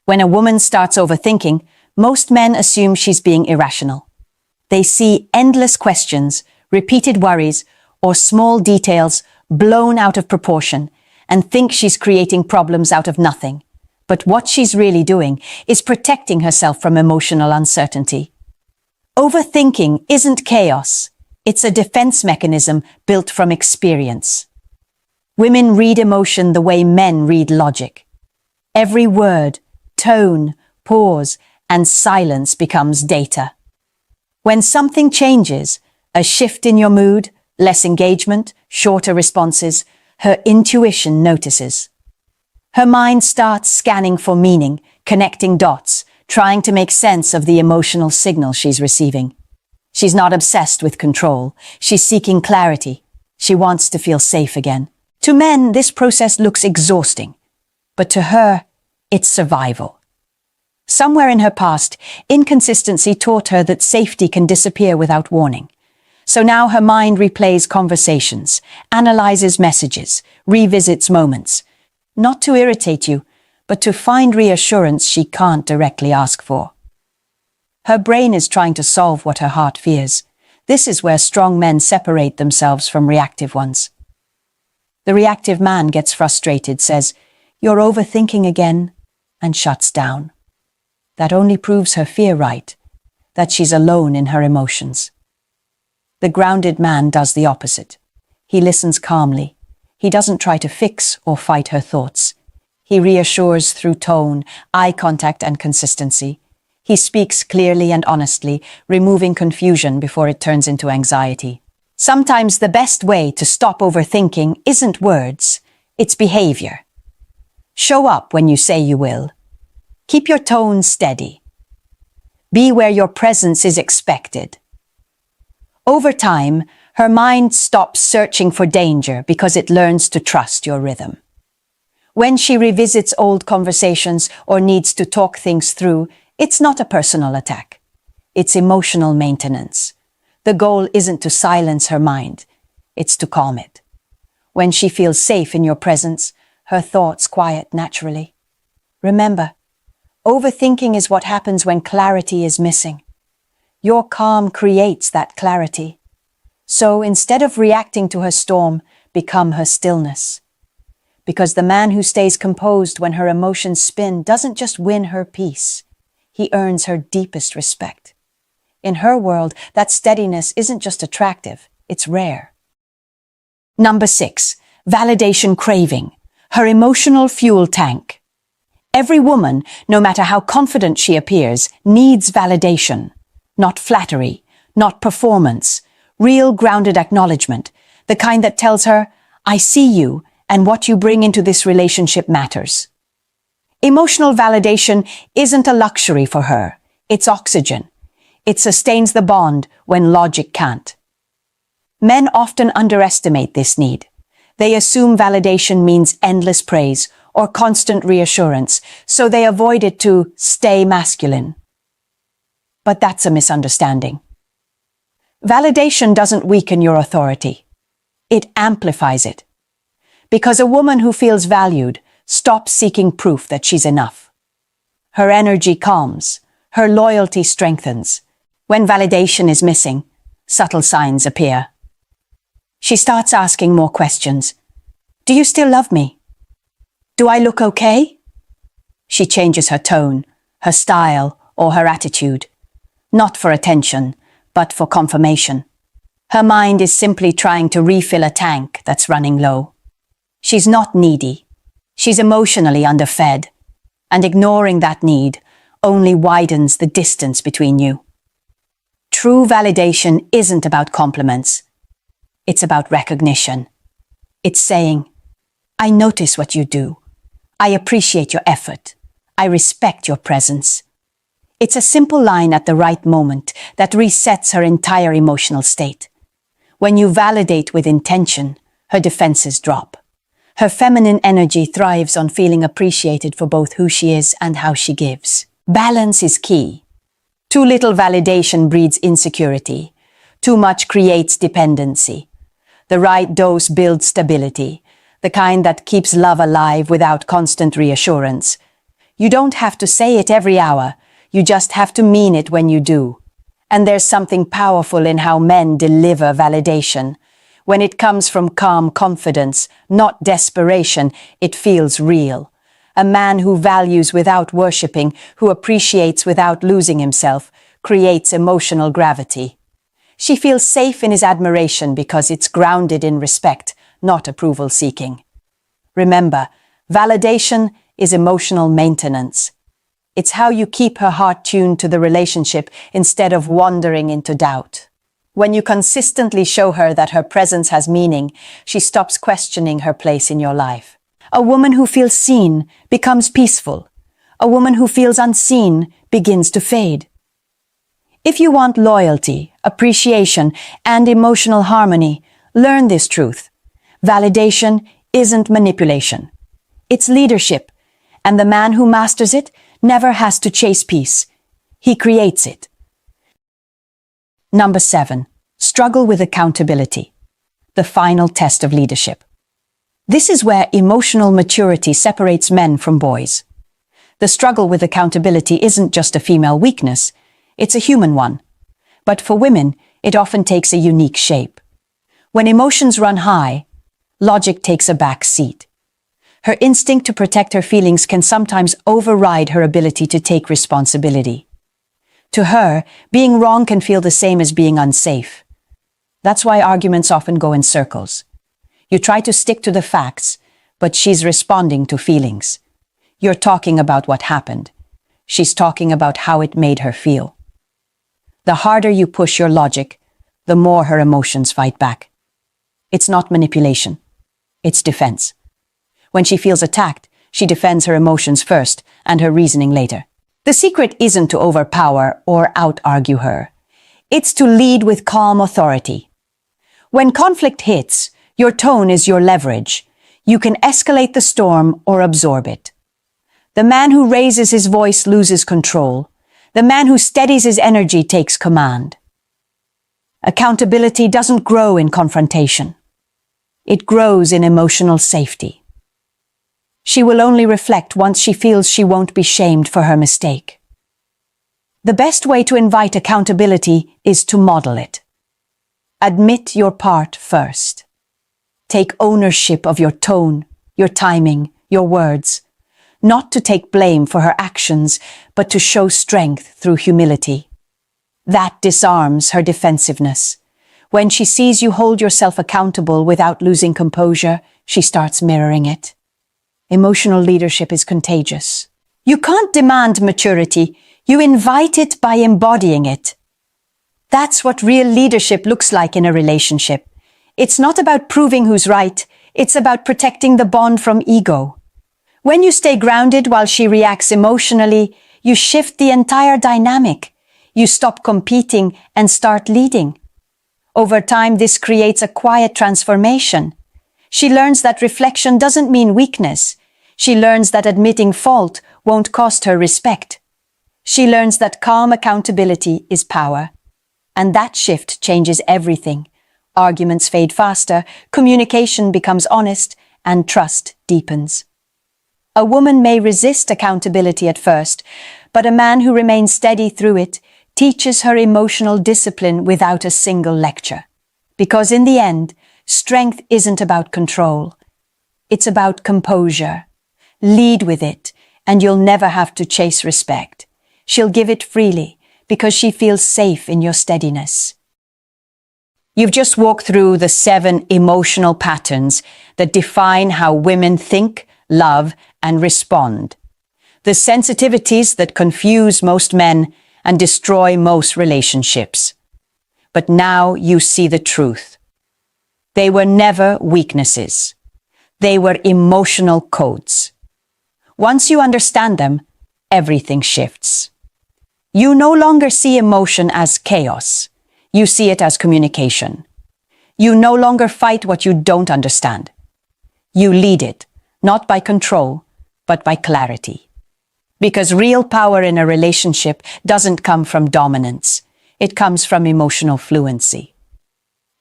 When a woman starts overthinking, most men assume she's being irrational. They see endless questions, repeated worries, or small details blown out of proportion and think she's creating problems out of nothing. But what she's really doing is protecting herself from emotional uncertainty. Overthinking isn't chaos. It's a defense mechanism built from experience. Women read emotion the way men read logic. Every word, tone, pause, and silence becomes data. When something changes, a shift in your mood, less engagement, shorter responses, her intuition notices. Her mind starts scanning for meaning, connecting dots, trying to make sense of the emotional signal she's receiving. She's not obsessed with control. She's seeking clarity. She wants to feel safe again. To men, this process looks exhausting, but to her, it's survival. Somewhere in her past, inconsistency taught her that safety can disappear without warning. So now her mind replays conversations, analyzes messages, revisits moments, not to irritate you, but to find reassurance she can't directly ask for. Her brain is trying to solve what her heart fears. This is where strong men separate themselves from reactive ones. The reactive man gets frustrated, says, "You're overthinking again," and shuts down. That only proves her fear right, that she's alone in her emotions. The grounded man does the opposite. He listens calmly. He doesn't try to fix or fight her thoughts. He reassures through tone, eye contact, and consistency. He speaks clearly and honestly, removing confusion before it turns into anxiety. Sometimes the best way to stop overthinking isn't words, it's behavior. Show up when you say you will. Keep your tone steady. Be where your presence is expected. Over time, her mind stops searching for danger because it learns to trust your rhythm. When she revisits old conversations or needs to talk things through, it's not a personal attack. It's emotional maintenance. The goal isn't to silence her mind, it's to calm it. When she feels safe in your presence, her thoughts quiet naturally. Remember, overthinking is what happens when clarity is missing. Your calm creates that clarity. So instead of reacting to her storm, become her stillness. Because the man who stays composed when her emotions spin doesn't just win her peace, he earns her deepest respect. In her world, that steadiness isn't just attractive, it's rare. Number 6, validation craving, her emotional fuel tank. Every woman, no matter how confident she appears, needs validation. Not flattery, not performance, real grounded acknowledgement, the kind that tells her, "I see you, and what you bring into this relationship matters." Emotional validation isn't a luxury for her. It's oxygen. It sustains the bond when logic can't. Men often underestimate this need. They assume validation means endless praise or constant reassurance, so they avoid it to stay masculine. But that's a misunderstanding. Validation doesn't weaken your authority. It amplifies it. Because a woman who feels valued stops seeking proof that she's enough. Her energy calms. Her loyalty strengthens. When validation is missing, subtle signs appear. She starts asking more questions. Do you still love me? Do I look okay? She changes her tone, her style, or her attitude. Not for attention, but for confirmation. Her mind is simply trying to refill a tank that's running low. She's not needy. She's emotionally underfed. And ignoring that need only widens the distance between you. True validation isn't about compliments. It's about recognition. It's saying, I notice what you do. I appreciate your effort. I respect your presence. It's a simple line at the right moment that resets her entire emotional state. When you validate with intention, her defenses drop. Her feminine energy thrives on feeling appreciated for both who she is and how she gives. Balance is key. Too little validation breeds insecurity. Too much creates dependency. The right dose builds stability, the kind that keeps love alive without constant reassurance. You don't have to say it every hour. You just have to mean it when you do. And there's something powerful in how men deliver validation. When it comes from calm confidence, not desperation, it feels real. A man who values without worshipping, who appreciates without losing himself, creates emotional gravity. She feels safe in his admiration because it's grounded in respect, not approval seeking. Remember, validation is emotional maintenance. It's how you keep her heart tuned to the relationship instead of wandering into doubt. When you consistently show her that her presence has meaning, she stops questioning her place in your life. A woman who feels seen becomes peaceful. A woman who feels unseen begins to fade. If you want loyalty, appreciation, and emotional harmony, learn this truth. Validation isn't manipulation. It's leadership, and the man who masters it never has to chase peace. He creates it. Number 7. Struggle with accountability. The final test of leadership. This is where emotional maturity separates men from boys. The struggle with accountability isn't just a female weakness, it's a human one. But for women, it often takes a unique shape. When emotions run high, logic takes a back seat. Her instinct to protect her feelings can sometimes override her ability to take responsibility. To her, being wrong can feel the same as being unsafe. That's why arguments often go in circles. You try to stick to the facts, but she's responding to feelings. You're talking about what happened. She's talking about how it made her feel. The harder you push your logic, the more her emotions fight back. It's not manipulation. It's defense. When she feels attacked, she defends her emotions first and her reasoning later. The secret isn't to overpower or out-argue her. It's to lead with calm authority. When conflict hits, your tone is your leverage. You can escalate the storm or absorb it. The man who raises his voice loses control. The man who steadies his energy takes command. Accountability doesn't grow in confrontation. It grows in emotional safety. She will only reflect once she feels she won't be shamed for her mistake. The best way to invite accountability is to model it. Admit your part first. Take ownership of your tone, your timing, your words. Not to take blame for her actions, but to show strength through humility. That disarms her defensiveness. When she sees you hold yourself accountable without losing composure, she starts mirroring it. Emotional leadership is contagious. You can't demand maturity. You invite it by embodying it. That's what real leadership looks like in a relationship. It's not about proving who's right. It's about protecting the bond from ego. When you stay grounded while she reacts emotionally, you shift the entire dynamic. You stop competing and start leading. Over time, this creates a quiet transformation. She learns that reflection doesn't mean weakness. She learns that admitting fault won't cost her respect. She learns that calm accountability is power. And that shift changes everything. Arguments fade faster, communication becomes honest, and trust deepens. A woman may resist accountability at first, but a man who remains steady through it teaches her emotional discipline without a single lecture. Because in the end, strength isn't about control. It's about composure. Lead with it, and you'll never have to chase respect. She'll give it freely because she feels safe in your steadiness. You've just walked through the 7 emotional patterns that define how women think, love, and respond. The sensitivities that confuse most men and destroy most relationships. But now you see the truth. They were never weaknesses. They were emotional codes. Once you understand them, everything shifts. You no longer see emotion as chaos. You see it as communication. You no longer fight what you don't understand. You lead it, not by control, but by clarity. Because real power in a relationship doesn't come from dominance. It comes from emotional fluency.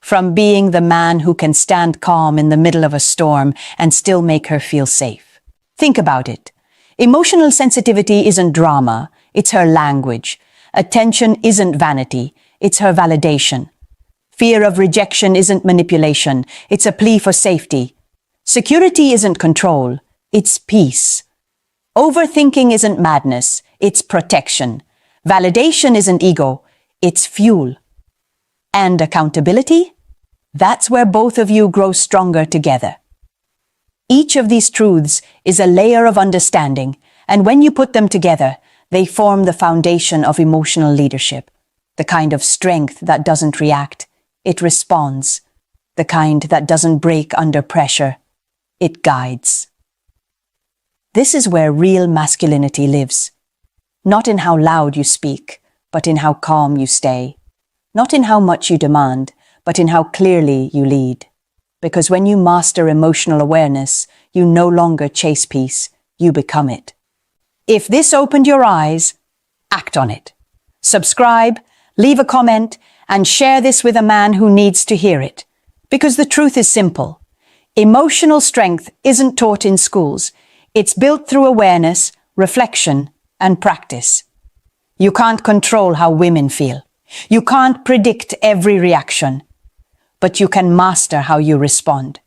From being the man who can stand calm in the middle of a storm and still make her feel safe. Think about it. Emotional sensitivity isn't drama, it's her language. Attention isn't vanity, it's her validation. Fear of rejection isn't manipulation, it's a plea for safety. Security isn't control, it's peace. Overthinking isn't madness, it's protection. Validation isn't ego, it's fuel. And accountability? That's where both of you grow stronger together. Each of these truths is a layer of understanding, and when you put them together, they form the foundation of emotional leadership. The kind of strength that doesn't react, it responds. The kind that doesn't break under pressure, it guides. This is where real masculinity lives. Not in how loud you speak, but in how calm you stay. Not in how much you demand, but in how clearly you lead. Because when you master emotional awareness, you no longer chase peace, you become it. If this opened your eyes, act on it. Subscribe, leave a comment, and share this with a man who needs to hear it. Because the truth is simple. Emotional strength isn't taught in schools. It's built through awareness, reflection, and practice. You can't control how women feel. You can't predict every reaction. But you can master how you respond.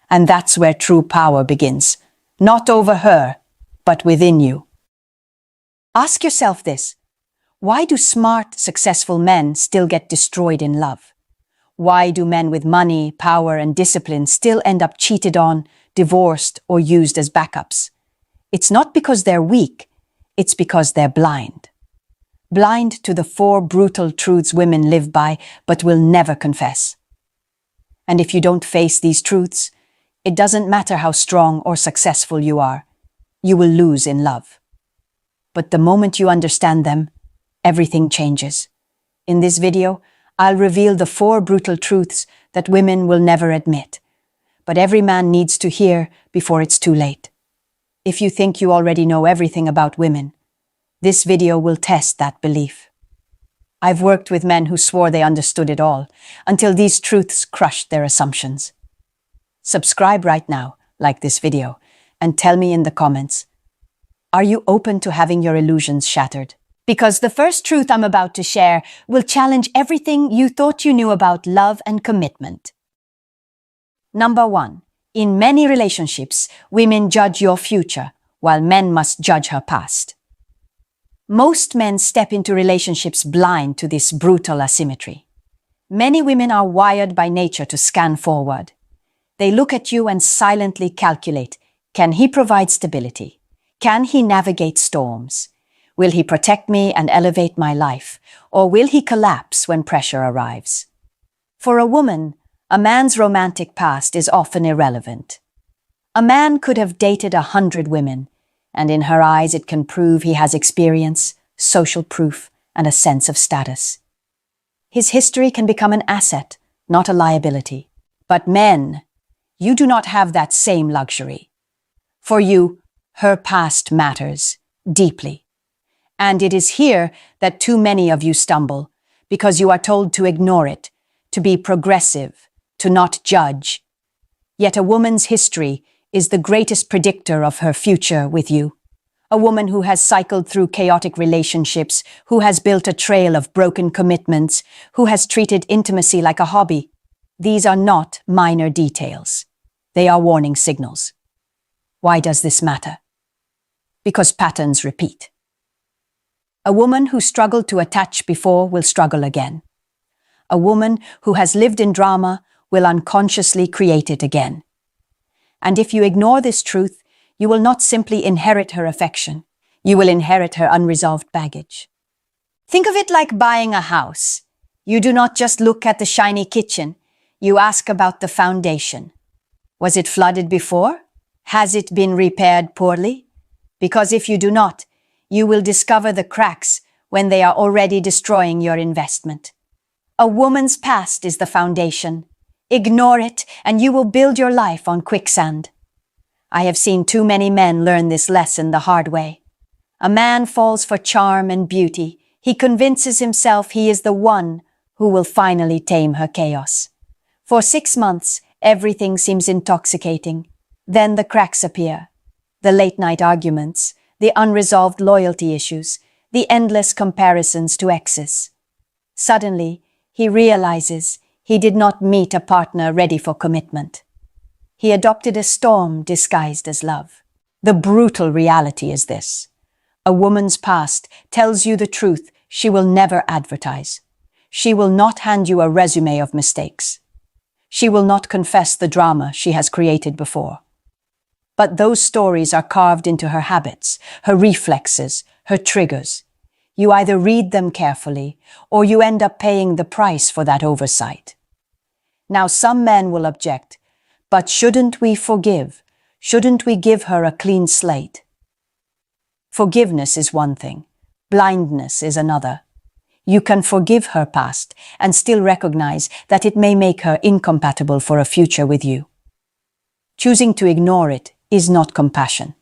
And that's where true power begins. Not over her, but within you. Ask yourself this. Why do smart, successful men still get destroyed in love? Why do men with money, power, and discipline still end up cheated on, divorced, or used as backups? It's not because they're weak, it's because they're blind. Blind to the 4 brutal truths women live by, but will never confess. And if you don't face these truths, it doesn't matter how strong or successful you are, you will lose in love. But the moment you understand them, everything changes. In this video, I'll reveal the 4 brutal truths that women will never admit, but every man needs to hear before it's too late. If you think you already know everything about women, this video will test that belief. I've worked with men who swore they understood it all, until these truths crushed their assumptions. Subscribe right now, like this video, and tell me in the comments, are you open to having your illusions shattered? Because the first truth I'm about to share will challenge everything you thought you knew about love and commitment. Number 1. In many relationships, women judge your future, while men must judge her past. Most men step into relationships blind to this brutal asymmetry. Many women are wired by nature to scan forward. They look at you and silently calculate, can he provide stability? Can he navigate storms? Will he protect me and elevate my life? Or will he collapse when pressure arrives? For a woman, a man's romantic past is often irrelevant. A man could have dated 100 women, and in her eyes it can prove he has experience, social proof, and a sense of status. His history can become an asset, not a liability. But men, you do not have that same luxury. For you, her past matters deeply. And it is here that too many of you stumble, because you are told to ignore it, to be progressive, to not judge. Yet a woman's history is the greatest predictor of her future with you. A woman who has cycled through chaotic relationships, who has built a trail of broken commitments, who has treated intimacy like a hobby. These are not minor details. They are warning signals. Why does this matter? Because patterns repeat. A woman who struggled to attach before will struggle again. A woman who has lived in drama will unconsciously create it again. And if you ignore this truth, you will not simply inherit her affection, you will inherit her unresolved baggage. Think of it like buying a house. You do not just look at the shiny kitchen, you ask about the foundation. Was it flooded before? Has it been repaired poorly? Because if you do not, you will discover the cracks when they are already destroying your investment. A woman's past is the foundation. Ignore it, and you will build your life on quicksand. I have seen too many men learn this lesson the hard way. A man falls for charm and beauty. He convinces himself he is the one who will finally tame her chaos. For 6 months, everything seems intoxicating. Then the cracks appear. The late-night arguments, the unresolved loyalty issues, the endless comparisons to exes. Suddenly, he realizes he did not meet a partner ready for commitment. He adopted a storm disguised as love. The brutal reality is this. A woman's past tells you the truth she will never advertise. She will not hand you a resume of mistakes. She will not confess the drama she has created before. But those stories are carved into her habits, her reflexes, her triggers. You either read them carefully, or you end up paying the price for that oversight. Now some men will object, but shouldn't we forgive? Shouldn't we give her a clean slate? Forgiveness is one thing, blindness is another. You can forgive her past and still recognize that it may make her incompatible for a future with you. Choosing to ignore it is not compassion.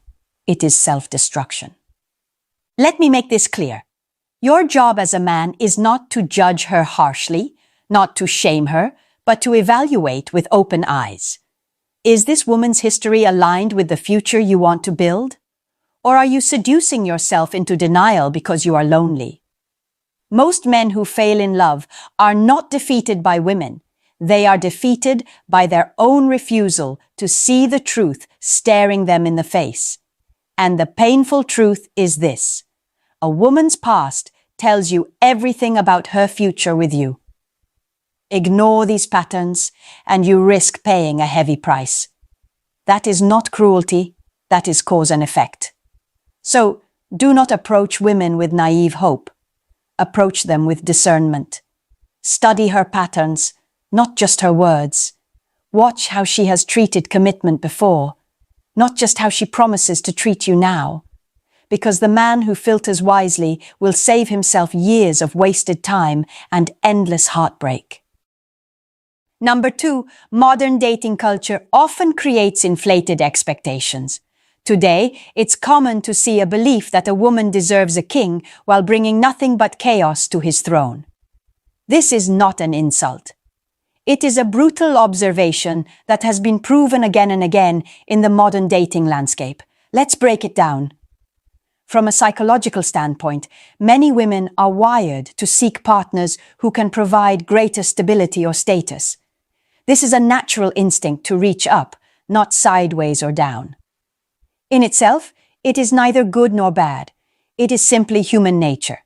It is self-destruction. Let me make this clear. Your job as a man is not to judge her harshly, not to shame her, but to evaluate with open eyes. Is this woman's history aligned with the future you want to build? Or are you seducing yourself into denial because you are lonely? Most men who fail in love are not defeated by women. They are defeated by their own refusal to see the truth staring them in the face. And the painful truth is this: a woman's past tells you everything about her future with you. Ignore these patterns, and you risk paying a heavy price. That is not cruelty, that is cause and effect. So, do not approach women with naive hope. Approach them with discernment. Study her patterns, not just her words. Watch how she has treated commitment before, not just how she promises to treat you now. Because the man who filters wisely will save himself years of wasted time and endless heartbreak. Number 2, modern dating culture often creates inflated expectations. Today, it's common to see a belief that a woman deserves a king while bringing nothing but chaos to his throne. This is not an insult. It is a brutal observation that has been proven again and again in the modern dating landscape. Let's break it down. From a psychological standpoint, many women are wired to seek partners who can provide greater stability or status. This is a natural instinct to reach up, not sideways or down. In itself, it is neither good nor bad. It is simply human nature.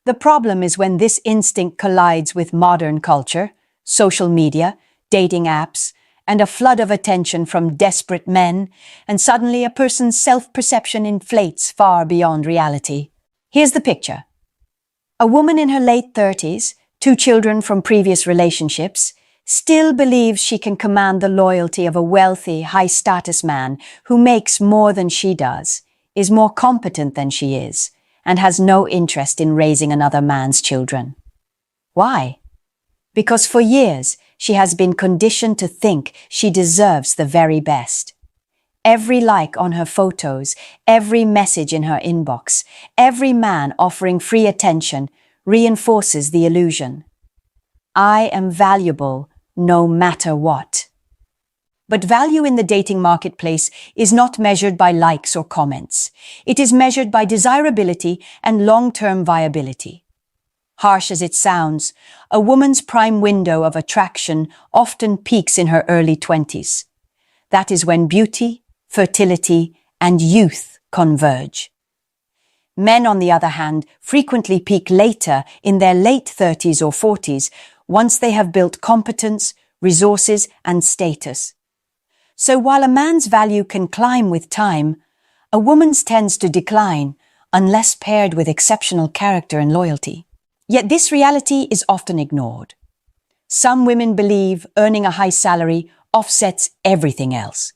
The problem is when this instinct collides with modern culture, social media, dating apps, and a flood of attention from desperate men, and suddenly a person's self-perception inflates far beyond reality. Here's the picture. A woman in her late 30s, 2 children from previous relationships, still believes she can command the loyalty of a wealthy, high-status man who makes more than she does, is more competent than she is, and has no interest in raising another man's children. Why? Because for years she has been conditioned to think she deserves the very best. Every like on her photos, every message in her inbox, every man offering free attention reinforces the illusion. I am valuable no matter what. But value in the dating marketplace is not measured by likes or comments. It is measured by desirability and long-term viability. Harsh as it sounds, a woman's prime window of attraction often peaks in her early 20s. That is when beauty, fertility, and youth converge. Men, on the other hand, frequently peak later in their late 30s or 40s once they have built competence, resources, and status. So while a man's value can climb with time, a woman's tends to decline unless paired with exceptional character and loyalty. Yet this reality is often ignored. Some women believe earning a high salary offsets everything else.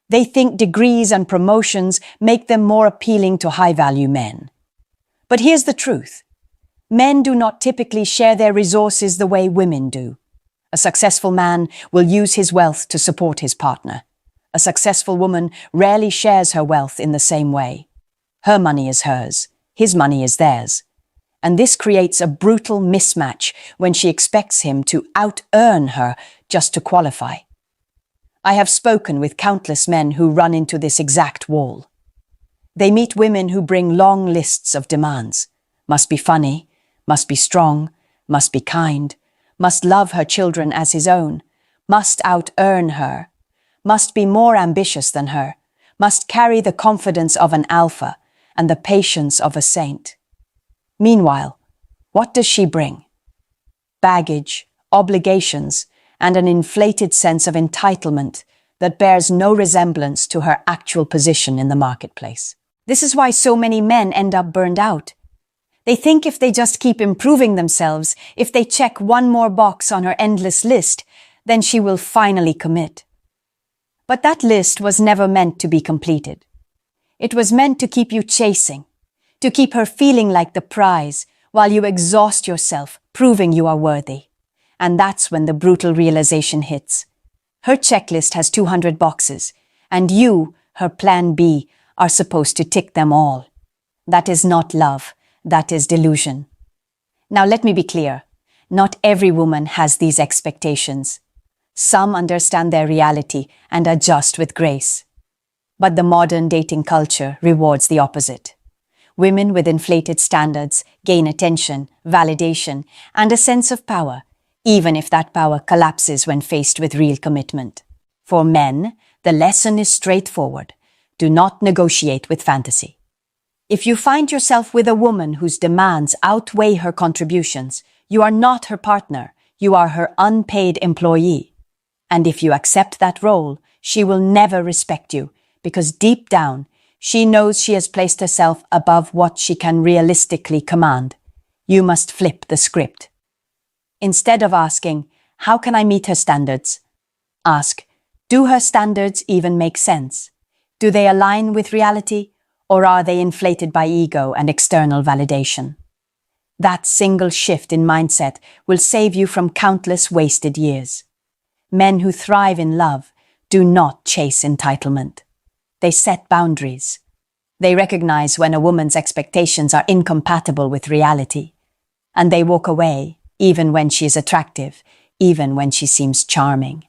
They think degrees and promotions make them more appealing to high-value men. But here's the truth. Men do not typically share their resources the way women do. A successful man will use his wealth to support his partner. A successful woman rarely shares her wealth in the same way. Her money is hers, his money is theirs. And this creates a brutal mismatch when she expects him to out-earn her just to qualify. I have spoken with countless men who run into this exact wall. They meet women who bring long lists of demands. Must be funny, must be strong, must be kind, must love her children as his own, must out-earn her, must be more ambitious than her, must carry the confidence of an alpha and the patience of a saint. Meanwhile, what does she bring? Baggage, obligations, and an inflated sense of entitlement that bears no resemblance to her actual position in the marketplace. This is why so many men end up burned out. They think if they just keep improving themselves, if they check one more box on her endless list, then she will finally commit. But that list was never meant to be completed. It was meant to keep you chasing, to keep her feeling like the prize while you exhaust yourself, proving you are worthy. And that's when the brutal realization hits. Her checklist has 200 boxes, and you, her plan B, are supposed to tick them all. That is not love, that is delusion. Now let me be clear, not every woman has these expectations. Some understand their reality and adjust with grace. But the modern dating culture rewards the opposite. Women with inflated standards gain attention, validation, and a sense of power, even if that power collapses when faced with real commitment. For men, the lesson is straightforward. Do not negotiate with fantasy. If you find yourself with a woman whose demands outweigh her contributions, you are not her partner, you are her unpaid employee. And if you accept that role, she will never respect you, because deep down, she knows she has placed herself above what she can realistically command. You must flip the script. Instead of asking, how can I meet her standards? Ask, do her standards even make sense? Do they align with reality, or are they inflated by ego and external validation? That single shift in mindset will save you from countless wasted years. Men who thrive in love do not chase entitlement. They set boundaries. They recognize when a woman's expectations are incompatible with reality, and they walk away even when she is attractive, even when she seems charming.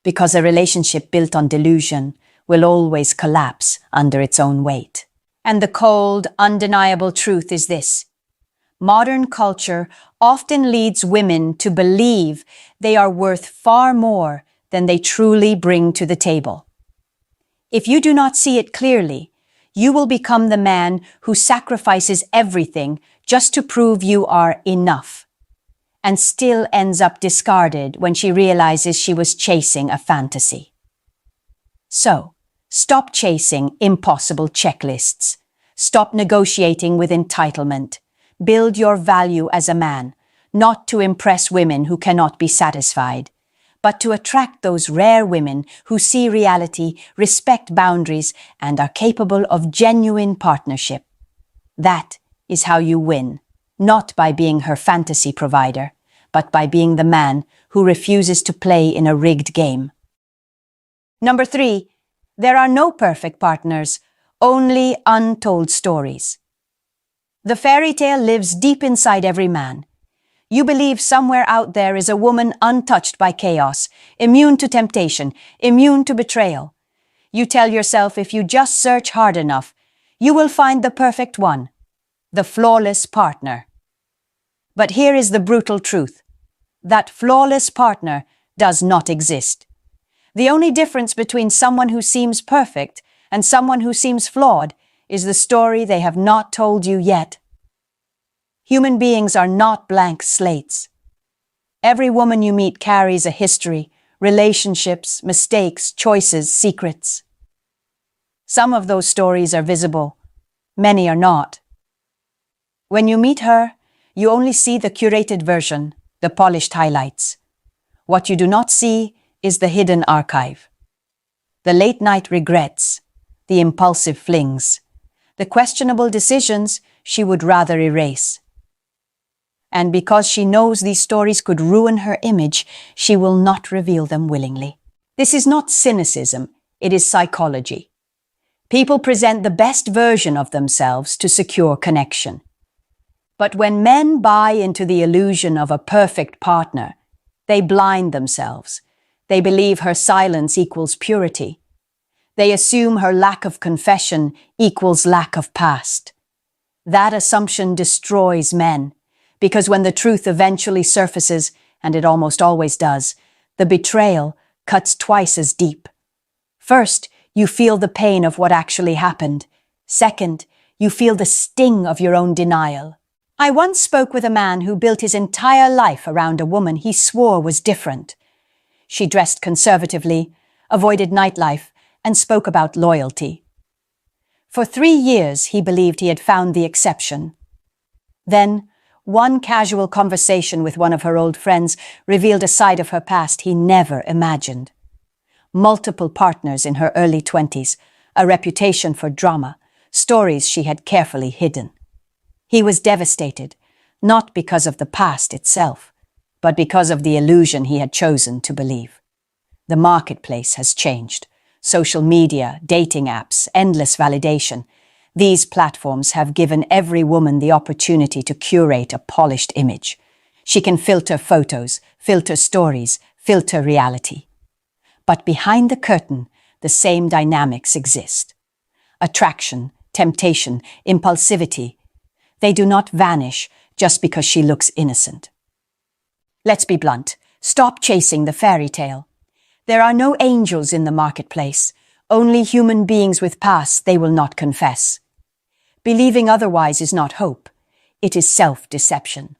Because a relationship built on delusion will always collapse under its own weight. And the cold, undeniable truth is this. Modern culture often leads women to believe they are worth far more than they truly bring to the table. If you do not see it clearly, you will become the man who sacrifices everything just to prove you are enough, and still ends up discarded when she realizes she was chasing a fantasy. So, stop chasing impossible checklists. Stop negotiating with entitlement. Build your value as a man, not to impress women who cannot be satisfied, but to attract those rare women who see reality, respect boundaries, and are capable of genuine partnership. That is how you win, not by being her fantasy provider, but by being the man who refuses to play in a rigged game. Number 3, there are no perfect partners, only untold stories. The fairy tale lives deep inside every man. You believe somewhere out there is a woman untouched by chaos, immune to temptation, immune to betrayal. You tell yourself if you just search hard enough, you will find the perfect one, the flawless partner. But here is the brutal truth. That flawless partner does not exist. The only difference between someone who seems perfect and someone who seems flawed is the story they have not told you yet. Human beings are not blank slates. Every woman you meet carries a history, relationships, mistakes, choices, secrets. Some of those stories are visible, many are not. When you meet her, you only see the curated version, the polished highlights. What you do not see is the hidden archive. The late-night regrets, the impulsive flings, the questionable decisions she would rather erase. And because she knows these stories could ruin her image, she will not reveal them willingly. This is not cynicism, it is psychology. People present the best version of themselves to secure connection. But when men buy into the illusion of a perfect partner, they blind themselves. They believe her silence equals purity. They assume her lack of confession equals lack of past. That assumption destroys men, because when the truth eventually surfaces, and it almost always does, the betrayal cuts twice as deep. First, you feel the pain of what actually happened. Second, you feel the sting of your own denial. I once spoke with a man who built his entire life around a woman he swore was different. She dressed conservatively, avoided nightlife, and spoke about loyalty. For 3 years, he believed he had found the exception. Then, one casual conversation with one of her old friends revealed a side of her past he never imagined. Multiple partners in her early 20s, a reputation for drama, stories she had carefully hidden. He was devastated, not because of the past itself, but because of the illusion he had chosen to believe. The marketplace has changed. Social media, dating apps, endless validation. These platforms have given every woman the opportunity to curate a polished image. She can filter photos, filter stories, filter reality. But behind the curtain, the same dynamics exist. Attraction, temptation, impulsivity. They do not vanish just because she looks innocent. Let's be blunt. Stop chasing the fairy tale. There are no angels in the marketplace, only human beings with pasts they will not confess. Believing otherwise is not hope, it is self-deception.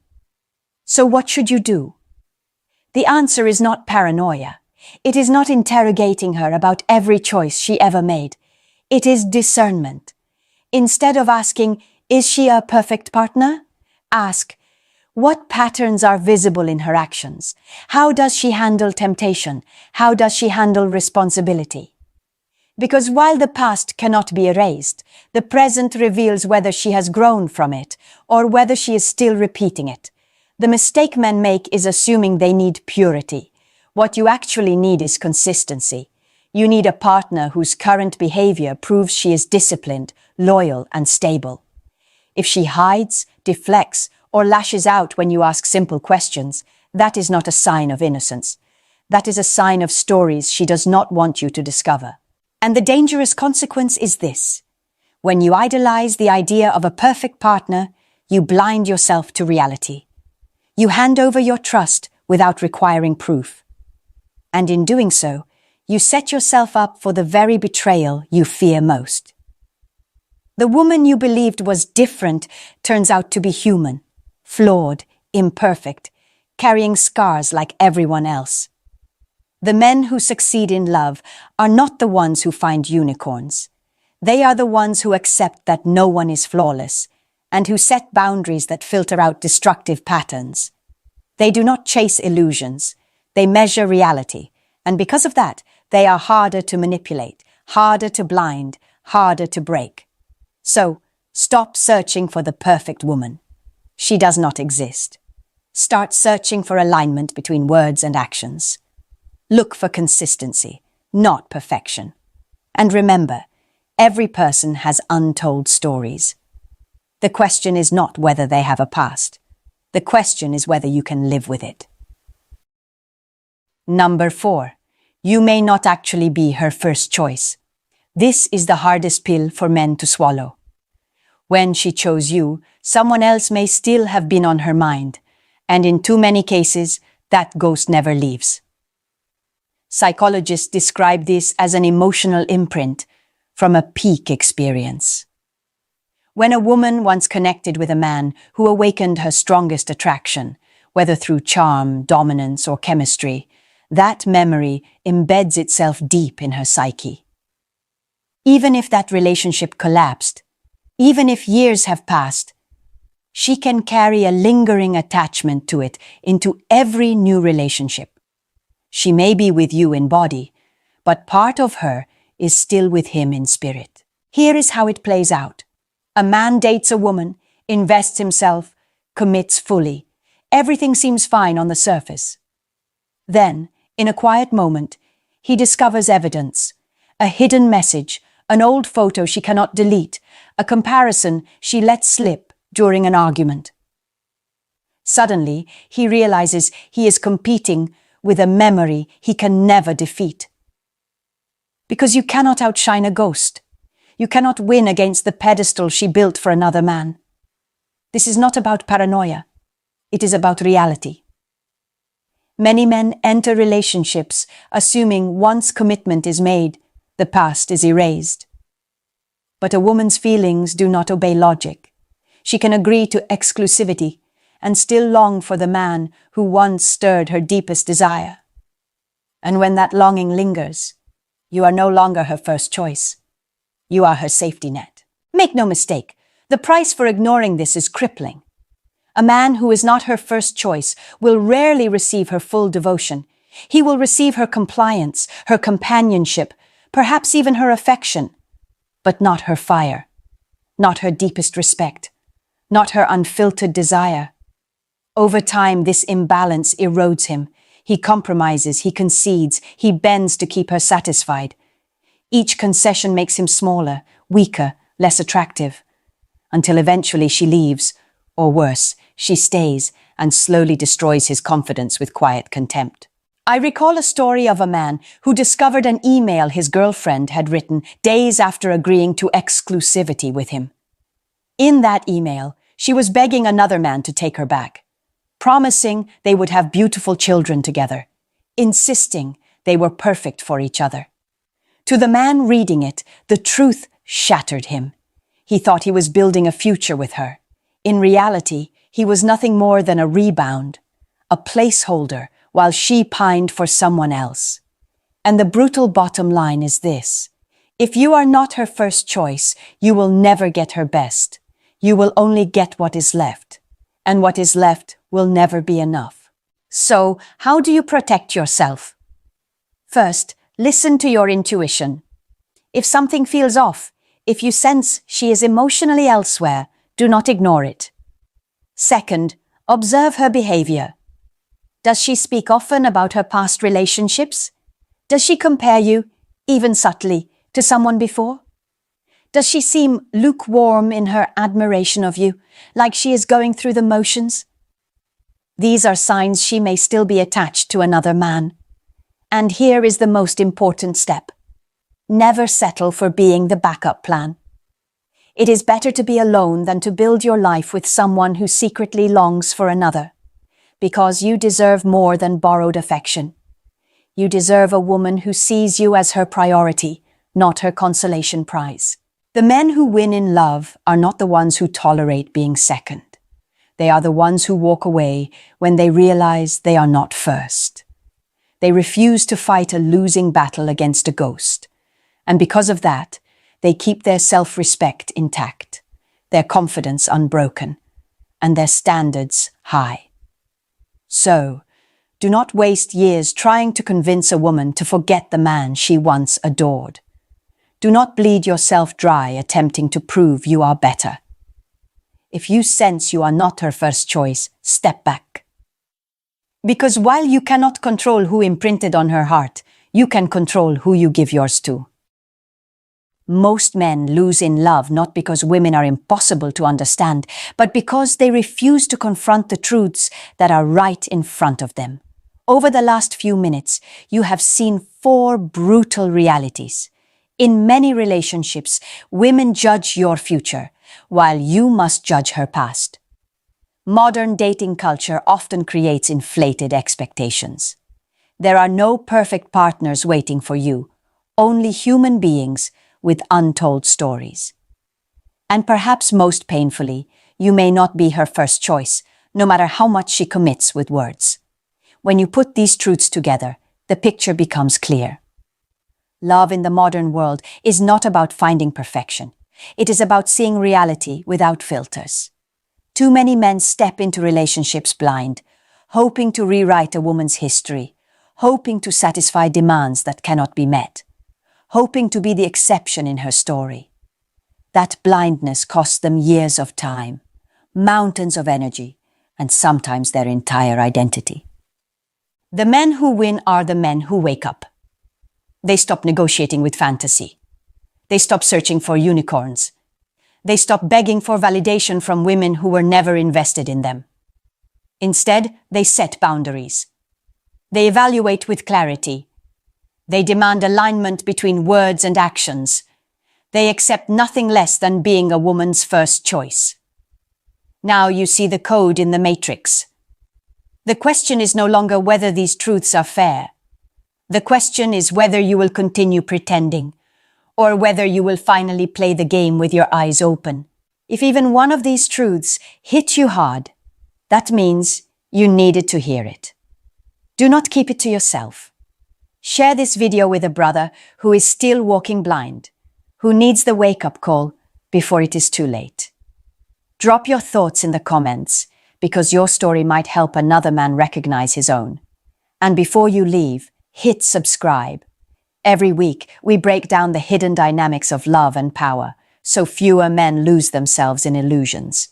So what should you do? The answer is not paranoia. It is not interrogating her about every choice she ever made. It is discernment. Instead of asking, is she a perfect partner? Ask, what patterns are visible in her actions? How does she handle temptation? How does she handle responsibility? Because while the past cannot be erased, the present reveals whether she has grown from it or whether she is still repeating it. The mistake men make is assuming they need purity. What you actually need is consistency. You need a partner whose current behavior proves she is disciplined, loyal, and stable. If she hides, deflects, or lashes out when you ask simple questions, that is not a sign of innocence. That is a sign of stories she does not want you to discover. And the dangerous consequence is this. When you idolize the idea of a perfect partner, you blind yourself to reality. You hand over your trust without requiring proof. And in doing so, you set yourself up for the very betrayal you fear most. The woman you believed was different turns out to be human, flawed, imperfect, carrying scars like everyone else. The men who succeed in love are not the ones who find unicorns. They are the ones who accept that no one is flawless and who set boundaries that filter out destructive patterns. They do not chase illusions. They measure reality. And because of that, they are harder to manipulate, harder to blind, harder to break. So, stop searching for the perfect woman. She does not exist. Start searching for alignment between words and actions. Look for consistency, not perfection. And remember, every person has untold stories. The question is not whether they have a past. The question is whether you can live with it. Number 4. You may not actually be her first choice. This is the hardest pill for men to swallow. When she chose you, someone else may still have been on her mind, and in too many cases, that ghost never leaves. Psychologists describe this as an emotional imprint from a peak experience. When a woman once connected with a man who awakened her strongest attraction, whether through charm, dominance, or chemistry, that memory embeds itself deep in her psyche. Even if that relationship collapsed, even if years have passed, she can carry a lingering attachment to it into every new relationship. She may be with you in body, but part of her is still with him in spirit. Here is how it plays out. A man dates a woman, invests himself, commits fully. Everything seems fine on the surface. Then, in a quiet moment, he discovers evidence, a hidden message, an old photo she cannot delete, a comparison she let slip during an argument. Suddenly, he realizes he is competing with a memory he can never defeat. Because you cannot outshine a ghost. You cannot win against the pedestal she built for another man. This is not about paranoia. It is about reality. Many men enter relationships assuming once commitment is made, the past is erased. But a woman's feelings do not obey logic. She can agree to exclusivity and still long for the man who once stirred her deepest desire. And when that longing lingers, you are no longer her first choice. You are her safety net. Make no mistake, the price for ignoring this is crippling. A man who is not her first choice will rarely receive her full devotion. He will receive her compliance, her companionship, perhaps even her affection, but not her fire, not her deepest respect, not her unfiltered desire. Over time, this imbalance erodes him. He compromises, he concedes, he bends to keep her satisfied. Each concession makes him smaller, weaker, less attractive, until eventually she leaves, or worse, she stays and slowly destroys his confidence with quiet contempt. I recall a story of a man who discovered an email his girlfriend had written days after agreeing to exclusivity with him. In that email, she was begging another man to take her back, promising they would have beautiful children together, insisting they were perfect for each other. To the man reading it, the truth shattered him. He thought he was building a future with her. In reality, he was nothing more than a rebound, a placeholder, while she pined for someone else. And the brutal bottom line is this: if you are not her first choice, you will never get her best. You will only get what is left, and what is left will never be enough. So, how do you protect yourself? First, listen to your intuition. If something feels off, if you sense she is emotionally elsewhere, do not ignore it. Second, observe her behavior. Does she speak often about her past relationships? Does she compare you, even subtly, to someone before? Does she seem lukewarm in her admiration of you, like she is going through the motions? These are signs she may still be attached to another man. And here is the most important step. Never settle for being the backup plan. It is better to be alone than to build your life with someone who secretly longs for another, because you deserve more than borrowed affection. You deserve a woman who sees you as her priority, not her consolation prize. The men who win in love are not the ones who tolerate being second. They are the ones who walk away when they realize they are not first. They refuse to fight a losing battle against a ghost. And because of that, they keep their self-respect intact, their confidence unbroken, and their standards high. So, do not waste years trying to convince a woman to forget the man she once adored. Do not bleed yourself dry attempting to prove you are better. If you sense you are not her first choice, step back. Because while you cannot control who imprinted on her heart, you can control who you give yours to. Most men lose in love not because women are impossible to understand, but because they refuse to confront the truths that are right in front of them. Over the last few minutes, you have seen 4 brutal realities. In many relationships, women judge your future, while you must judge her past. Modern dating culture often creates inflated expectations. There are no perfect partners waiting for you, only human beings with untold stories. And perhaps most painfully, you may not be her first choice, no matter how much she commits with words. When you put these truths together, the picture becomes clear. Love in the modern world is not about finding perfection. It is about seeing reality without filters. Too many men step into relationships blind, hoping to rewrite a woman's history, hoping to satisfy demands that cannot be met, hoping to be the exception in her story. That blindness costs them years of time, mountains of energy, and sometimes their entire identity. The men who win are the men who wake up. They stop negotiating with fantasy. They stop searching for unicorns. They stop begging for validation from women who were never invested in them. Instead, they set boundaries. They evaluate with clarity. They demand alignment between words and actions. They accept nothing less than being a woman's first choice. Now you see the code in the matrix. The question is no longer whether these truths are fair. The question is whether you will continue pretending, or whether you will finally play the game with your eyes open. If even one of these truths hit you hard, that means you needed to hear it. Do not keep it to yourself. Share this video with a brother who is still walking blind, who needs the wake-up call before it is too late. Drop your thoughts in the comments, because your story might help another man recognize his own. And before you leave, hit subscribe. Every week, we break down the hidden dynamics of love and power, so fewer men lose themselves in illusions.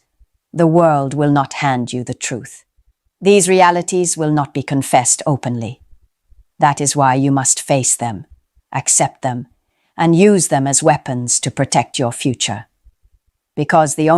The world will not hand you the truth. These realities will not be confessed openly. That is why you must face them, accept them, and use them as weapons to protect your future. Because the only